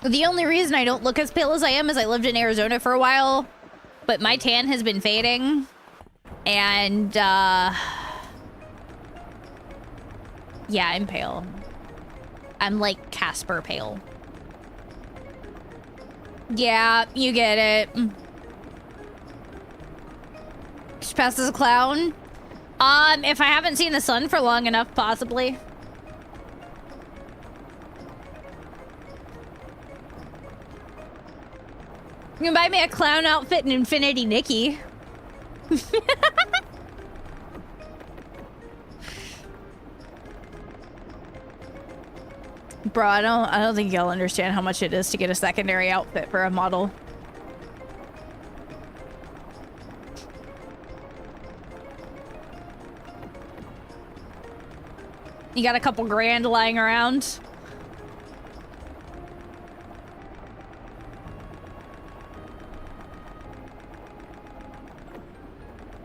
The only reason I don't look as pale as I am is I lived in Arizona for a while, but my tan has been fading, and Yeah, I'm pale. I'm like Casper pale. Yeah, you get it. She passes a clown. If I haven't seen the sun for long enough, possibly. You can buy me a clown outfit in Infinity Nikki. Bro, I don't think y'all understand how much it is to get a secondary outfit for a model. You got a couple grand lying around. It's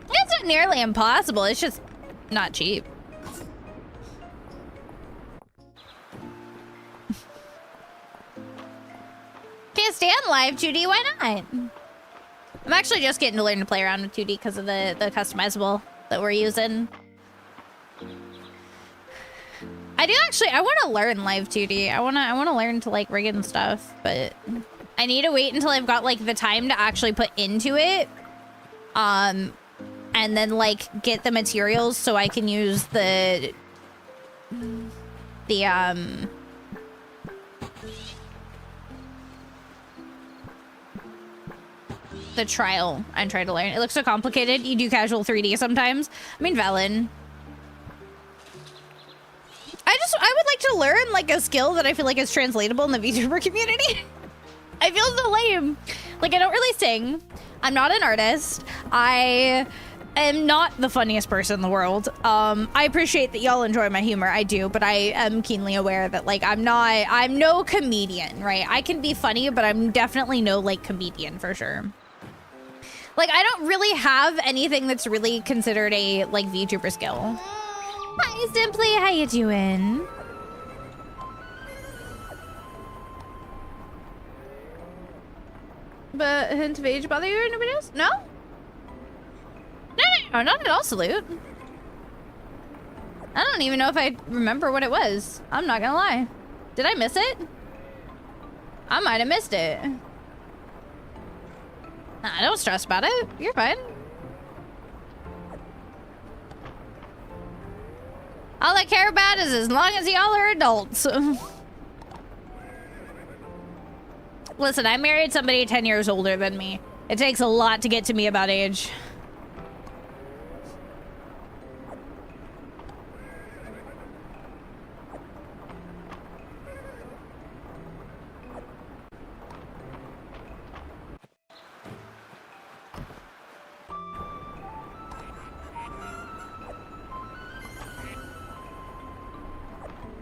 not nearly impossible. It's just not cheap. Can't stand live 2D. Why not? I'm actually just getting to learn to play around with 2D because of the customizable that we're using. I want to learn live 2D. I want to learn to like rig and stuff, but I need to wait until I've got like the time to actually put into it. And then like get the materials so I can use the trial and try to learn. It looks so complicated. You do casual 3D sometimes. I mean, valid. I would like to learn like a skill that I feel like is translatable in the VTuber community. I feel so lame. Like, I don't really sing. I'm not an artist. I am not the funniest person in the world. I appreciate that y'all enjoy my humor. I do, but I am keenly aware that like I'm no comedian, right? I can be funny, but I'm definitely no like comedian for sure. Like, I don't really have anything that's really considered a like VTuber skill. Hi, Simply. How you doing? But a hint of age bother you or anybody else? No? No, not at all, Salute. I don't even know if I remember what it was. I'm not gonna lie. Did I miss it? I might have missed it. Nah, don't stress about it. You're fine. All I care about is as long as y'all are adults. Listen, I married somebody 10 years older than me. It takes a lot to get to me about age.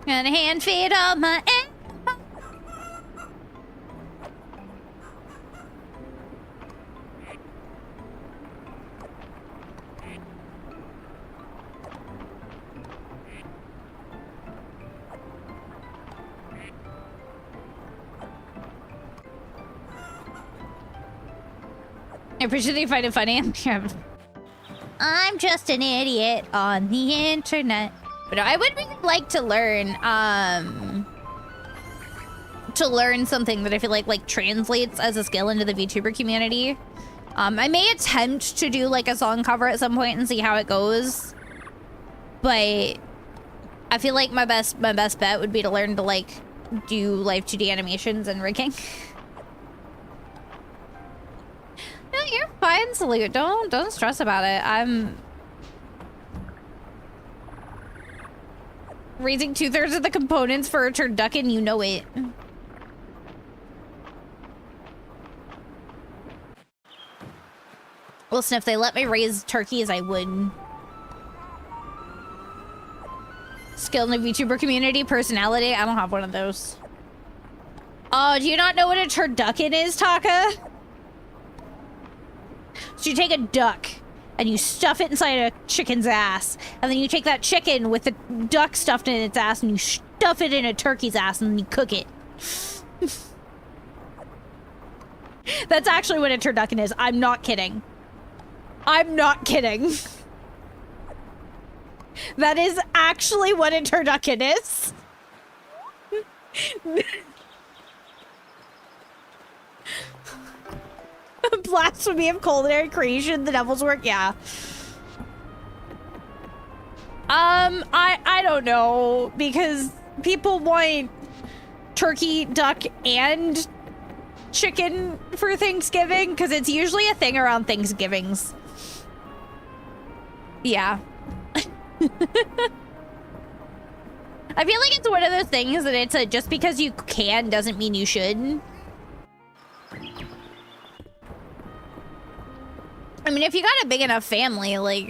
And hand feed on my ass. I appreciate that you find it funny. I'm just an idiot on the internet. But I would really like to learn something that I feel like translates as a skill into the VTuber community. I may attempt to do like a song cover at some point and see how it goes. But I feel like my best bet would be to learn to like do live 2D animations and rigging. No, you're fine, Salute. Don't stress about it. I'm raising 2/3 of the components for a turducken, you know it. Listen, if they let me raise turkeys, I would. Skill in the VTuber community, personality, I don't have one of those. Oh, do you not know what a turducken is, Taka? So you take a duck and you stuff it inside a chicken's ass, and then you take that chicken with the duck stuffed in its ass and you stuff it in a turkey's ass and then you cook it. That's actually what a turducken is. I'm not kidding. I'm not kidding. That is actually what a turducken is. Blasphemy of culinary creation, the devil's work, yeah. I don't know, because people want turkey, duck, and chicken for Thanksgiving, because it's usually a thing around Thanksgivings. Yeah. I feel like it's one of those things that it's a just because you can doesn't mean you should. I mean, if you got a big enough family, like,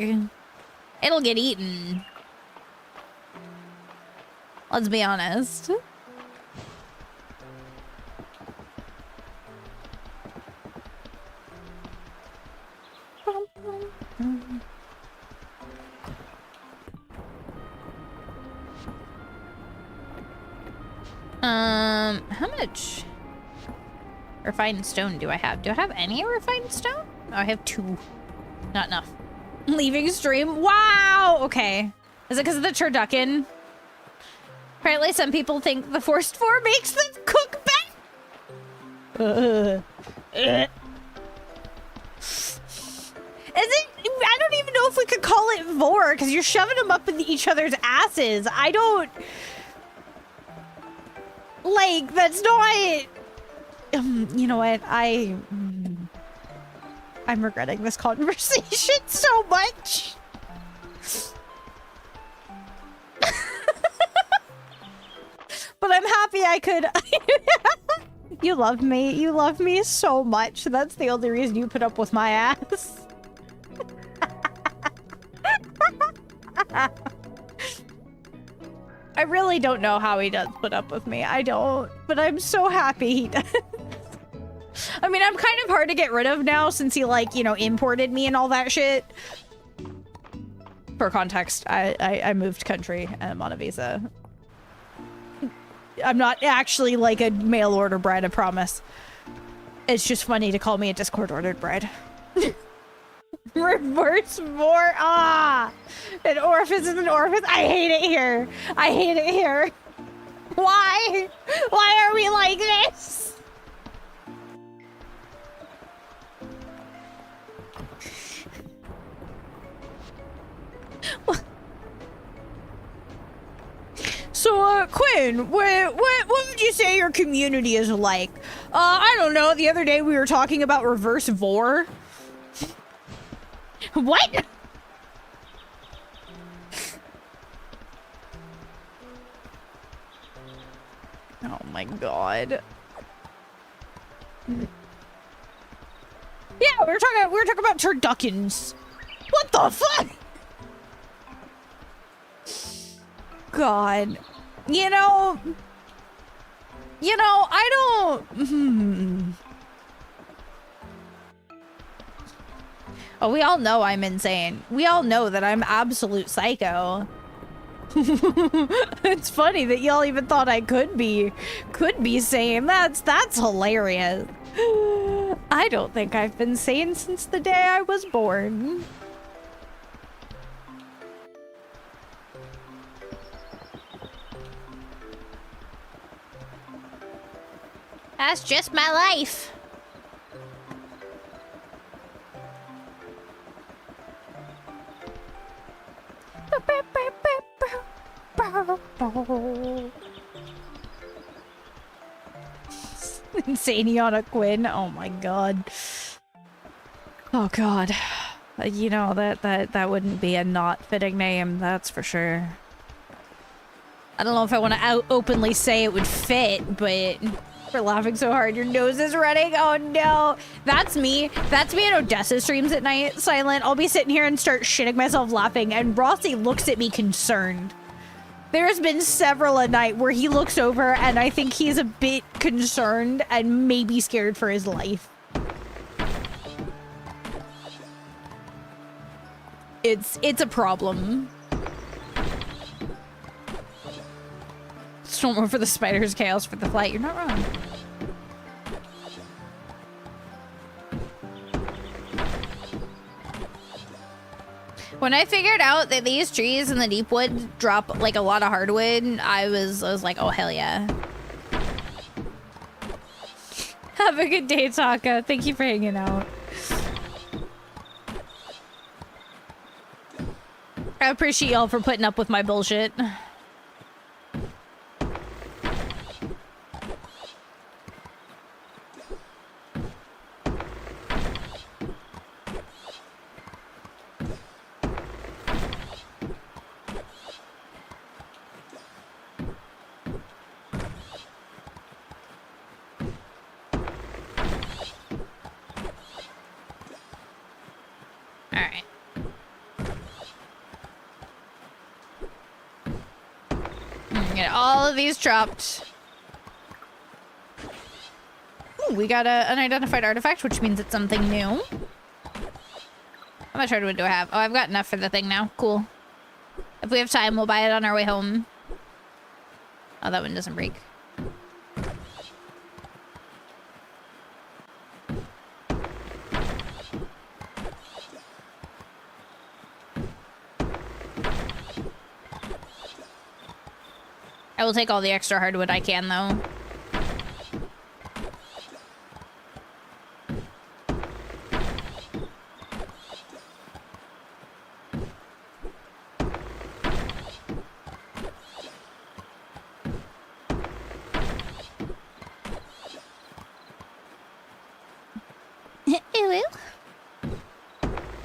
it'll get eaten. Let's be honest. How much refined stone do I have? Do I have any refined stone? Oh, I have 2. Not enough. Leaving stream. Wow! Okay. Is it because of the turducken? Apparently some people think the Forced 4 makes them cook better. Is it? I don't even know if we could call it vor, because you're shoving them up in each other's asses. I don't... Like, that's not... you know what? I'm regretting this conversation so much. But I'm happy I could... You love me. You love me so much. That's the only reason you put up with my ass. I really don't know how he does put up with me. I don't. But I'm so happy he does. I mean, I'm kind of hard to get rid of now since he, like, you know, imported me and all that shit. For context, I moved country and I'm on a visa. I'm not actually like a mail order bride, I promise. It's just funny to call me a Discord ordered bride. Reverse more. Ah, an orifice is an orifice. I hate it here. I hate it here. Why? Why are we like this? So, Quinn, what would you say your community is like? I don't know. The other day we were talking about reverse vor. What? Oh my god. Yeah, we were talking about turduckens. What the fuck? God. You know, I don't... Oh, we all know I'm insane. We all know that I'm absolute psycho. It's funny that y'all even thought I could be sane. That's hilarious. I don't think I've been sane since the day I was born. That's just my life. Insaniana Quinn. Oh my god. Oh god. You know, that wouldn't be a not fitting name, that's for sure. I don't know if I want to openly say it would fit, but for laughing so hard your nose is running. Oh no. That's me. That's me in Odessa streams at night, Silent. I'll be sitting here and start shitting myself laughing, and Rossi looks at me concerned. There's been several a night where he looks over and I think he's a bit concerned and maybe scared for his life. It's a problem. Storm over the spiders, chaos for the flight. You're not wrong. When I figured out that these trees in the deep wood drop like a lot of hardwood, I was like, oh hell yeah. Have a good day, Taka. Thank you for hanging out. I appreciate y'all for putting up with my bullshit. Alright. Get all of these chopped. Ooh, we got an unidentified artifact, which means it's something new. How much hardwood do I have? Oh, I've got enough for the thing now. Cool. If we have time, we'll buy it on our way home. Oh, that one doesn't break. I will take all the extra hardwood I can, though.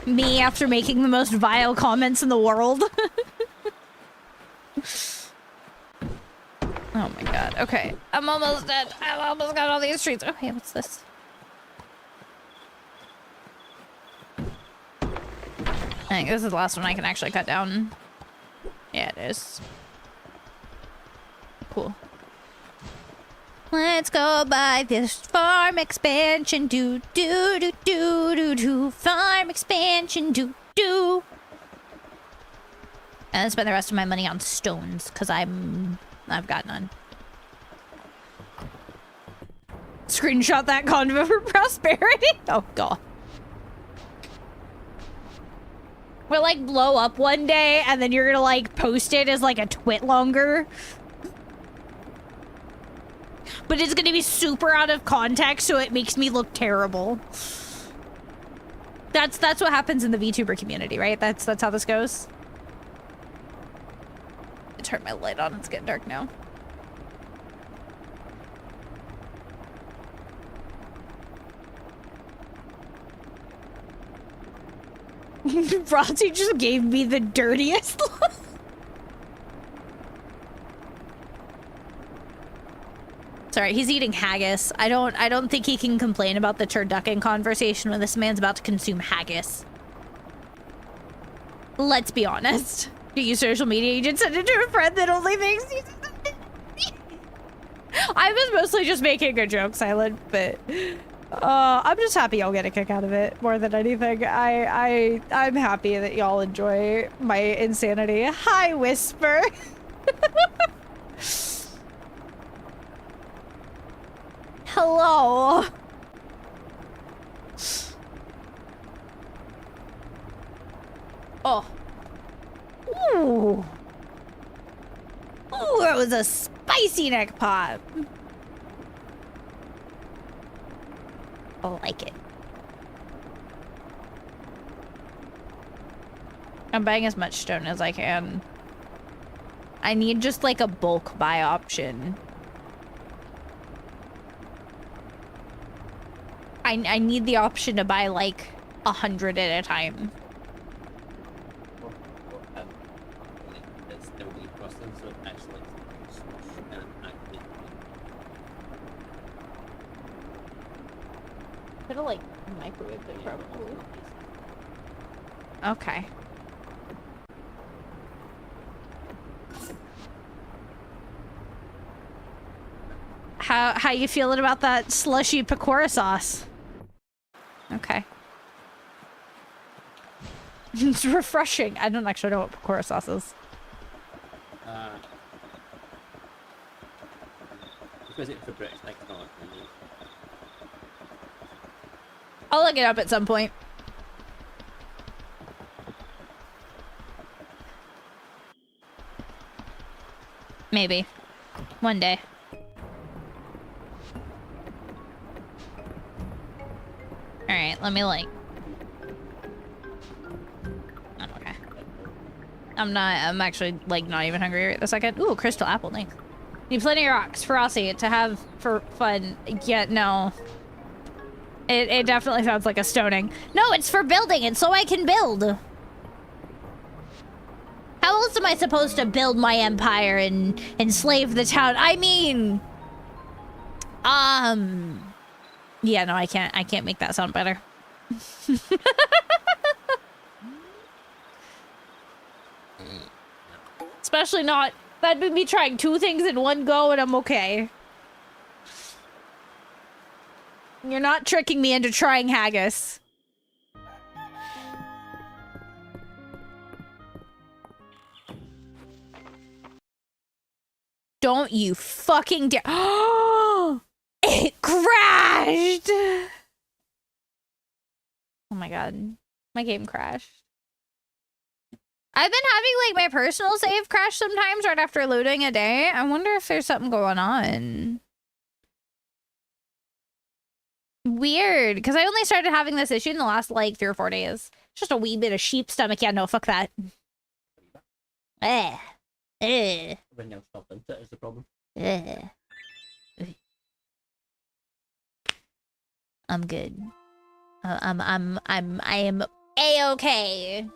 Me after making the most vile comments in the world. Oh my god. Okay. I'm almost dead. I almost got all these trees. Okay, what's this? I think this is the last one I can actually cut down. Yeah, it is. Cool. Let's go buy this farm expansion. Do do do do do do. Farm expansion. Do do. And then spend the rest of my money on stones, because I've got none. Screenshot that convo for prosperity. Oh god. We'll like blow up one day and then you're gonna like post it as like a twit longer. But it's gonna be super out of context, so it makes me look terrible. That's what happens in the VTuber community, right? That's how this goes. I turned my light on, it's getting dark now. Frosty just gave me the dirtiest look. Sorry, he's eating haggis. I don't think he can complain about the turducken conversation when this man's about to consume haggis. Let's be honest. Do you social media agent send it to a friend that only thinks I was mostly just making a joke, Silent, but I'm just happy y'all get a kick out of it more than anything. I'm happy that y'all enjoy my insanity. Hi, Whisper. Hello. Oh. Ooh. Ooh, that was a spicy neck pop. I like it. I'm buying as much stone as I can. I need just like a bulk buy option. I need the option to buy like 100 at a time. Could have like microwave it probably. Okay. How you feeling about that slushy pakora sauce? Okay. It's refreshing. I don't actually know what pakora sauce is. Because it's for British, like, not really. I'll look it up at some point. Maybe. One day. Alright, let me like... I'm okay. I'm actually like not even hungry right this second. Ooh, crystal apple, nice. Need plenty of rocks for Aussie to have for fun. Yeah, no. It definitely sounds like a stoning. No, it's for building it so I can build. How else am I supposed to build my empire and enslave the town? I mean... Yeah, no, I can't make that sound better. Especially not... That'd be me trying 2 things in one go and I'm okay. You're not tricking me into trying haggis. Don't you fucking dare. It crashed! Oh my god. My game crashed. I've been having like my personal save crash sometimes right after loading a day. I wonder if there's something going on. Weird, because I only started having this issue in the last like 3 or 4 days. It's just a wee bit of sheep stomach. Yeah, no, fuck that. When they'll stop them, that is the problem. I'm good. I am A-okay.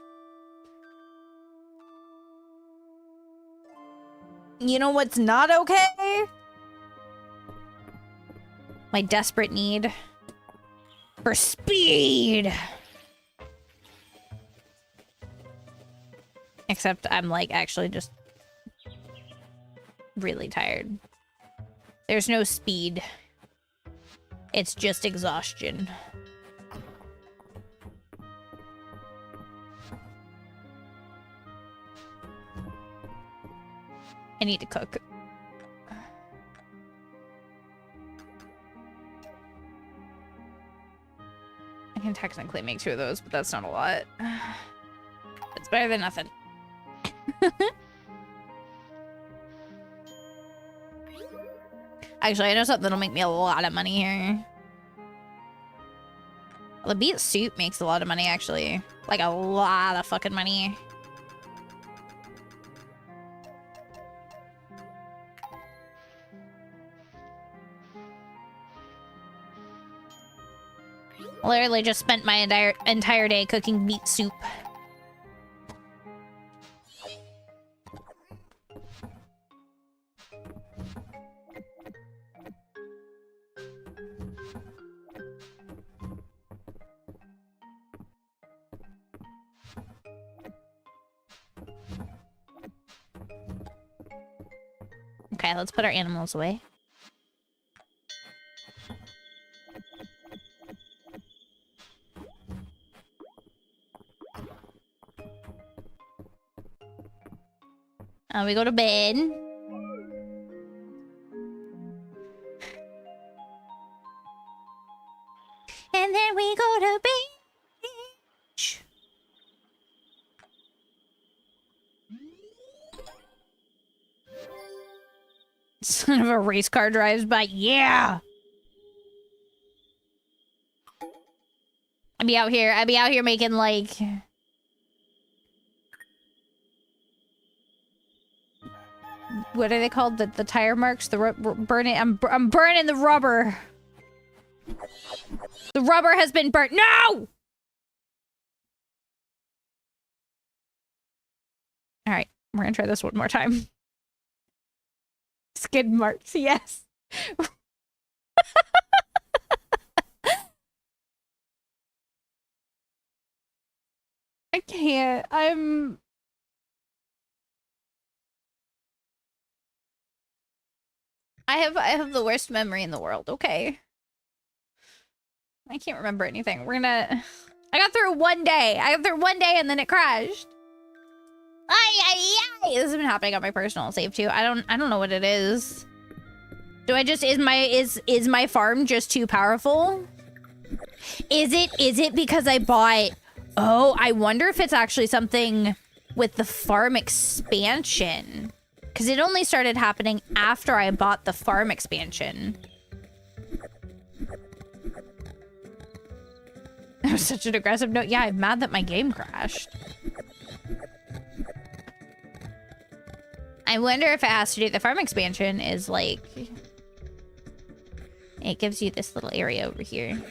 You know what's not okay? My desperate need for speed. Except I'm like actually just really tired. There's no speed. It's just exhaustion. I need to cook. I can technically make 2 of those, but that's not a lot. It's better than nothing. Actually, I know something that'll make me a lot of money here. Well, the beet soup makes a lot of money, actually. Like, a lot of fucking money. Literally just spent my entire day cooking beet soup. Okay, let's put our animals away. We go to bed. And then we go to beach. Son of a race car drives by. Yeah. I'd be out here making like what are they called? The tire marks? The burning. I'm burning the rubber. The rubber has been burnt. No! All right, we're gonna try this one more time. Skid marks, yes. I can't. I have the worst memory in the world, okay? I can't remember anything. I got through one day. And then it crashed. Ay. This has been happening on my personal save too. I don't know what it is. Do I just is my farm just too powerful? Is it because I bought... Oh, I wonder if it's actually something with the farm expansion. Because it only started happening after I bought the farm expansion. That was such an aggressive note. Yeah, I'm mad that my game crashed. I wonder if it has to do... The farm expansion is like... It gives you this little area over here.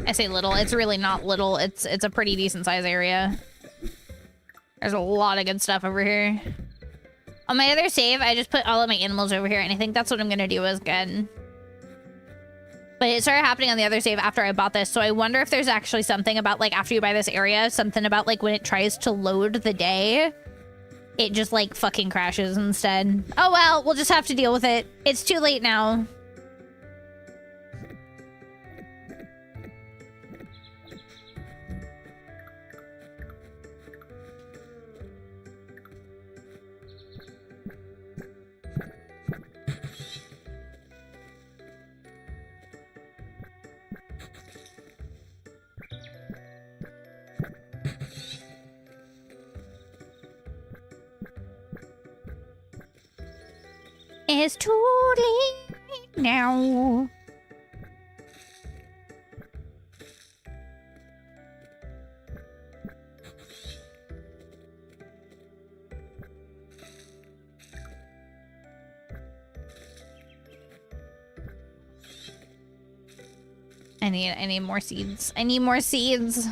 I say little, it's really not little. It's a pretty decent size area. There's a lot of good stuff over here. On my other save, I just put all of my animals over here, and I think that's what I'm gonna do again. But it started happening on the other save after I bought this, so I wonder if there's actually something about, like, after you buy this area, something about, like, when it tries to load the day, it just, like, fucking crashes instead. Oh well, we'll just have to deal with it. It's too late now. It's too late now. I need more seeds. I need more seeds.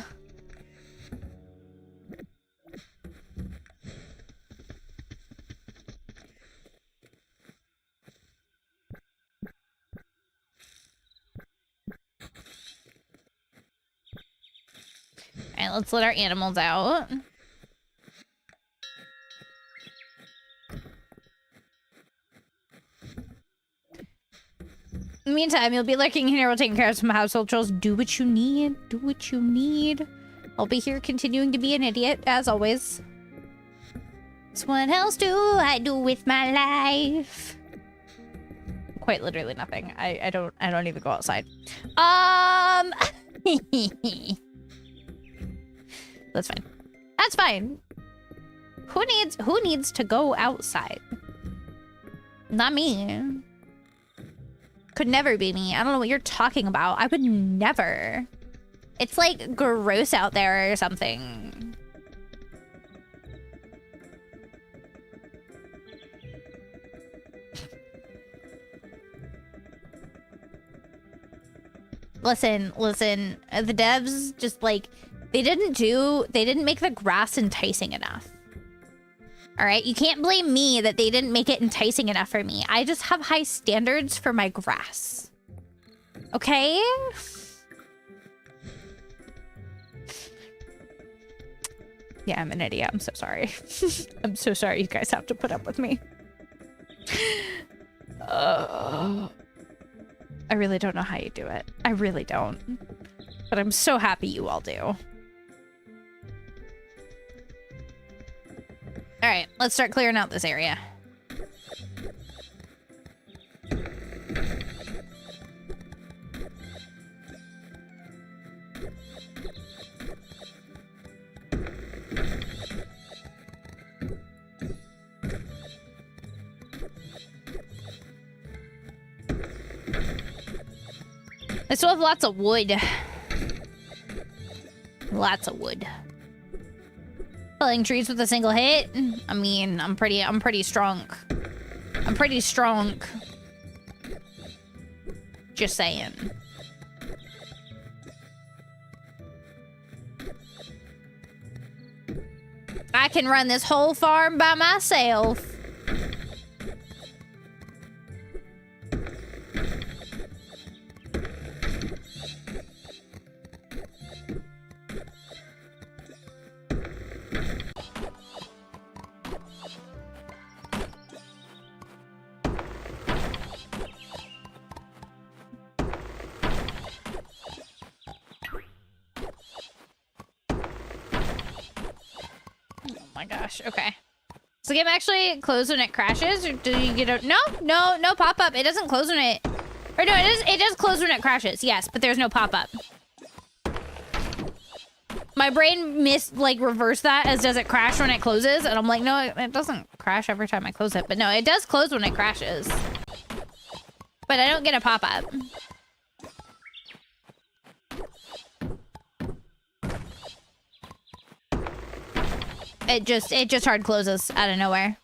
Alright, let's let our animals out. In the meantime, you'll be lurking here while taking care of some household chores. Do what you need. Do what you need. I'll be here continuing to be an idiot, as always. So what else do I do with my life? Quite literally nothing. I don't even go outside. That's fine. That's fine. Who needs to go outside? Not me. Could never be me. I don't know what you're talking about. I would never. It's like gross out there or something. Listen. The devs just like, they didn't make the grass enticing enough. All right, you can't blame me that they didn't make it enticing enough for me. I just have high standards for my grass. Okay? Yeah, I'm an idiot. I'm so sorry. I'm so sorry you guys have to put up with me. I really don't know how you do it. I really don't. But I'm so happy you all do. All right, let's start clearing out this area. I still have lots of wood. Lots of wood. Felling trees with a single hit? I mean, I'm pretty strong. I'm pretty strong. Just saying. I can run this whole farm by myself. Okay. Does the game actually close when it crashes, or do you get a... No pop-up. It doesn't close when it... Or no, it does close when it crashes, yes, but there's no pop-up. My brain reversed that as does it crash when it closes, and I'm like, no, it doesn't crash every time I close it. But no, it does close when it crashes. But I don't get a pop-up. It just hard closes out of nowhere.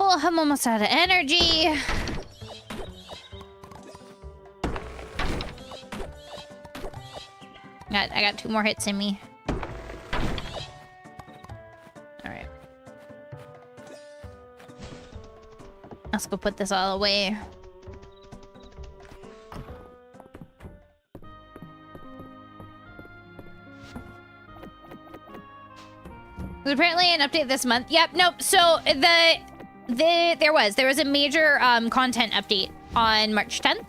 Oh, I'm almost out of energy. I got 2 more hits in me. All right. Let's go put this all away. There's apparently an update this month. Yep, nope. So there was a major content update on March 10th.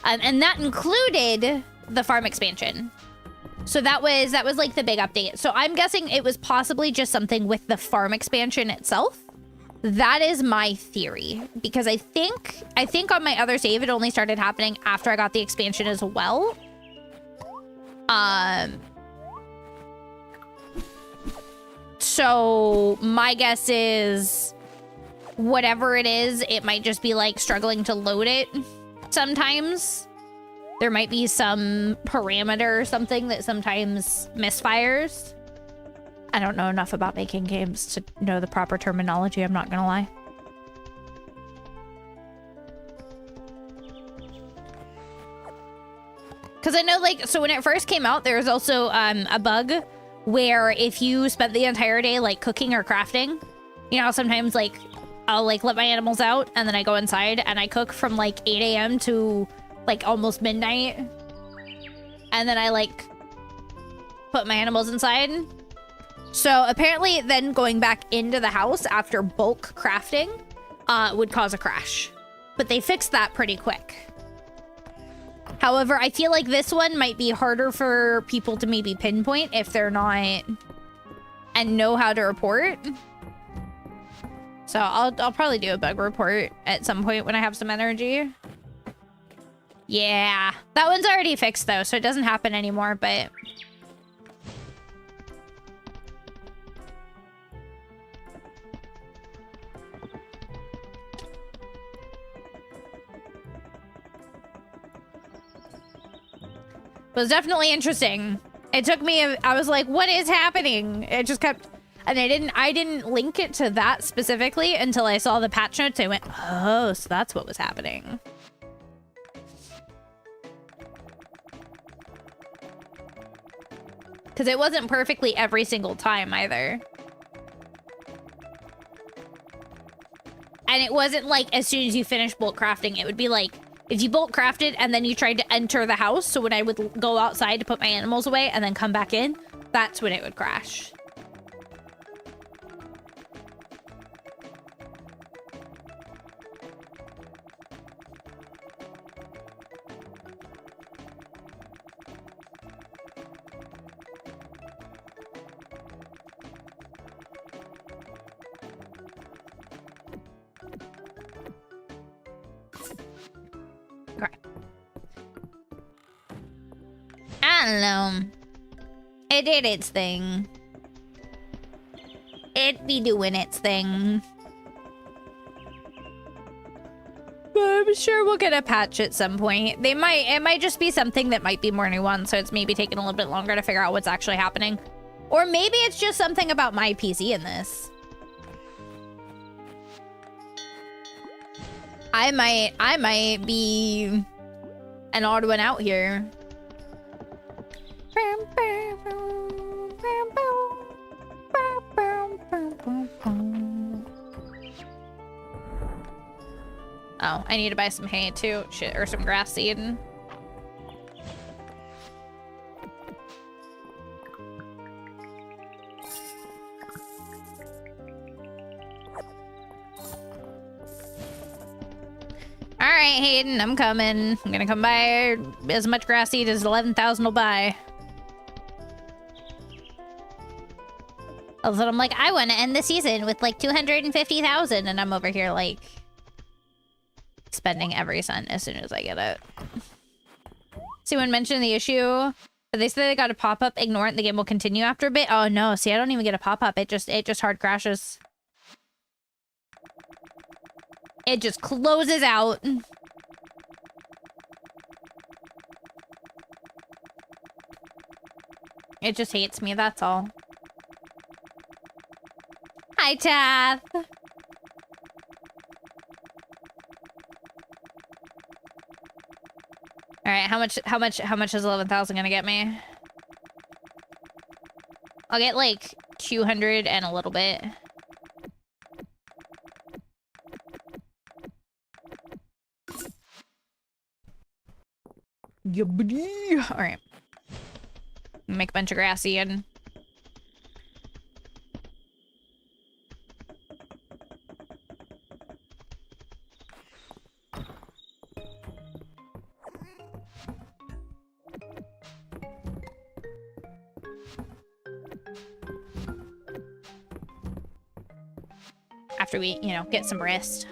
And that included the farm expansion. So that was like the big update. So I'm guessing it was possibly just something with the farm expansion itself. That is my theory, because I think on my other save it only started happening after I got the expansion as well. So my guess is whatever it is, it might just be like struggling to load it sometimes. There might be some parameter or something that sometimes misfires. I don't know enough about making games to know the proper terminology, I'm not gonna lie. Because I know, like, so when it first came out, there was also a bug where if you spent the entire day, like, cooking or crafting, you know, sometimes, like, I'll, like, let my animals out, and then I go inside, and I cook from, like, 8 a.m. to, like, almost midnight. And then I, like, put my animals inside. So, apparently, then going back into the house after bulk crafting would cause a crash. But they fixed that pretty quick. However, I feel like this one might be harder for people to maybe pinpoint if they're not and know how to report. So I'll probably do a bug report at some point when I have some energy. Yeah, that one's already fixed though, so it doesn't happen anymore, but... It was definitely interesting. It took me, I was like, what is happening? It just kept, and I didn't link it to that specifically until I saw the patch notes. I went, oh, so that's what was happening. Because it wasn't perfectly every single time either. And it wasn't like as soon as you finish bulk crafting, it would be like, if you bulk crafted and then you tried to enter the house, so when I would go outside to put my animals away and then come back in, that's when it would crash. I don't know. It did its thing. It be doing its thing. But I'm sure we'll get a patch at some point. It might just be something that might be more nuanced, so it's maybe taking a little bit longer to figure out what's actually happening. Or maybe it's just something about my PC in this. I might be an odd one out here. Oh, I need to buy some hay too. Shit, or some grass seed. right, Hayden, I'm coming. I'm gonna come buy as much grass seed as 11,000 will buy. Also, I'm like, I want to end the season with like 250,000, and I'm over here like spending every cent as soon as I get it. Someone mentioned the issue. They said they got a pop-up, ignore it, and the game will continue after a bit. Oh no, see, I don't even get a pop-up. It just hard crashes. It just closes out. It just hates me, that's all. Hi, Tath. All right, how much is 11,000 gonna get me? I'll get like 200 and a little bit. Yeah, buddy. All right. Make a bunch of grassy and. After we, you know, get some rest.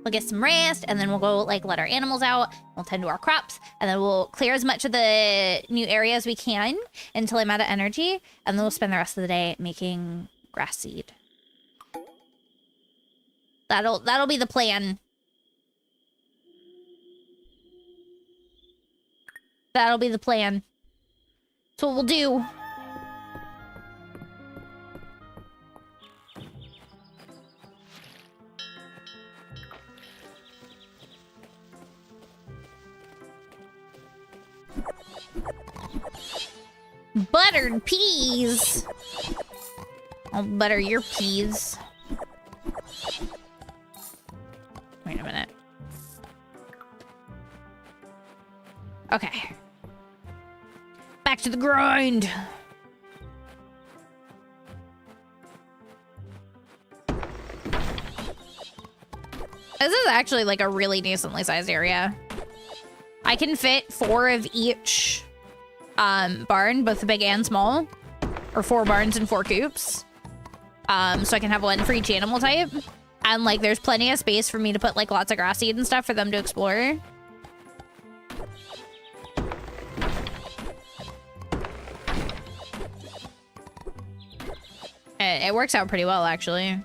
We'll get some rest, and then we'll go, like, let our animals out. We'll tend to our crops, and then we'll clear as much of the new area as we can until I'm out of energy, and then we'll spend the rest of the day making grass seed. That'll be the plan. That'll be the plan. That's what we'll do. Buttered peas. I'll butter your peas. Wait a minute. Okay. Back to the grind. This is actually like a really decently sized area. I can fit 4 of each barn, both the big and small, or 4 barns and 4 coops. So I can have one for each animal type. And like there's plenty of space for me to put like lots of grass seed and stuff for them to explore. It works out pretty well, actually.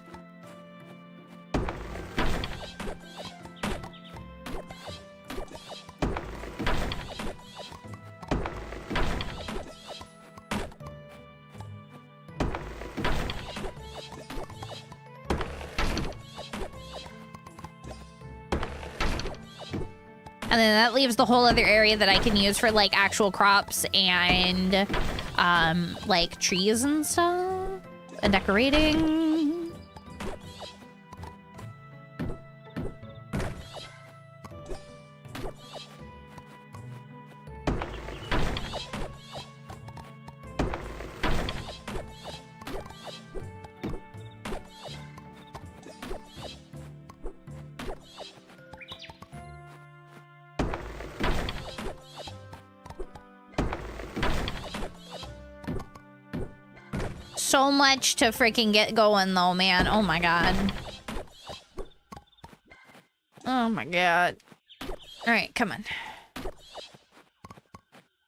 And then that leaves the whole other area that I can use for like actual crops and like trees and stuff and decorating. So much to freaking get going though, man. Oh my god. Oh my god. Alright, come on.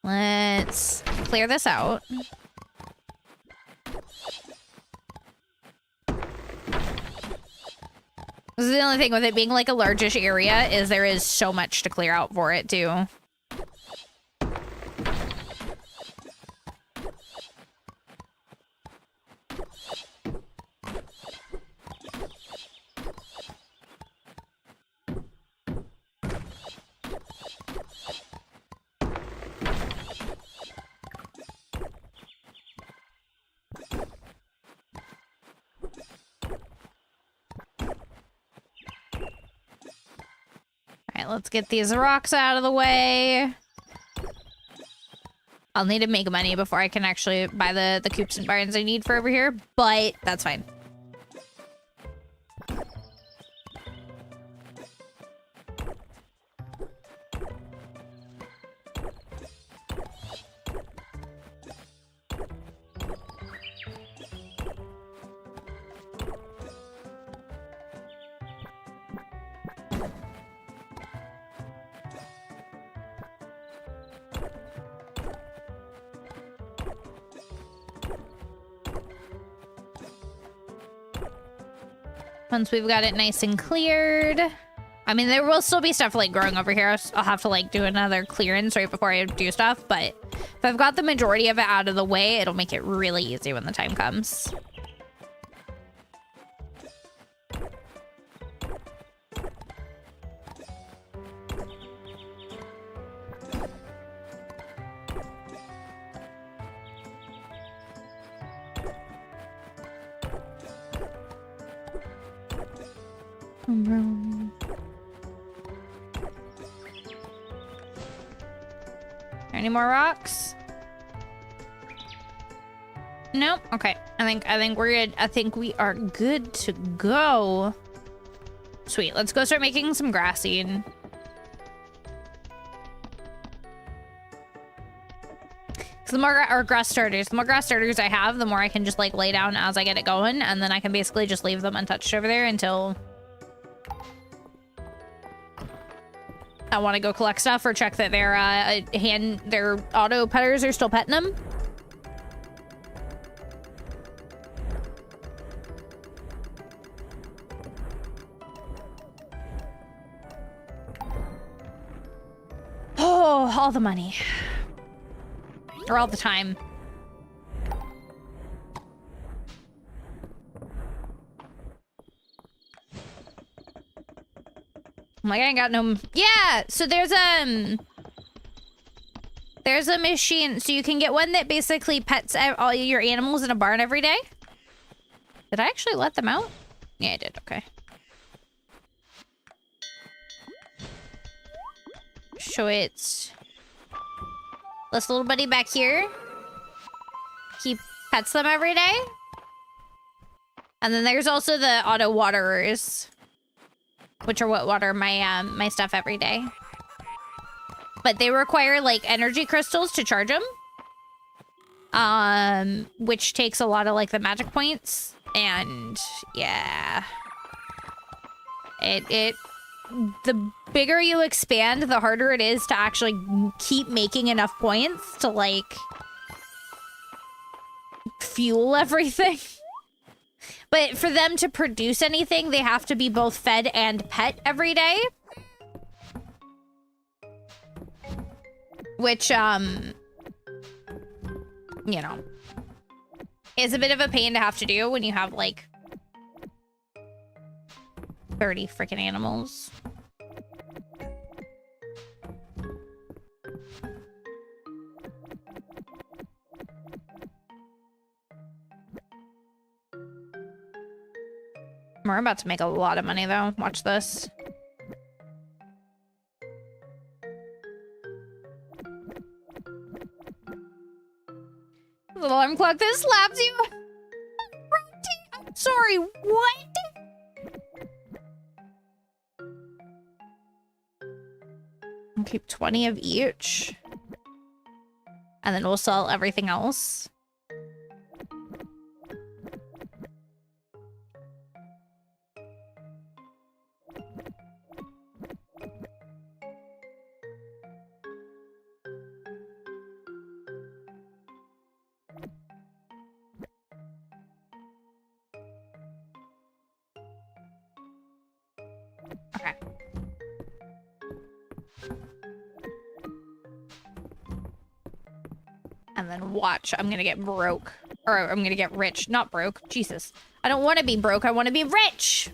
Let's clear this out. This is the only thing with it being like a largish area is there is so much to clear out for it too. Let's get these rocks out of the way. I'll need to make money before I can actually buy the coops and barns I need for over here, but that's fine. Once we've got it nice and cleared. I mean, there will still be stuff like growing over here. I'll have to like do another clearance right before I do stuff. But if I've got the majority of it out of the way, it'll make it really easy when the time comes. Any more rocks? Nope. Okay. I think we're good. I think we are good to go. Sweet. Let's go start making some grass seed. So the more grass starters I have, the more I can just like lay down as I get it going, and then I can basically just leave them untouched over there until I want to go collect stuff or check that their auto petters are still petting them. Oh, all the money. Or all the time. Like, I ain't got no... Yeah! So there's a machine. So you can get one that basically pets all your animals in a barn every day. Did I actually let them out? Yeah, I did. Okay. So it's... this little buddy back here. He pets them every day. And then there's also the auto waterers, which are what water my my stuff every day. But they require like energy crystals to charge them, which takes a lot of like the magic points. And yeah, the bigger you expand, the harder it is to actually keep making enough points to like fuel everything. But for them to produce anything, they have to be both fed and pet every day. Which, you know, is a bit of a pain to have to do when you have, like, 30 freaking animals. We're about to make a lot of money, though. Watch this. The alarm clock that slaps you. I'm sorry, what? I'll keep 20 of each. And then we'll sell everything else. Okay. And then watch, I'm gonna get broke. Or I'm gonna get rich. Not broke. Jesus. I don't want to be broke. I want to be rich.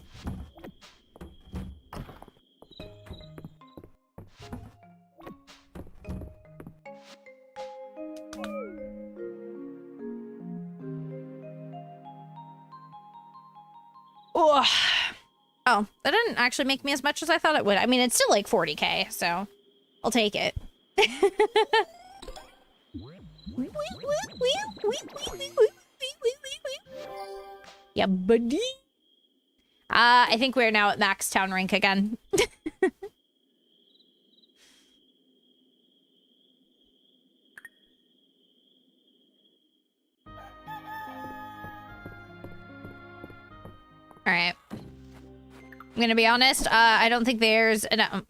Ugh. Oh, that didn't actually make me as much as I thought it would. I mean, it's still like 40k, so I'll take it. Yeah, buddy. I think we're now at max town rank again. All right. I'm gonna be honest. I don't think there's enough.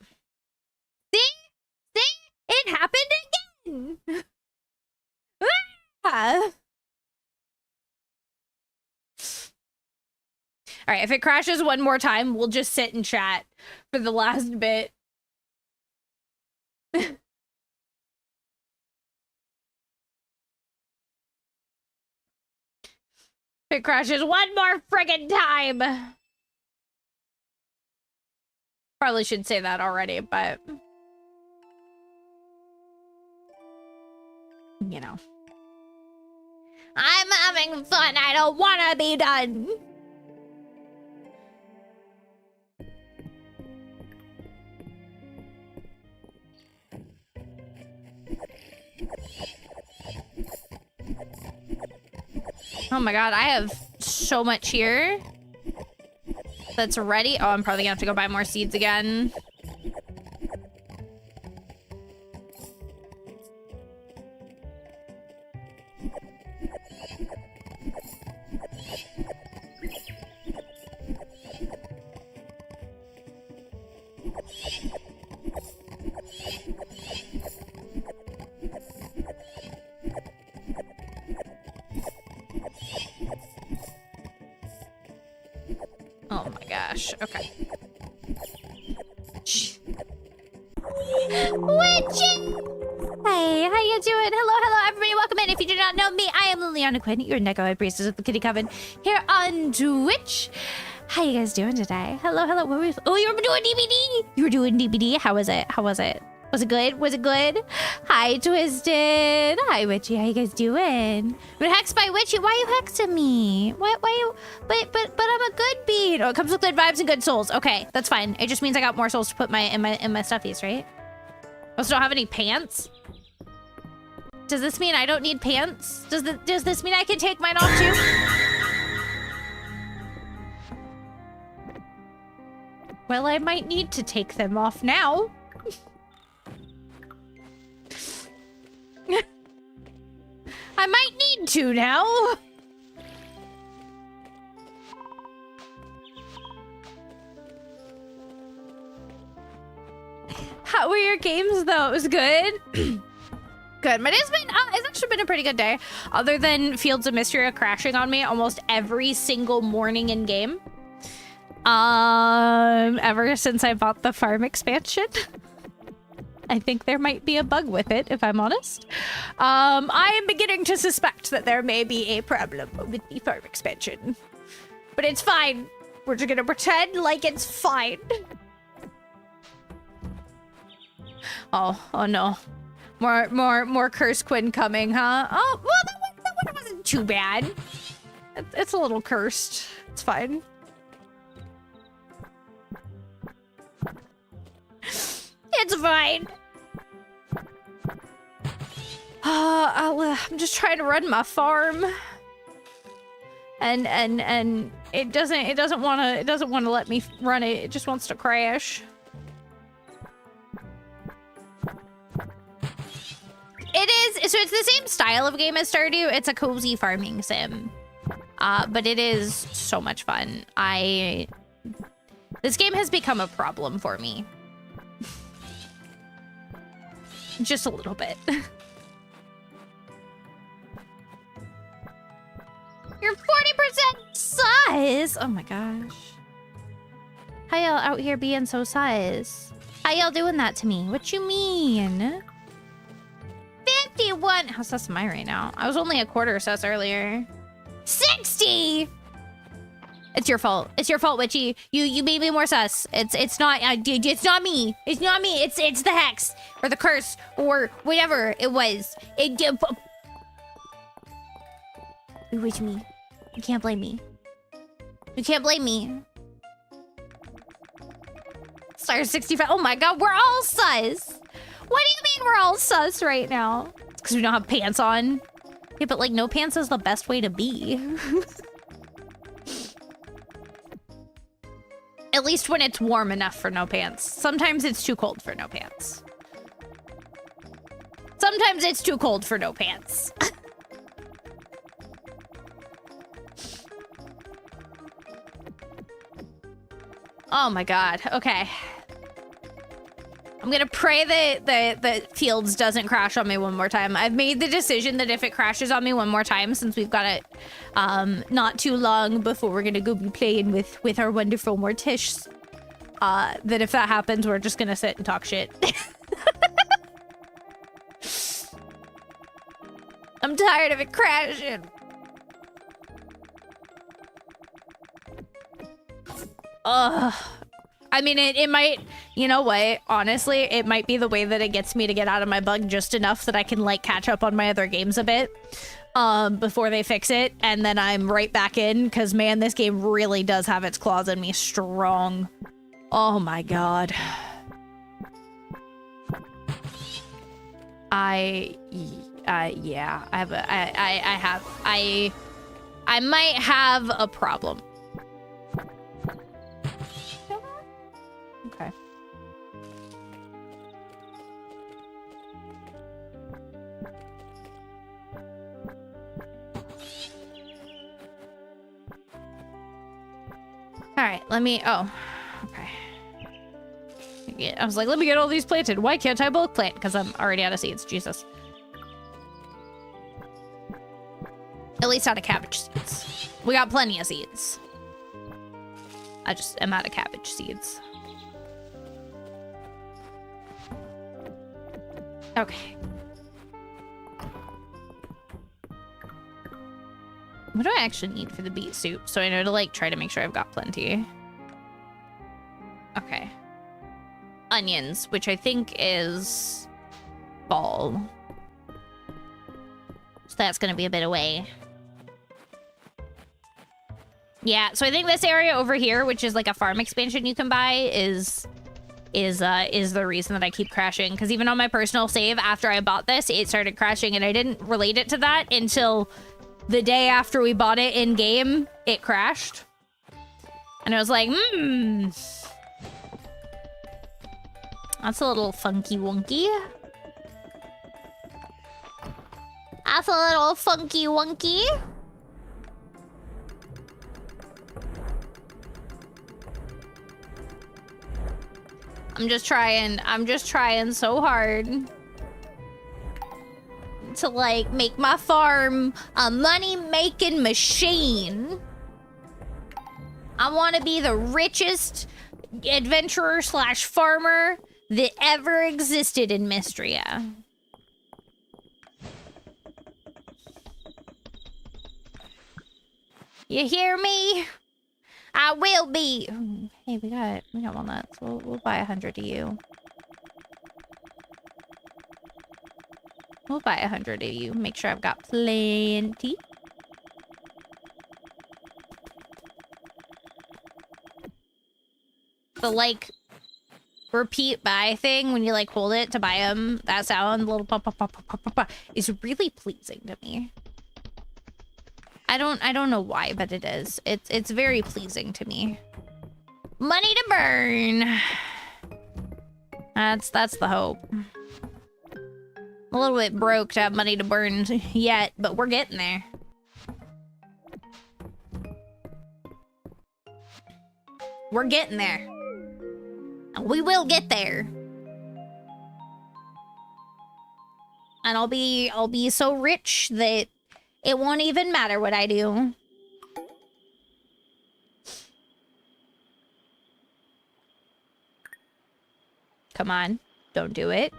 See? It happened again. All right, if it crashes one more time, we'll just sit and chat for the last bit. If it crashes one more friggin' time. Probably should say that already, but you know. I'm having fun. I don't want to be done. Oh my god, I have so much here that's ready. Oh, I'm probably gonna have to go buy more seeds again. Oh my gosh. Okay. Witchy! Hey, how you doing? Hello, everybody. Welcome in. If you do not know me, I am Liliana Quinn, your Neko Priestess of the Kitty Coven, here on Twitch. How you guys doing today? Hello. What were you? Oh, you were doing DBD. You were doing DBD. How was it? Was it good? Was it good? Hi, Twisted. Hi, Witchy. How you guys doing? But hexed by Witchy. Why you hexing me? Why you? But I'm a good bean. Oh, it comes with good vibes and good souls. Okay, that's fine. It just means I got more souls to put in my stuffies, right? I also don't have any pants. Does this mean I don't need pants? Does this mean I can take mine off too? Well, I might need to take them off now. I might need to now. How were your games though? It was good. Good. My day's been, it's actually been a pretty good day. Other than Fields of Mysteria crashing on me almost every single morning in game. Ever since I bought the farm expansion. I think there might be a bug with it, if I'm honest. I am beginning to suspect that there may be a problem with the farm expansion. But it's fine. We're just gonna pretend like it's fine. Oh no. More Curse Quinn coming, huh? Oh, well, that one wasn't too bad. It's a little cursed. It's fine. It's fine. I'm just trying to run my farm, and it doesn't want to let me run it. It just wants to crash. It is, so it's the same style of game as Stardew. It's a cozy farming sim, but it is so much fun. This game has become a problem for me. Just a little bit. You're 40% size! Oh my gosh. How y'all out here being so size? How y'all doing that to me? What you mean? 51! How sus am I right now? I was only a quarter sus earlier. 60! It's your fault. It's your fault, Witchy. You made me more sus. It's not it's not me. It's not me. It's the hex or the curse or whatever it was. Witch me. You can't blame me. You can't blame me. Star 65. Oh my god, we're all sus. What do you mean we're all sus right now? It's because we don't have pants on. Yeah, but like no pants is the best way to be. At least when it's warm enough for no pants. Sometimes it's too cold for no pants. Sometimes it's too cold for no pants. Oh my god. Okay. I'm gonna pray that the Fields doesn't crash on me one more time. I've made the decision that if it crashes on me one more time, since we've got it not too long before we're gonna go be playing with our wonderful Mortish, that if that happens, we're just gonna sit and talk shit. I'm tired of it crashing. Ugh. I mean, it might, you know what, honestly, it might be the way that it gets me to get out of my bug just enough that I can, like, catch up on my other games a bit before they fix it, and then I'm right back in, because, man, this game really does have its claws in me strong. Oh, my God. Yeah, I might have a problem. Okay. All right, let me, oh, okay. Yeah, I was like, let me get all these planted. Why can't I bulk plant? Because I'm already out of seeds, Jesus. At least out of cabbage seeds. We got plenty of seeds. I just am out of cabbage seeds. Okay. What do I actually need for the beet soup? So I know to, like, try to make sure I've got plenty. Okay. Onions, which I think is fall. So that's gonna be a bit away. Yeah, so I think this area over here, which is like a farm expansion you can buy, is the reason that I keep crashing. Because even on my personal save, after I bought this, it started crashing, and I didn't relate it to that until the day after we bought it in game. It crashed, and I was like, that's a little funky wonky. That's a little funky wonky. I'm just trying so hard to, like, make my farm a money-making machine. I want to be the richest adventurer / farmer that ever existed in Mystria. You hear me? I will be. Hey, we got walnuts. We'll buy 100 of you. We'll buy 100 of you. Make sure I've got plenty. The, like, repeat buy thing, when you, like, hold it to buy them, that sound, the little pop, pop, pop, pop, pop, pop, is really pleasing to me. I don't know why, but it is. It's very pleasing to me. Money to burn. That's the hope. I'm a little bit broke to have money to burn yet, but we're getting there. We're getting there. And we will get there. And I'll be so rich that it won't even matter what I do. Come on. Don't do it.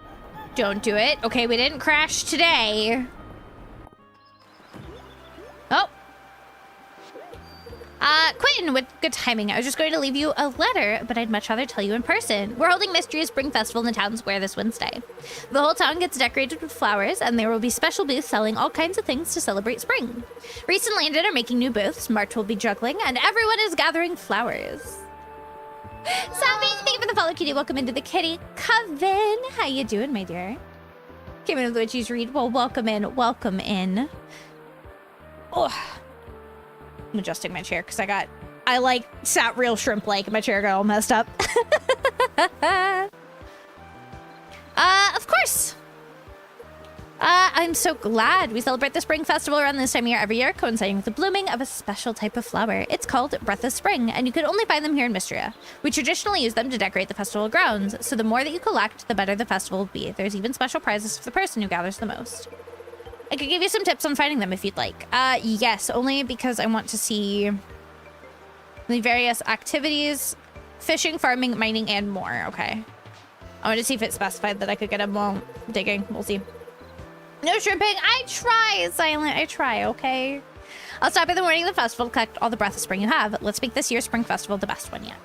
Don't do it. Okay, we didn't crash today. Oh. Quentin, with good timing. I was just going to leave you a letter, but I'd much rather tell you in person. We're holding Mystery Spring Festival in the town square this Wednesday. The whole town gets decorated with flowers, and there will be special booths selling all kinds of things to celebrate spring. Reese and Landon are making new booths, March will be juggling, and everyone is gathering flowers. Savvy, thank you for the follow, kitty. Welcome into the kitty coven. How you doing, my dear? Came in with the witches read. Well, welcome in. Welcome in. Oh. I'm adjusting my chair because I like sat real shrimp-like and my chair got all messed up. Of course. I'm so glad. We celebrate the Spring Festival around this time of year every year, coinciding with the blooming of a special type of flower. It's called Breath of Spring, and you can only find them here in Mystria. We traditionally use them to decorate the festival grounds, so the more that you collect, the better the festival will be. There's even special prizes for the person who gathers the most. I could give you some tips on finding them if you'd like. Yes, only because I want to see the various activities, fishing, farming, mining, and more. Okay. I want to see if it specified that I could get them while digging. We'll see. No shrimping. I try, Silent. I try, okay? I'll stop in the morning of the festival to collect all the Breath of Spring you have. Let's make this year's Spring Festival the best one yet.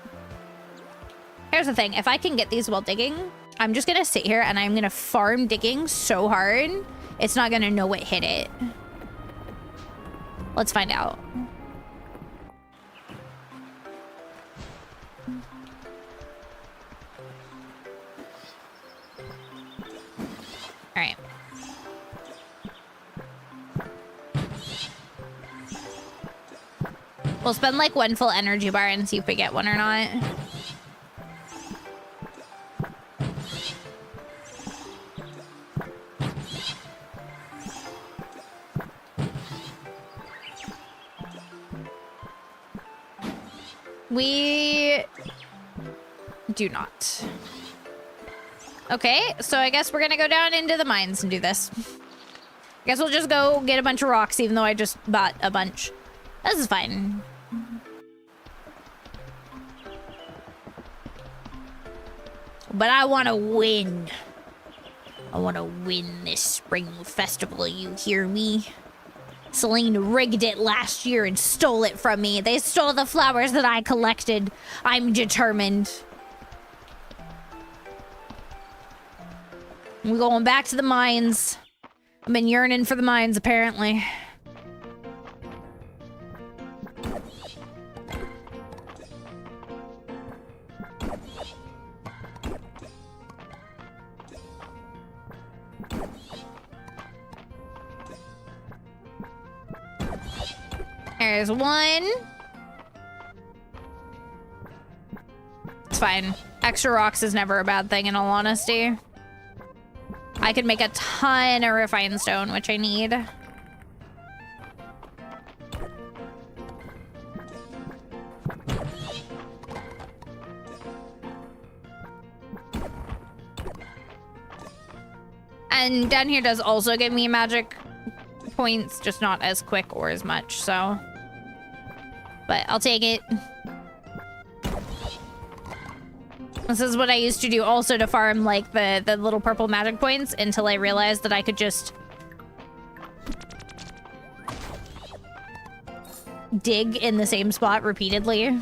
Here's the thing. If I can get these while digging, I'm just going to sit here and I'm going to farm digging so hard, it's not going to know what hit it. Let's find out. All right. We'll spend like one full energy bar and see if we get one or not. We do not. Okay, so I guess we're gonna go down into the mines and do this. I guess we'll just go get a bunch of rocks, even though I just bought a bunch. This is fine. But I want to win. I want to win this spring festival, you hear me? Celine rigged it last year and stole it from me. They stole the flowers that I collected. I'm determined. We're going back to the mines. I've been yearning for the mines, apparently. There's one. It's fine. Extra rocks is never a bad thing, in all honesty. I could make a ton of refined stone, which I need. And down here does also give me magic points, just not as quick or as much, so. But I'll take it. This is what I used to do also to farm, like, the little purple magic points until I realized that I could just dig in the same spot repeatedly.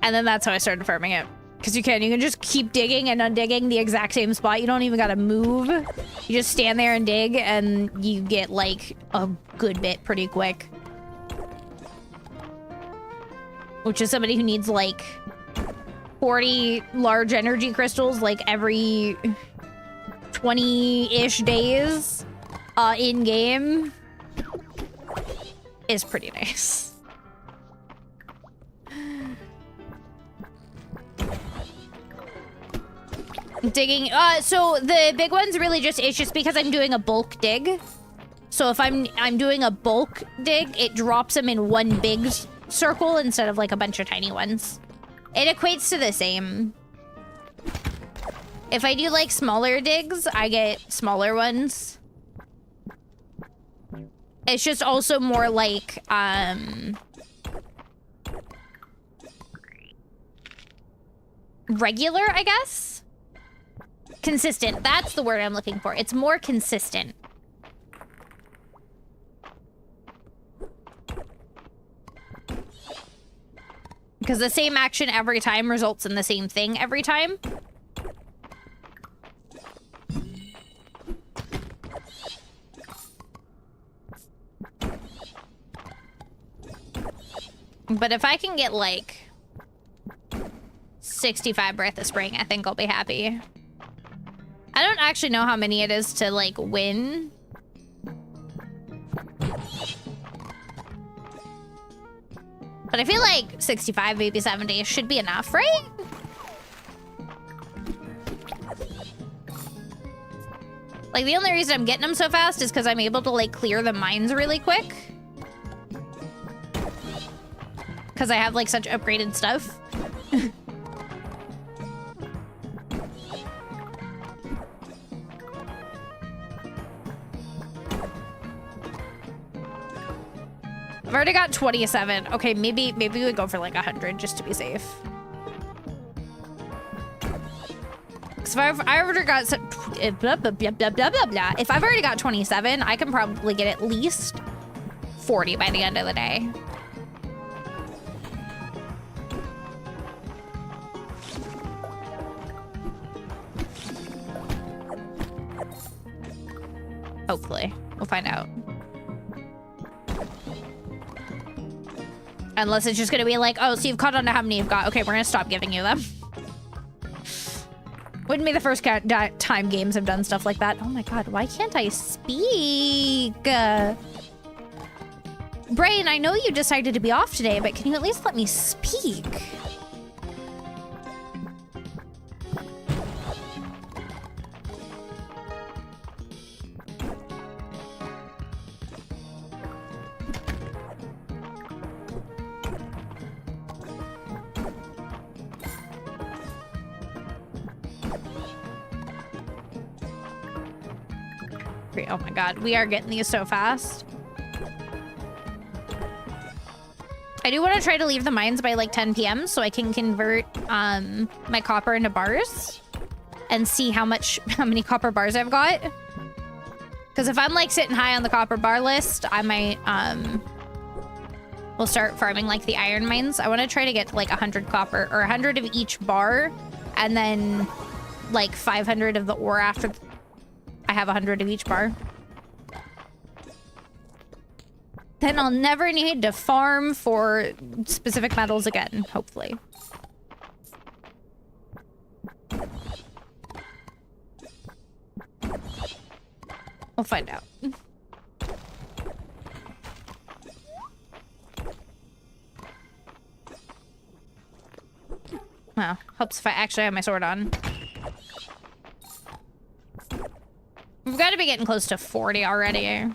And then that's how I started farming it. Because you can just keep digging and undigging the exact same spot. You don't even gotta move. You just stand there and dig and you get like a good bit pretty quick. Which is somebody who needs like 40 large energy crystals like every 20-ish days in game is pretty nice. Digging, so the big ones really just, it's just because I'm doing a bulk dig. So if I'm doing a bulk dig, it drops them in one big circle instead of like a bunch of tiny ones. It equates to the same. If I do like smaller digs, I get smaller ones. It's just also more like, regular, I guess? Consistent. That's the word I'm looking for. It's more consistent. Because the same action every time results in the same thing every time. But if I can get like 65 Breath of Spring, I think I'll be happy. I don't actually know how many it is to like win. But I feel like 65, maybe 70 should be enough, right? Like, the only reason I'm getting them so fast is because I'm able to, like, clear the mines really quick. Because I have, like, such upgraded stuff. I've already got 27. Okay, maybe we would go for, like, 100 just to be safe. Because if I've already got blah, blah, blah, blah, blah, blah, blah. If I've already got 27, I can probably get at least 40 by the end of the day. Hopefully. We'll find out. Unless it's just gonna be like, oh, so you've caught on to how many you've got. Okay, we're gonna stop giving you them. Wouldn't be the first time games have done stuff like that. Oh my god, why can't I speak? Brain, I know you decided to be off today, but can you at least let me speak? Oh my god, we are getting these so fast. I do want to try to leave the mines by like 10 p.m. so I can convert my copper into bars and see how many copper bars I've got. Because if I'm like sitting high on the copper bar list, I might we'll start farming like the iron mines. I want to try to get to like 100 copper or 100 of each bar, and then like 500 of the ore after I have 100 of each bar. Then I'll never need to farm for specific metals again, hopefully. We'll find out. Well, helps if I actually have my sword on. We've got to be getting close to 40 already.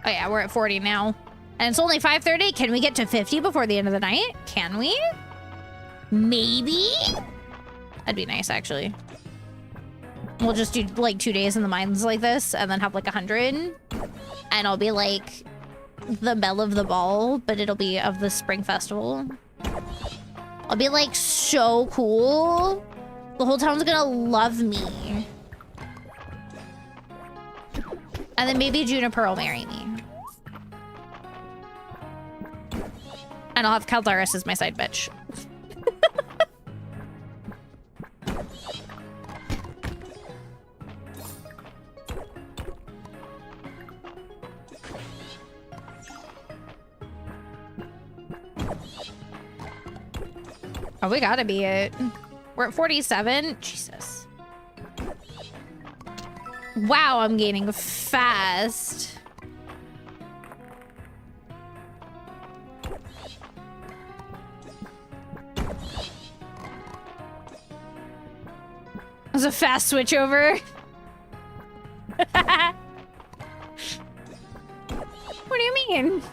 Oh yeah, we're at 40 now. And it's only 5:30. Can we get to 50 before the end of the night? Can we? Maybe? That'd be nice, actually. We'll just do like 2 days in the mines like this and then have like 100. And I'll be like the belle of the ball, but it'll be of the spring festival. I'll be like so cool. The whole town's gonna love me. And then maybe Juniper will marry me. And I'll have Caldaris as my side bitch. Oh, we gotta be it. We're at 47. Jesus. Wow, I'm gaining fast. It was a fast switch over. What do you mean?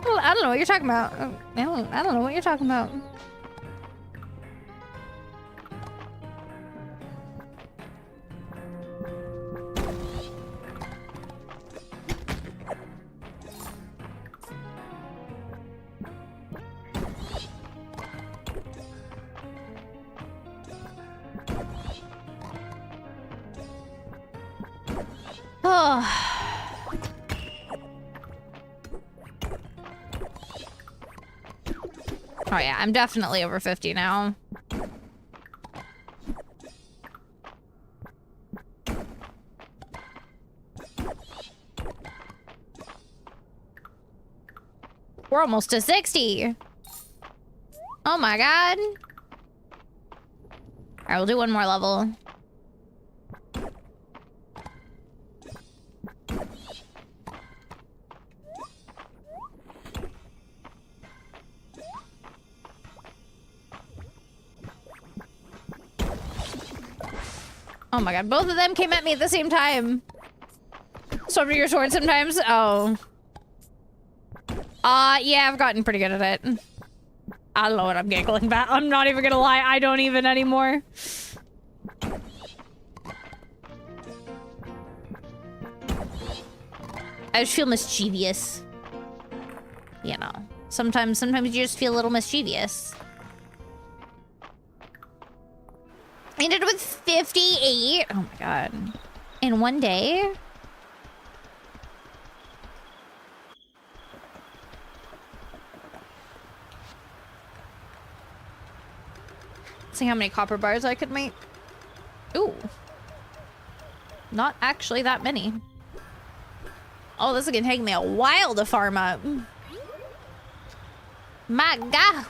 Well, I don't know what you're talking about. I don't know what you're talking about. Oh. Oh yeah, I'm definitely over 50 now. We're almost to 60. Oh my god. Alright, we'll do one more level. Oh my god, both of them came at me at the same time. Sword to your sword sometimes? Oh. Yeah, I've gotten pretty good at it. I don't know what I'm giggling about. I'm not even gonna lie, I don't even anymore. I just feel mischievous. You know, sometimes you just feel a little mischievous. Ended with 58. Oh my god. In one day? See how many copper bars I could make. Ooh. Not actually that many. Oh, this is gonna take me a while to farm up. My god.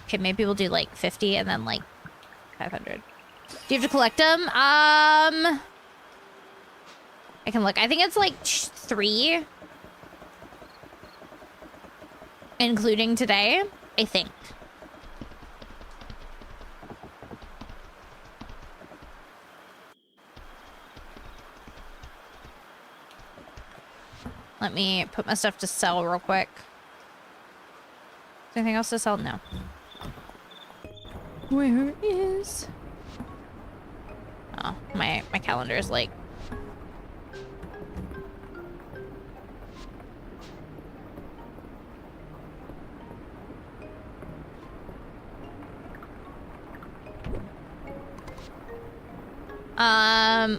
Okay, maybe we'll do like 50 and then like 500. Do you have to collect them? I can look. I think it's like 3. Including today, I think. Let me put my stuff to sell real quick. Is there anything else to sell? No. Where is... Oh, my calendar is like...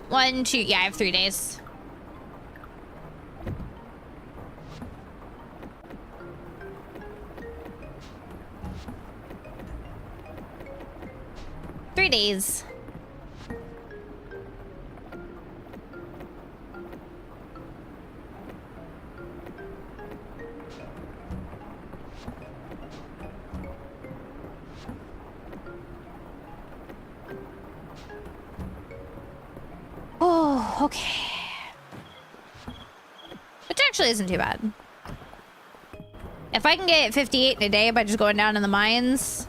One, 2, yeah, I have 3 days. Days. Oh, okay. Which actually isn't too bad. If I can get 58 in a day by just going down in the mines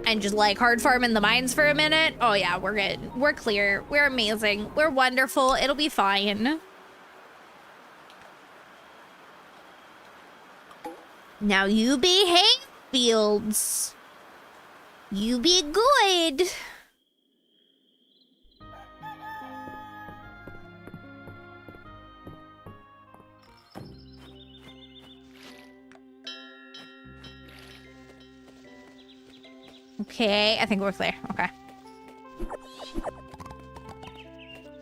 and just like hard farming the mines for a minute. Oh yeah, we're good. We're clear. We're amazing. We're wonderful. It'll be fine. Now you behave, Fields. You be good. Okay, I think we're clear. Okay.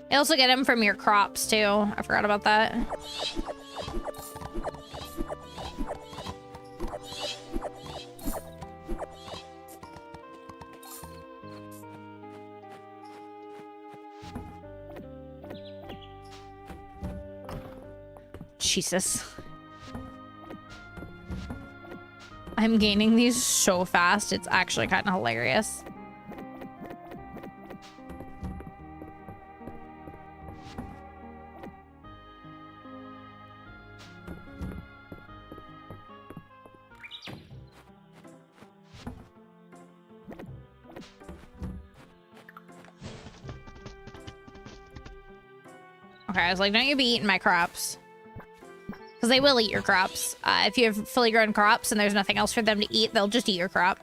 You also get them from your crops, too. I forgot about that. Jesus. I'm gaining these so fast, it's actually kind of hilarious. Okay, I was like, don't you be eating my crops. Because they will eat your crops. If you have fully grown crops and there's nothing else for them to eat, they'll just eat your crop.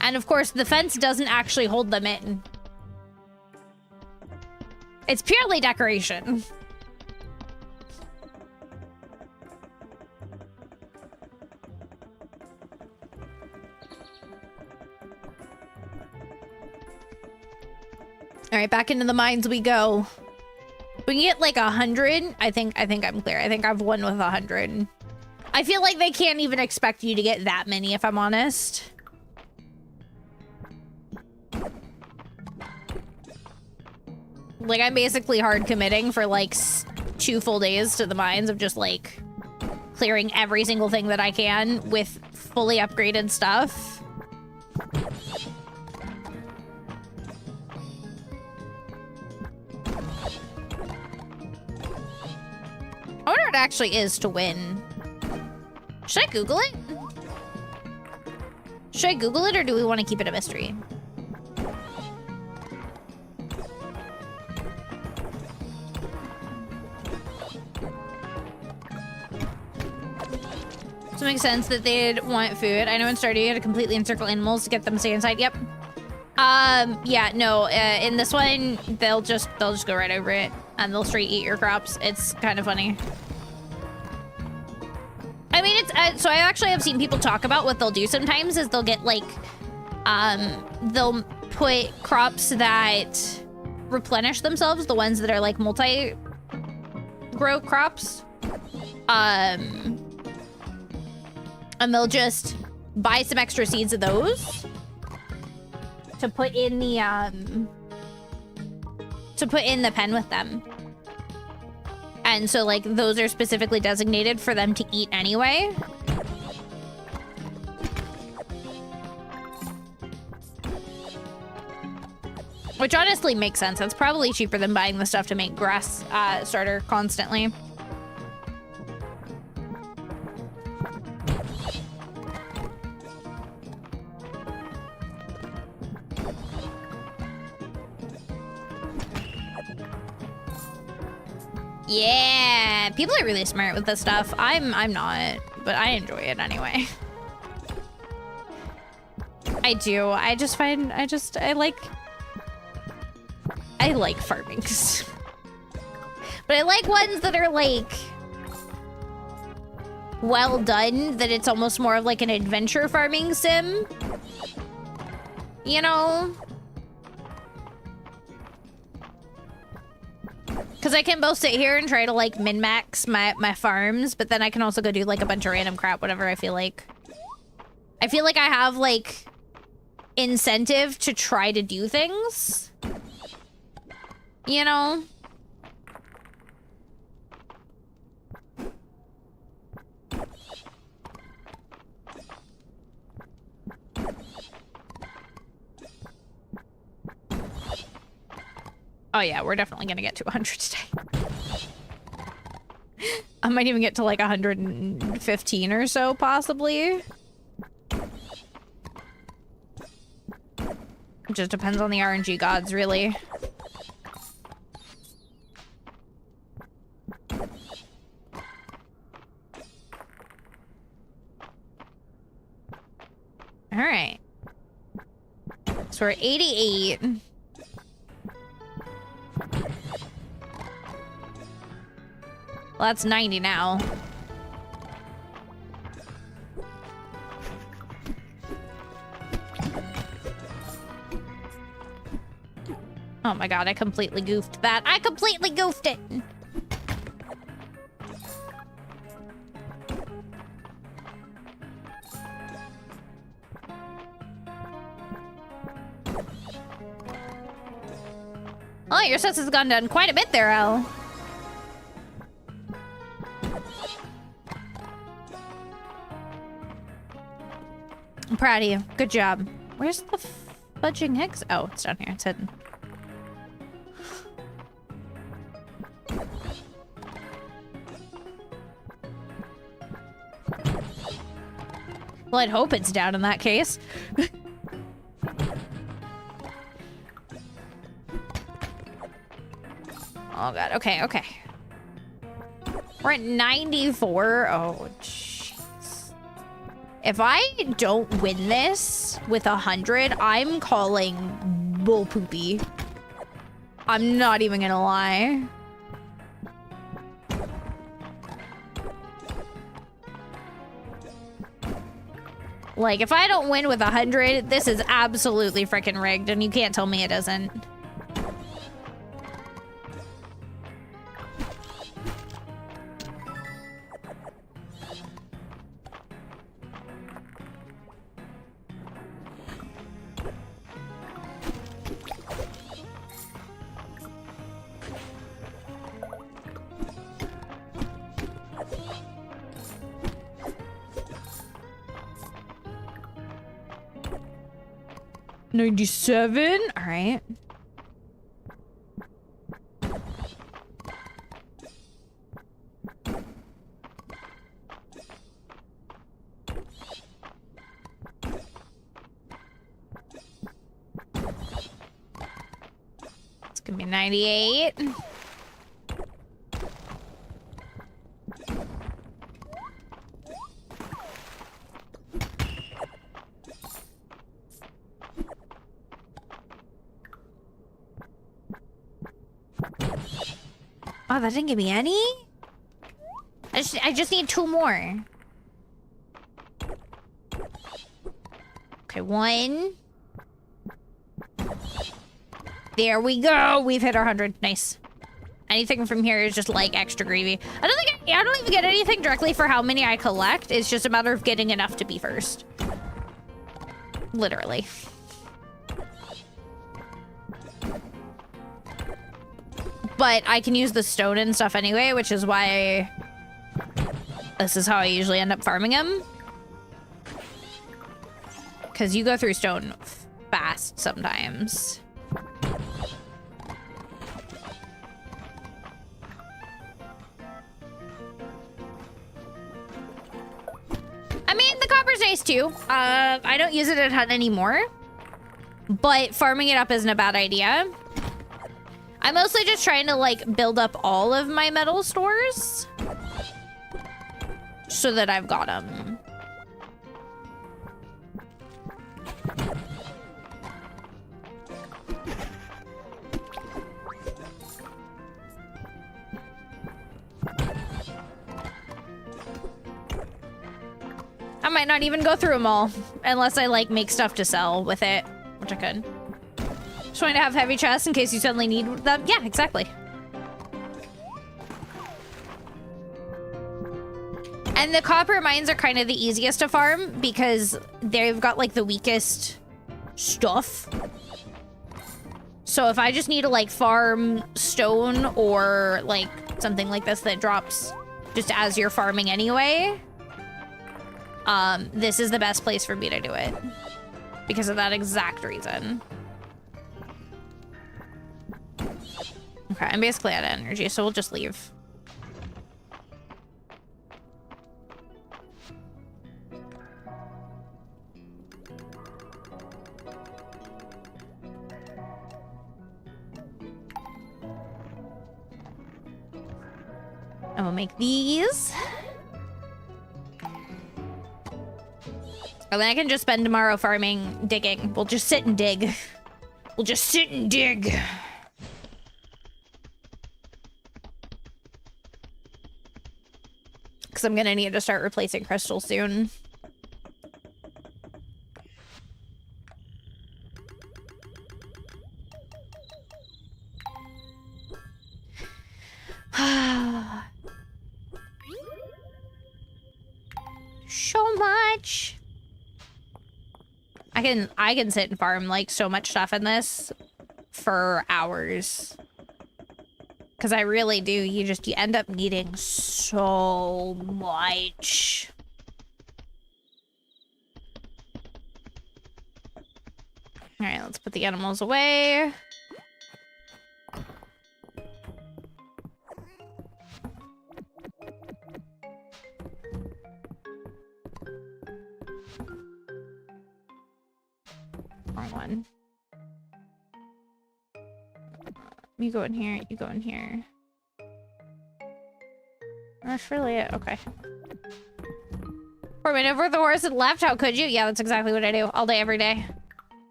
And of course, the fence doesn't actually hold them in. It's purely decoration. All right, back into the mines we go. We can get like 100. I think I'm clear. I think I've won with 100. I feel like they can't even expect you to get that many, if I'm honest. Like, I'm basically hard committing for, like, 2 full days to the mines of just, like, clearing every single thing that I can with fully upgraded stuff. I wonder what it actually is to win. Should I Google it? Should I Google it, or do we want to keep it a mystery? So it makes sense that they'd want food. I know in Stardew you had to completely encircle animals to get them to stay inside. Yep. Yeah, no, in this one, they'll just go right over it and they'll straight eat your crops. It's kind of funny. I mean, it's, so I actually have seen people talk about what they'll do sometimes is they'll get like, they'll put crops that replenish themselves, the ones that are like multi-grow crops. And they'll just buy some extra seeds of those to put in the pen with them. And so like those are specifically designated for them to eat anyway. Which honestly makes sense. That's probably cheaper than buying the stuff to make grass starter constantly. Yeah, people are really smart with this stuff. I'm not, but I enjoy it anyway. I do. I like farming. But I like ones that are like well done, that it's almost more of like an adventure farming sim. You know? Because I can both sit here and try to like min-max my farms, but then I can also go do like a bunch of random crap, whatever I feel like. I feel like I have like incentive to try to do things. You know? Oh yeah, we're definitely gonna get to 100 today. I might even get to like 115 or so, possibly. It just depends on the RNG gods, really. All right. So we're 88. Well, that's 90 now. Oh my god, I completely goofed that. I completely goofed it! Oh, your sus has gone down quite a bit there, Al. I'm proud of you. Good job. Where's the fudging eggs? Oh, it's down here. It's hidden. Well, I'd hope it's down in that case. Oh god. Okay, okay. We're at 94. Oh, jeez. If I don't win this with 100, I'm calling bull poopy. I'm not even gonna lie. Like, if I don't win with 100, this is absolutely freaking rigged, and you can't tell me it isn't. 97. All right. It's gonna be 98. Oh, that didn't give me any? I just need 2 more. Okay, 1. There we go. We've hit our 100. Nice. Anything from here is just like extra gravy. I don't even get anything directly for how many I collect. It's just a matter of getting enough to be first. Literally. But I can use the stone and stuff anyway, which is why this is how I usually end up farming them. Because you go through stone fast sometimes. I mean, the copper's nice too. I don't use it a ton anymore, but farming it up isn't a bad idea. I'm mostly just trying to like build up all of my metal stores so that I've got them. I might not even go through them all unless I like make stuff to sell with it, which I could. Just wanting to have heavy chests in case you suddenly need them. Yeah, exactly. And the copper mines are kind of the easiest to farm because they've got like the weakest stuff. So if I just need to like farm stone or like something like this that drops just as you're farming anyway, this is the best place for me to do it because of that exact reason. Okay, I'm basically out of energy, so we'll just leave. And we'll make these. And then I can just spend tomorrow farming, digging. We'll just sit and dig. We'll just sit and dig. Because I'm gonna need to start replacing crystal soon. So much. I can sit and farm like so much stuff in this for hours. Because I really do. You end up needing so much. All right, let's put the animals away. Wrong one. You go in here, you go in here. That's really it, okay. Or whenever the horse had left, how could you? Yeah, that's exactly what I do, all day, every day.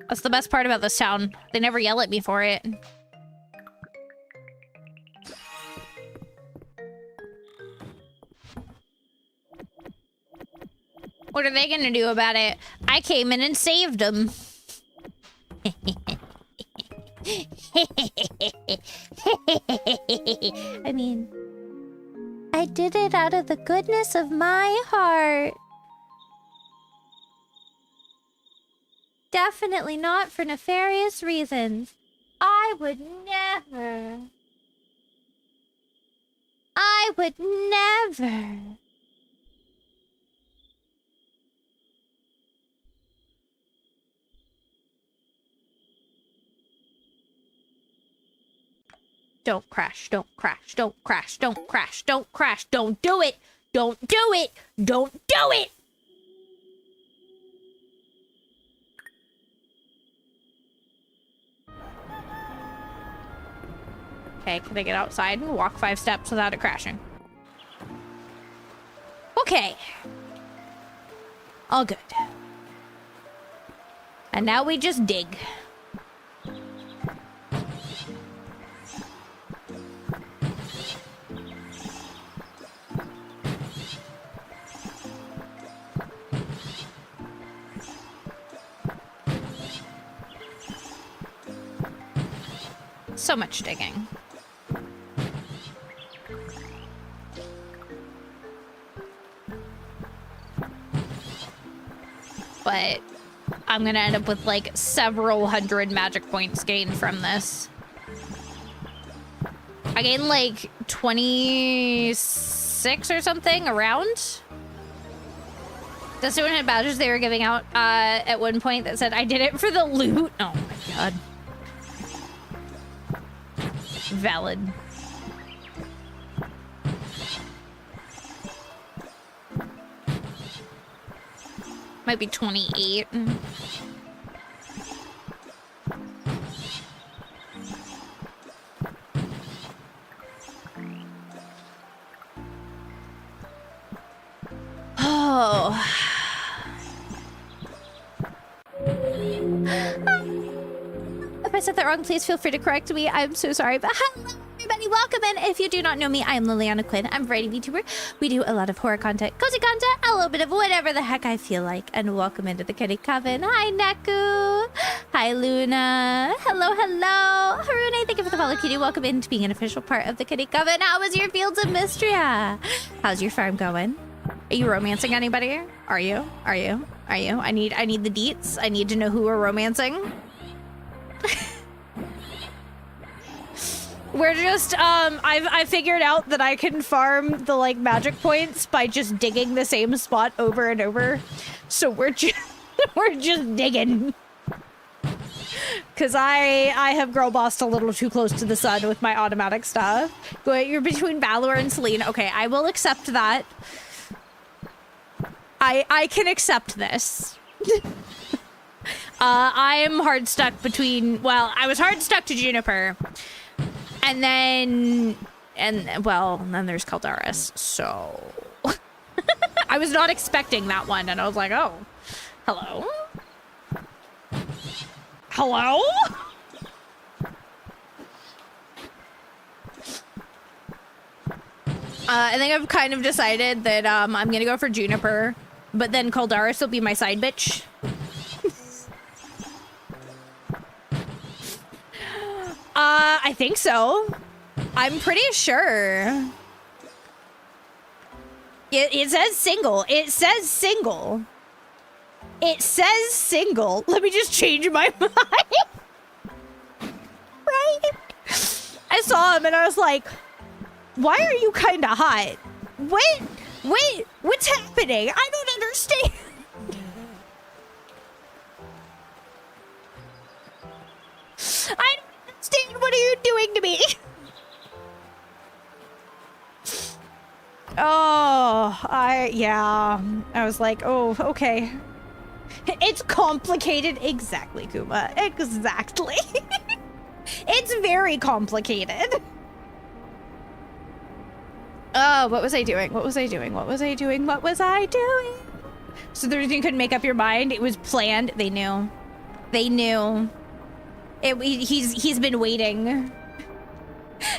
That's the best part about this town. They never yell at me for it. What are they gonna do about it? I came in and saved them. I mean, I did it out of the goodness of my heart. Definitely not for nefarious reasons. I would never. I would never. don't crash, don't crash, don't crash, don't crash, don't crash, don't do it, don't do it, don't do it. Okay, can I get outside and walk 5 steps without it crashing? Okay. All good. And now we just dig. So much digging. But I'm gonna end up with like several hundred magic points gained from this. I gained like 26 or something around. Does anyone have badges they were giving out at one point that said I did it for the loot? Oh my god. Valid. Might be 28. Oh. If I said that wrong, please feel free to correct me. I'm so sorry, but hello everybody, welcome in. If you do not know me, I am Liliana Quinn. I'm a variety VTuber. We do a lot of horror content, cozy content, a little bit of whatever the heck I feel like. And welcome into the Kitty Coven. Hi, Neku. Hi, Luna. Hello, hello. Harune, thank you for the follow, Kitty. Welcome into being an official part of the Kitty Coven. How was your Fields of Mystria? How's your farm going? Are you romancing anybody? Are you? Are you? Are you? I need the deets. I need to know who we're romancing. We're just, I figured out that I can farm the, like, magic points by just digging the same spot over and over. So we're just, we're just digging. Because I have girl bossed a little too close to the sun with my automatic stuff. You're between Balor and Selene. Okay, I will accept that. I can accept this. I am hard stuck between, well, I was hard stuck to Juniper. And then there's Caldaris, so... I was not expecting that one, and I was like, oh, hello? Hello? I think I've kind of decided that I'm gonna go for Juniper, but then Caldaris will be my side bitch. I think so. I'm pretty sure. It says single. It says single. It says single. Let me just change my mind. Right? I saw him and I was like, why are you kind of hot? Wait, what's happening? I don't understand. I don't understand. What are you doing to me? Oh, yeah. I was like, oh, okay. It's complicated. Exactly, Kuma. Exactly. It's very complicated. Oh, what was I doing? What was I doing? What was I doing? What was I doing? So the reason you couldn't make up your mind, it was planned. They knew. They knew. He's been waiting.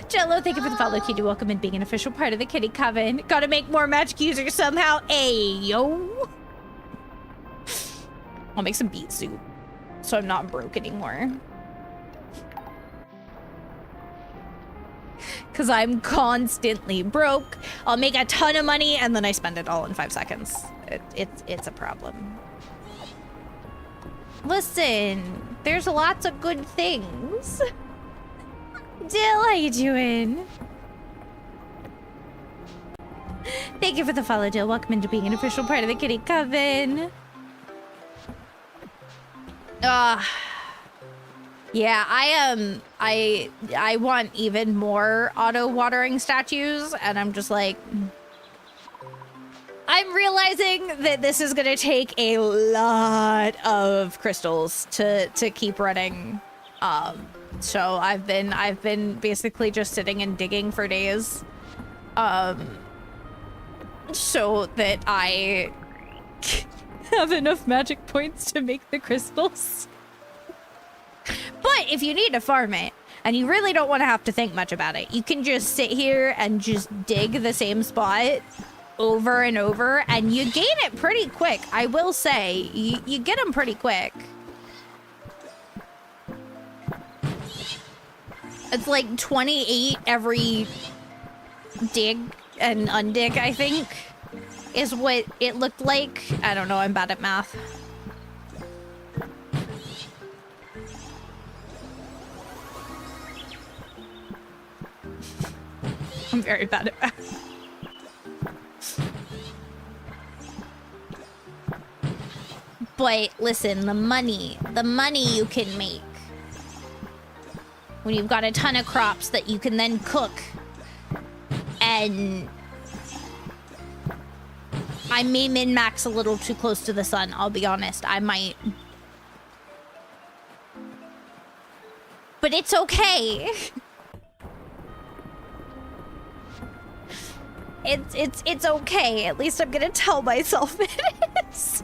Jello, thank you for the follow, Kitty. Welcome and being an official part of the Kitty Coven. Gotta make more magic users somehow. Ayo. I'll make some beet soup so I'm not broke anymore. Because I'm constantly broke. I'll make a ton of money and then I spend it all in 5 seconds. It's a problem. Listen, there's lots of good things. Dill, how you doing? Thank you for the follow, Dill. Welcome into being an official part of the Kitty Coven. Yeah, I want even more auto watering statues, and I'm just like, I'm realizing that this is gonna take a lot of crystals to keep running. So I've been basically just sitting and digging for days, so that I have enough magic points to make the crystals. But if you need to farm it, and you really don't want to have to think much about it, you can just sit here and just dig the same spot over and over, and you gain it pretty quick. I will say, you get them pretty quick. It's like 28 every dig and undig, I think, is what it looked like. I don't know, I'm bad at math. I'm very bad at math. But listen, the money you can make when you've got a ton of crops that you can then cook, and I may min-max a little too close to the sun, I'll be honest, I might. But it's okay. It's okay. At least I'm gonna tell myself it is.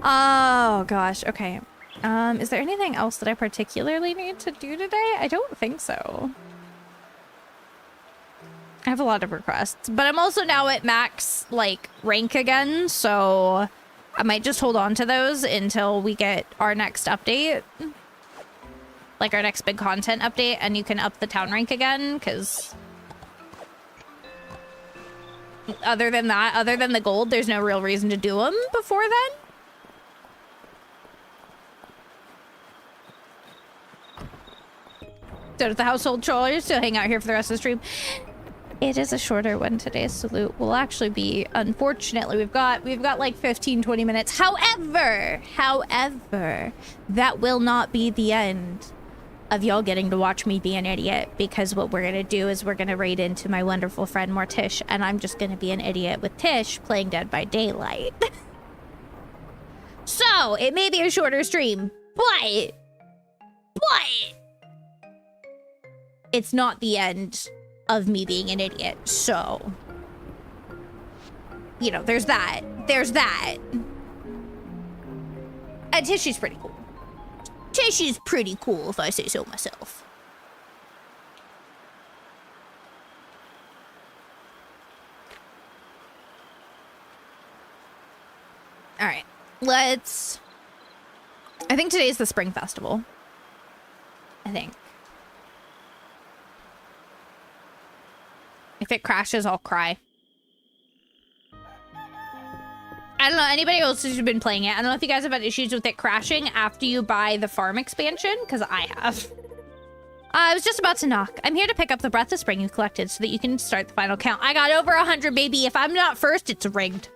Oh gosh, okay. Is there anything else that I particularly need to do today? I don't think so. I have a lot of requests, but I'm also now at max, like, rank again, so I might just hold on to those until we get our next update. Like, our next big content update, and you can up the town rank again, because other than that, other than the gold, there's no real reason to do them before then. So does the household chores to hang out here for the rest of the stream? It is a shorter one today. Salute will actually be, unfortunately, we've got like 15-20 minutes. However, that will not be the end of y'all getting to watch me be an idiot, because what we're gonna do is we're gonna raid into my wonderful friend Mortish, and I'm just gonna be an idiot with Tish playing Dead by Daylight. So it may be a shorter stream, but it's not the end of me being an idiot. So, you know, there's that. And Tishy's pretty cool. Tishy's pretty cool, if I say so myself. All right, I think today's the Spring Festival. I think. If it crashes, I'll cry. I don't know, anybody else who's been playing it, I don't know if you guys have had issues with it crashing after you buy the farm expansion, because I have. I was just about to knock. I'm here to pick up the Breath of Spring you collected so that you can start the final count. I got over 100, baby. If I'm not first, it's rigged.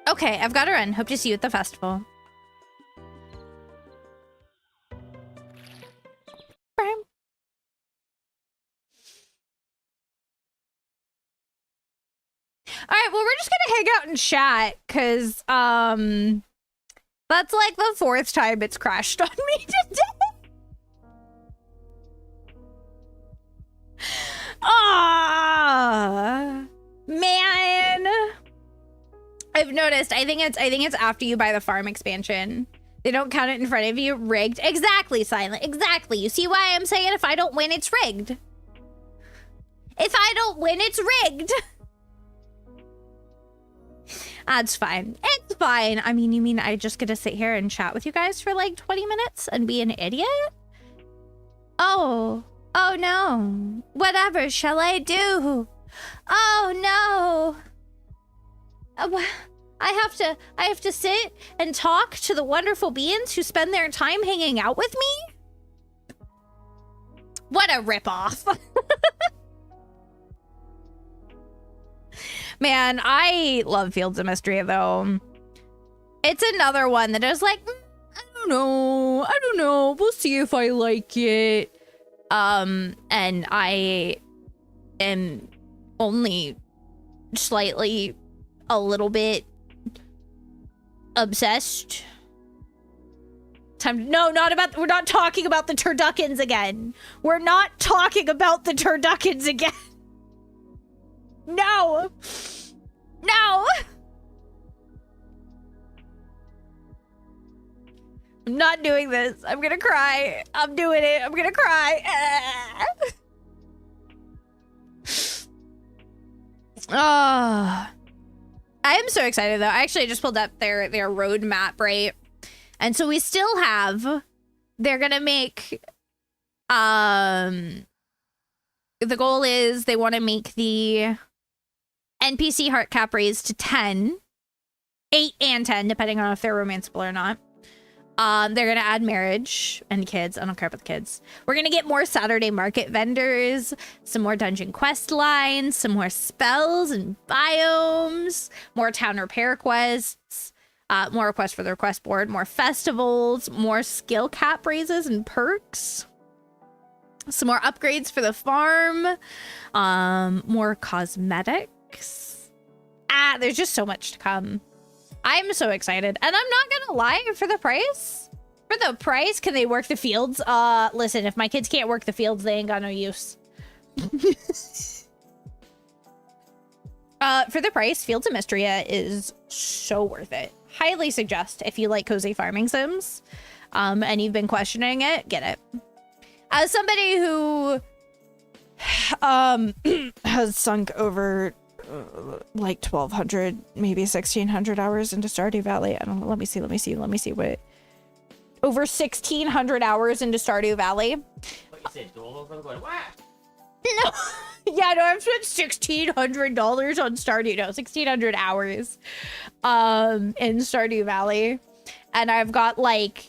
Okay, I've got to run. Hope to see you at the festival. Bye. All right, well, we're just gonna hang out and chat, because that's like the 4th time it's crashed on me today. Ah, man. I've noticed. I think it's after you buy the farm expansion. They don't count it in front of you. Rigged. Exactly, Silent. Exactly. You see why I'm saying if I don't win, it's rigged. If I don't win, it's rigged. That's fine. It's fine. I mean, you mean I just get to sit here and chat with you guys for like 20 minutes and be an idiot? Oh no. Whatever shall I do? Oh no. I have to sit and talk to the wonderful beings who spend their time hanging out with me? What a ripoff. Man, I love Fields of Mystery, though. It's another one that I was like, I don't know. We'll see if I like it. And I am only slightly a little bit obsessed. No, we're not talking about the turduckens again. We're not talking about the turduckens again. No. I'm not doing this. I'm gonna cry. I'm doing it. I'm gonna cry. I am so excited though. I actually just pulled up their roadmap, right? And so we still have, they're gonna make, the goal is they want to make the NPC heart cap raise to 10, 8 and 10, depending on if they're romanceable or not. They're gonna add marriage and kids. I don't care about the kids. We're gonna get more Saturday market vendors, some more dungeon quest lines, some more spells and biomes, more town repair quests, more requests for the request board, more festivals, more skill cap raises and perks, some more upgrades for the farm, more cosmetics. There's just so much to come. I'm so excited. And I'm not gonna lie, for the price, can they work the fields? Listen, if my kids can't work the fields, they ain't got no use. For the price, Fields of Mystria is so worth it. Highly suggest if you like cozy farming sims, and you've been questioning it, get it. As somebody who has sunk over like 1,200, maybe 1,600 hours into Stardew Valley. I don't know. Let me see what. Over 1,600 hours into Stardew Valley. What you said, Joel? I'm going, what? No. Yeah, no, I've spent $1,600 on Stardew. No, 1,600 hours in Stardew Valley. And I've got like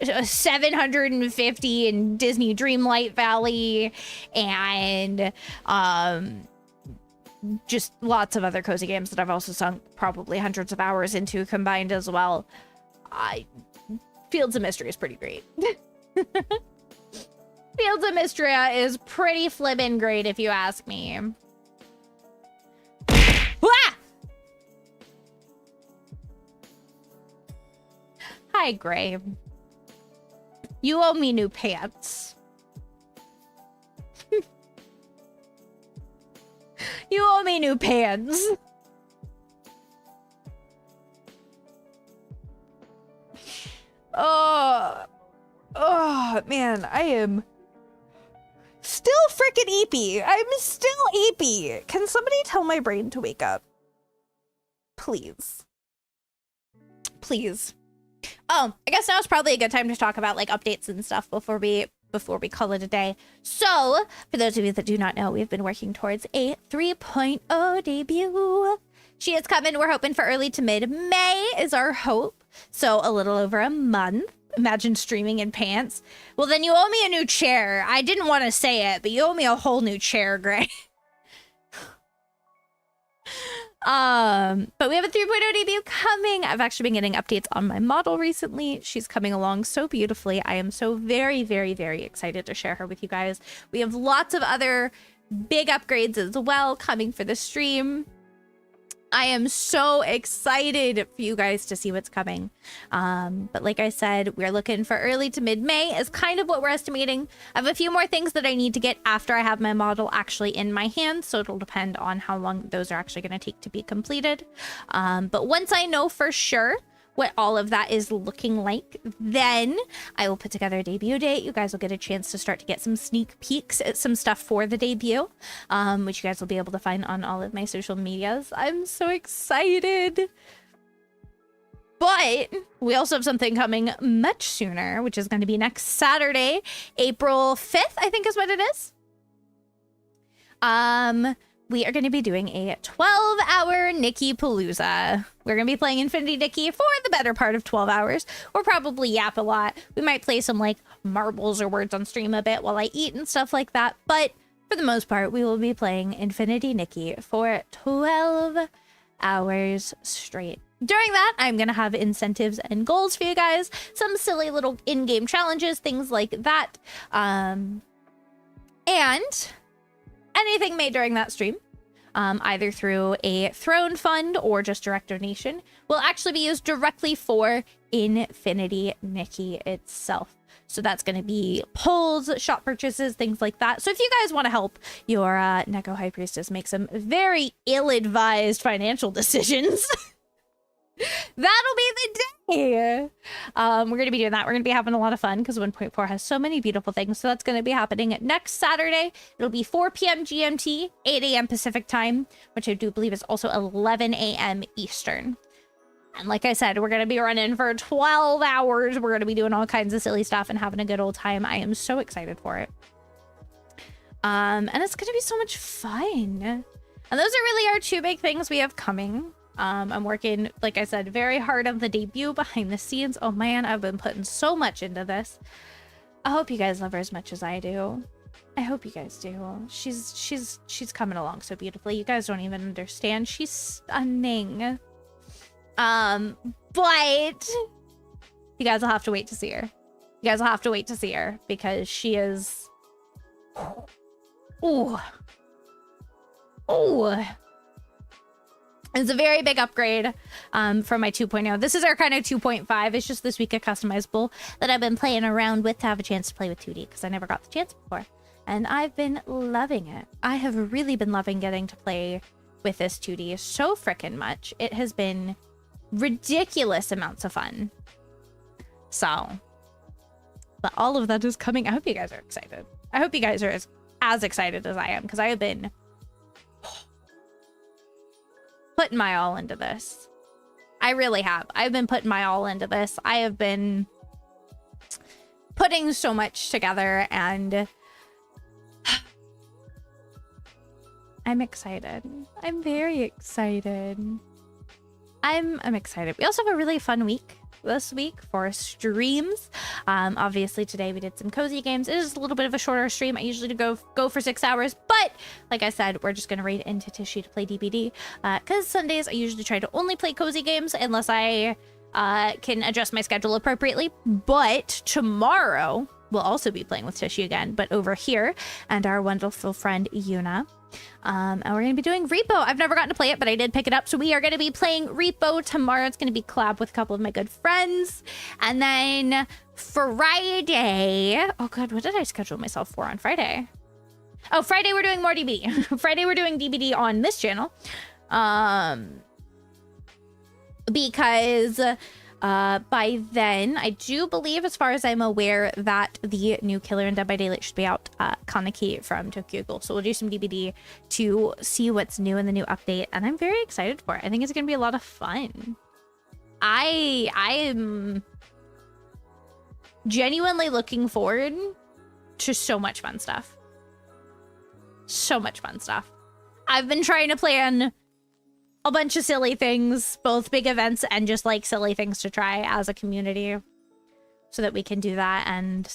750 in Disney Dreamlight Valley, and just lots of other cozy games that I've also sunk probably hundreds of hours into combined as well. Fields of Mystery is pretty great. Fields of Mystria is pretty flippin' great if you ask me. Ah! Hi, Gray. You owe me new pants. You owe me new pants. Oh, man, I am still freaking eepy. I'm still eepy. Can somebody tell my brain to wake up? Please. Please. Oh, I guess now is probably a good time to talk about like updates and stuff before we call it a day. So, for those of you that do not know, we've been working towards a 3.0 debut. She is coming. We're hoping for early to mid-May is our hope. So, a little over a month. Imagine streaming in pants. Well, then you owe me a new chair. I didn't want to say it, but you owe me a whole new chair, Gray. But we have a 3.0 debut coming. I've actually been getting updates on my model recently. She's coming along so beautifully. I am so very, very, very excited to share her with you guys. We have lots of other big upgrades as well coming for the stream. I am so excited for you guys to see what's coming. But like I said, we're looking for early to mid-May is kind of what we're estimating. I have a few more things that I need to get after I have my model actually in my hands, so it'll depend on how long those are actually going to take to be completed. But once I know for sure what all of that is looking like, then I will put together a debut date. You guys will get a chance to start to get some sneak peeks at some stuff for the debut, which you guys will be able to find on all of my social medias. I'm so excited. But we also have something coming much sooner, which is going to be next Saturday, April 5th, I think is what it is. We are going to be doing a 12-hour Nikki Palooza. We're going to be playing Infinity Nikki for the better part of 12 hours. We'll probably yap a lot. We might play some like marbles or words on stream a bit while I eat and stuff like that. But for the most part, we will be playing Infinity Nikki for 12 hours straight. During that, I'm going to have incentives and goals for you guys, some silly little in-game challenges, things like that. And anything made during that stream, either through a throne fund or just direct donation, will actually be used directly for Infinity Nikki itself. So that's going to be polls, shop purchases, things like that. So if you guys want to help your Neko High Priestess make some very ill-advised financial decisions, that'll be the day. We're going to be doing that. We're going to be having a lot of fun because 1.4 has so many beautiful things. So that's going to be happening next Saturday. It'll be 4 p.m. GMT, 8 a.m. Pacific time, which I do believe is also 11 a.m. Eastern. And like I said, we're going to be running for 12 hours. We're going to be doing all kinds of silly stuff and having a good old time. I am so excited for it. And it's going to be so much fun. And those are really our two big things we have coming. I'm working, like I said, very hard on the debut behind the scenes. Oh man, I've been putting so much into this. I hope you guys love her as much as I do. I hope you guys do. She's coming along so beautifully. You guys don't even understand. She's stunning. But you guys will have to wait to see her. You guys will have to wait to see her because she is. Ooh. Ooh. It's a very big upgrade from my 2.0. This is our kind of 2.5. It's just this week a customizable that I've been playing around with to have a chance to play with 2D because I never got the chance before. And I've been loving it. I have really been loving getting to play with this 2D so freaking much. It has been ridiculous amounts of fun. So, but all of that is coming. I hope you guys are excited. I hope you guys are as excited as I am because I have been putting my all into this. I really have. I've been putting my all into this. I have been putting so much together and I'm excited. I'm very excited. I'm excited. We also have a really fun week this week for streams. Obviously today we did some cozy games. It is a little bit of a shorter stream. I usually go for 6 hours, but like I said, we're just gonna raid into Tishy to play DBD because Sundays I usually try to only play cozy games unless I can adjust my schedule appropriately. But tomorrow we'll also be playing with Tishy again, but over here and our wonderful friend Yuna. And we're going to be doing Repo. I've never gotten to play it, but I did pick it up. So we are going to be playing Repo tomorrow. It's going to be collab with a couple of my good friends. And then Friday... Oh, God, what did I schedule myself for on Friday? Oh, Friday we're doing more DBD. Friday we're doing DBD on this channel. Because... by then, I do believe, as far as I'm aware, that the new Killer and Dead by Daylight should be out. Kaneki from Tokyo Ghoul. So we'll do some DBD to see what's new in the new update, and I'm very excited for it. I think it's gonna be a lot of fun. I am genuinely looking forward to so much fun stuff. So much fun stuff. I've been trying to plan a bunch of silly things, both big events and just like silly things to try as a community so that we can do that. And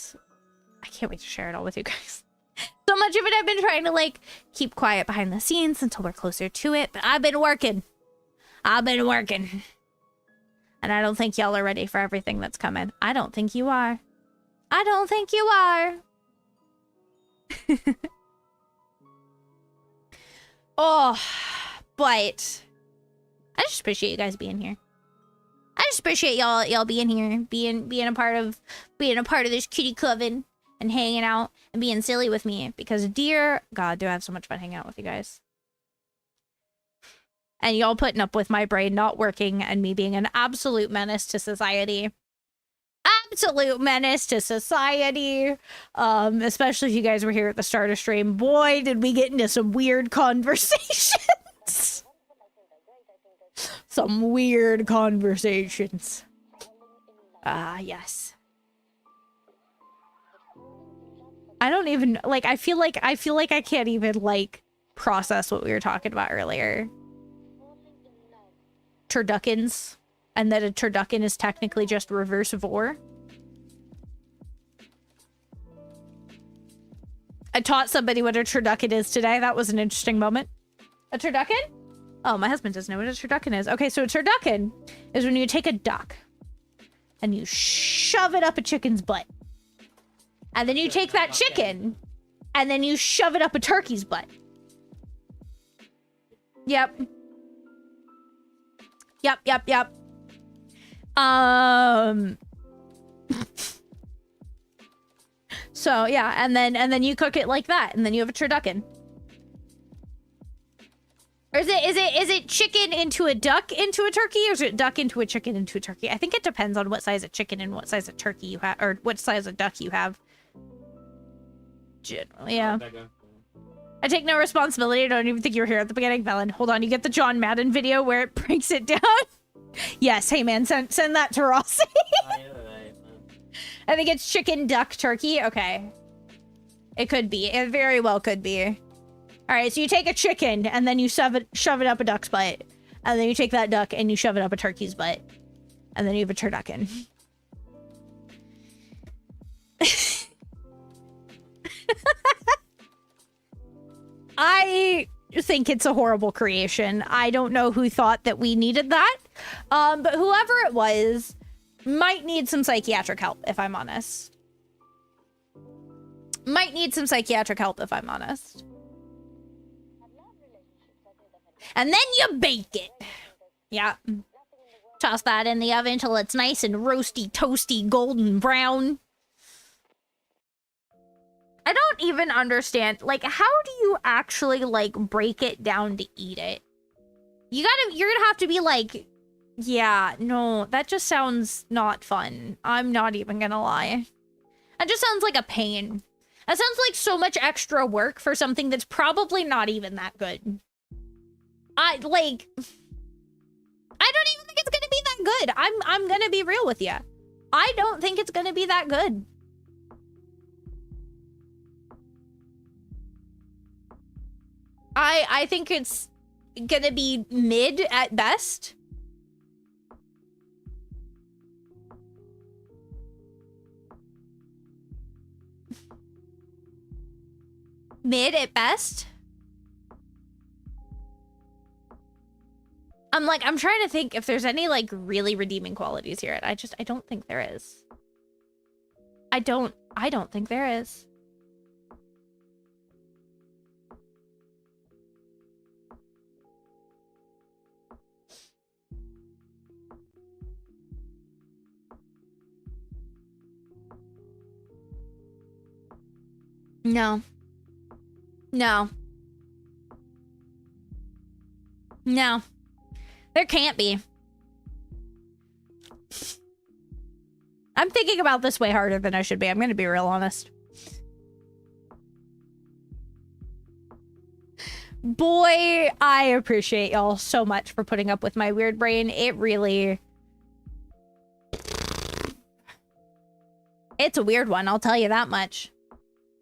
I can't wait to share it all with you guys. So much of it I've been trying to like keep quiet behind the scenes until we're closer to it, but I've been working. And I don't think y'all are ready for everything that's coming. I don't think you are. I don't think you are. Oh, but I just appreciate you guys being here. I just appreciate y'all being here, being a part of this kitty coven and hanging out and being silly with me because dear God, do I have so much fun hanging out with you guys. And y'all putting up with my brain not working and me being an absolute menace to society. Absolute menace to society. Especially if you guys were here at the start of stream. Boy, did we get into some weird conversations. Some weird conversations. Yes. I don't even like I feel like I can't even like process what we were talking about earlier. Turduckens, and that a turducken is technically just reverse vor. I taught somebody what a turducken is today. That was an interesting moment. A turducken? Oh, my husband doesn't know what a turducken is. Okay, so a turducken is when you take a duck and you shove it up a chicken's butt. And then you take that chicken and then you shove it up a turkey's butt. Yep. Yep. So yeah, and then you cook it like that, and then you have a turducken. Or is it chicken into a duck into a turkey, or is it duck into a chicken into a turkey? I think it depends on what size of chicken and what size of turkey you have, or what size of duck you have. Generally, yeah. I take no responsibility. I don't even think you were here at the beginning, Velen. Hold on, you get the John Madden video where it breaks it down? Yes, hey man, send that to Rossi. I think it's chicken, duck, turkey. Okay. It could be. It very well could be. All right, so you take a chicken and then you shove it up a duck's butt. And then you take that duck and you shove it up a turkey's butt. And then you have a turducken. I think it's a horrible creation. I don't know who thought that we needed that. But whoever it was might need some psychiatric help, if I'm honest. Might need some psychiatric help, if I'm honest. And then you bake it. Yeah. Toss that in the oven till it's nice and roasty, toasty, golden brown. I don't even understand. Like, how do you actually, like, break it down to eat it? You're gonna have to be like, yeah, no, that just sounds not fun. I'm not even gonna lie. That just sounds like a pain. That sounds like so much extra work for something that's probably not even that good. I don't even think it's gonna be that good. I'm gonna be real with you. I don't think it's gonna be that good. I think it's gonna be mid at best. Mid at best. I'm trying to think if there's any, like, really redeeming qualities here. I don't think there is. I don't think there is. No. No. No. There can't be. I'm thinking about this way harder than I should be. I'm gonna be real honest. Boy, I appreciate y'all so much for putting up with my weird brain. It really... It's a weird one, I'll tell you that much.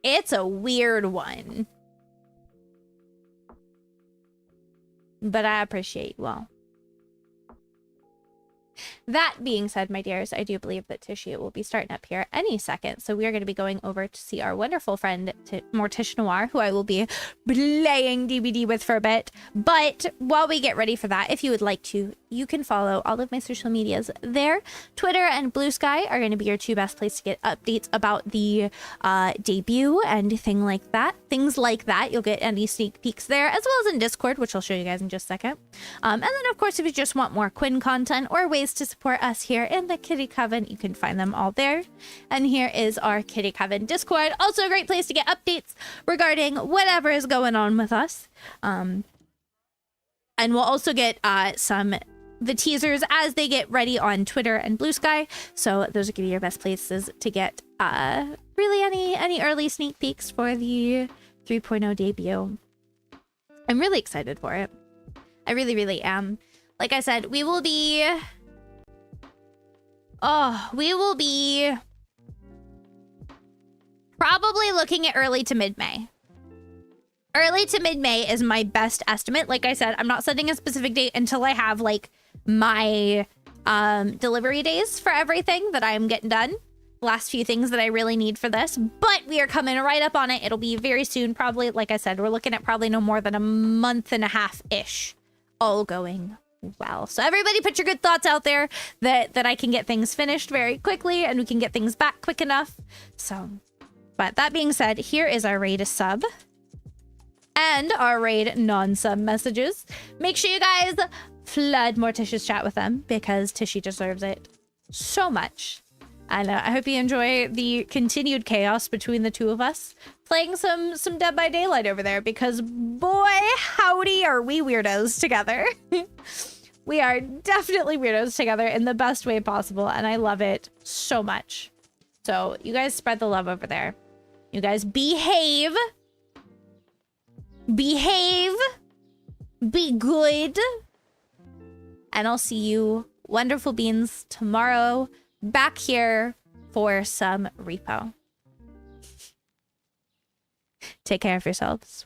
It's a weird one. But I appreciate you all. That being said, my dears, I do believe that Tishy will be starting up here any second. So we are going to be going over to see our wonderful friend, Morticia Noir, who I will be playing DBD with for a bit. But while we get ready for that, if you would like to, you can follow all of my social medias there. Twitter and Blue Sky are going to be your two best places to get updates about the debut and things like that. You'll get any sneak peeks there, as well as in Discord, which I'll show you guys in just a second. And then, of course, if you just want more Quinn content or ways to support us here in the Kitty Coven, you can find them all there. And here is our Kitty Coven Discord. Also a great place to get updates regarding whatever is going on with us. And we'll also get the teasers as they get ready on Twitter and Blue Sky. So those are going to be your best places to get really any early sneak peeks for the 3.0 debut. I'm really excited for it. I really, really am. Like I said, we will be probably looking at early to mid-May. Early to mid-May is my best estimate. Like I said, I'm not setting a specific date until I have, like, my delivery days for everything that I'm getting done. Last few things that I really need for this. But we are coming right up on it. It'll be very soon. Probably, like I said, we're looking at probably no more than a month and a half-ish all going well. So everybody put your good thoughts out there that I can get things finished very quickly and we can get things back quick enough. So, but that being said, here is our raid sub and our raid non-sub messages. Make sure you guys flood Morticia's chat with them because Tishy deserves it so much. And I hope you enjoy the continued chaos between the two of us playing some Dead by Daylight over there because boy, howdy are we weirdos together. We are definitely weirdos together in the best way possible and I love it so much. So you guys spread the love over there. You guys behave. Behave. Be good. And I'll see you wonderful beans tomorrow back here for some repo. Take care of yourselves.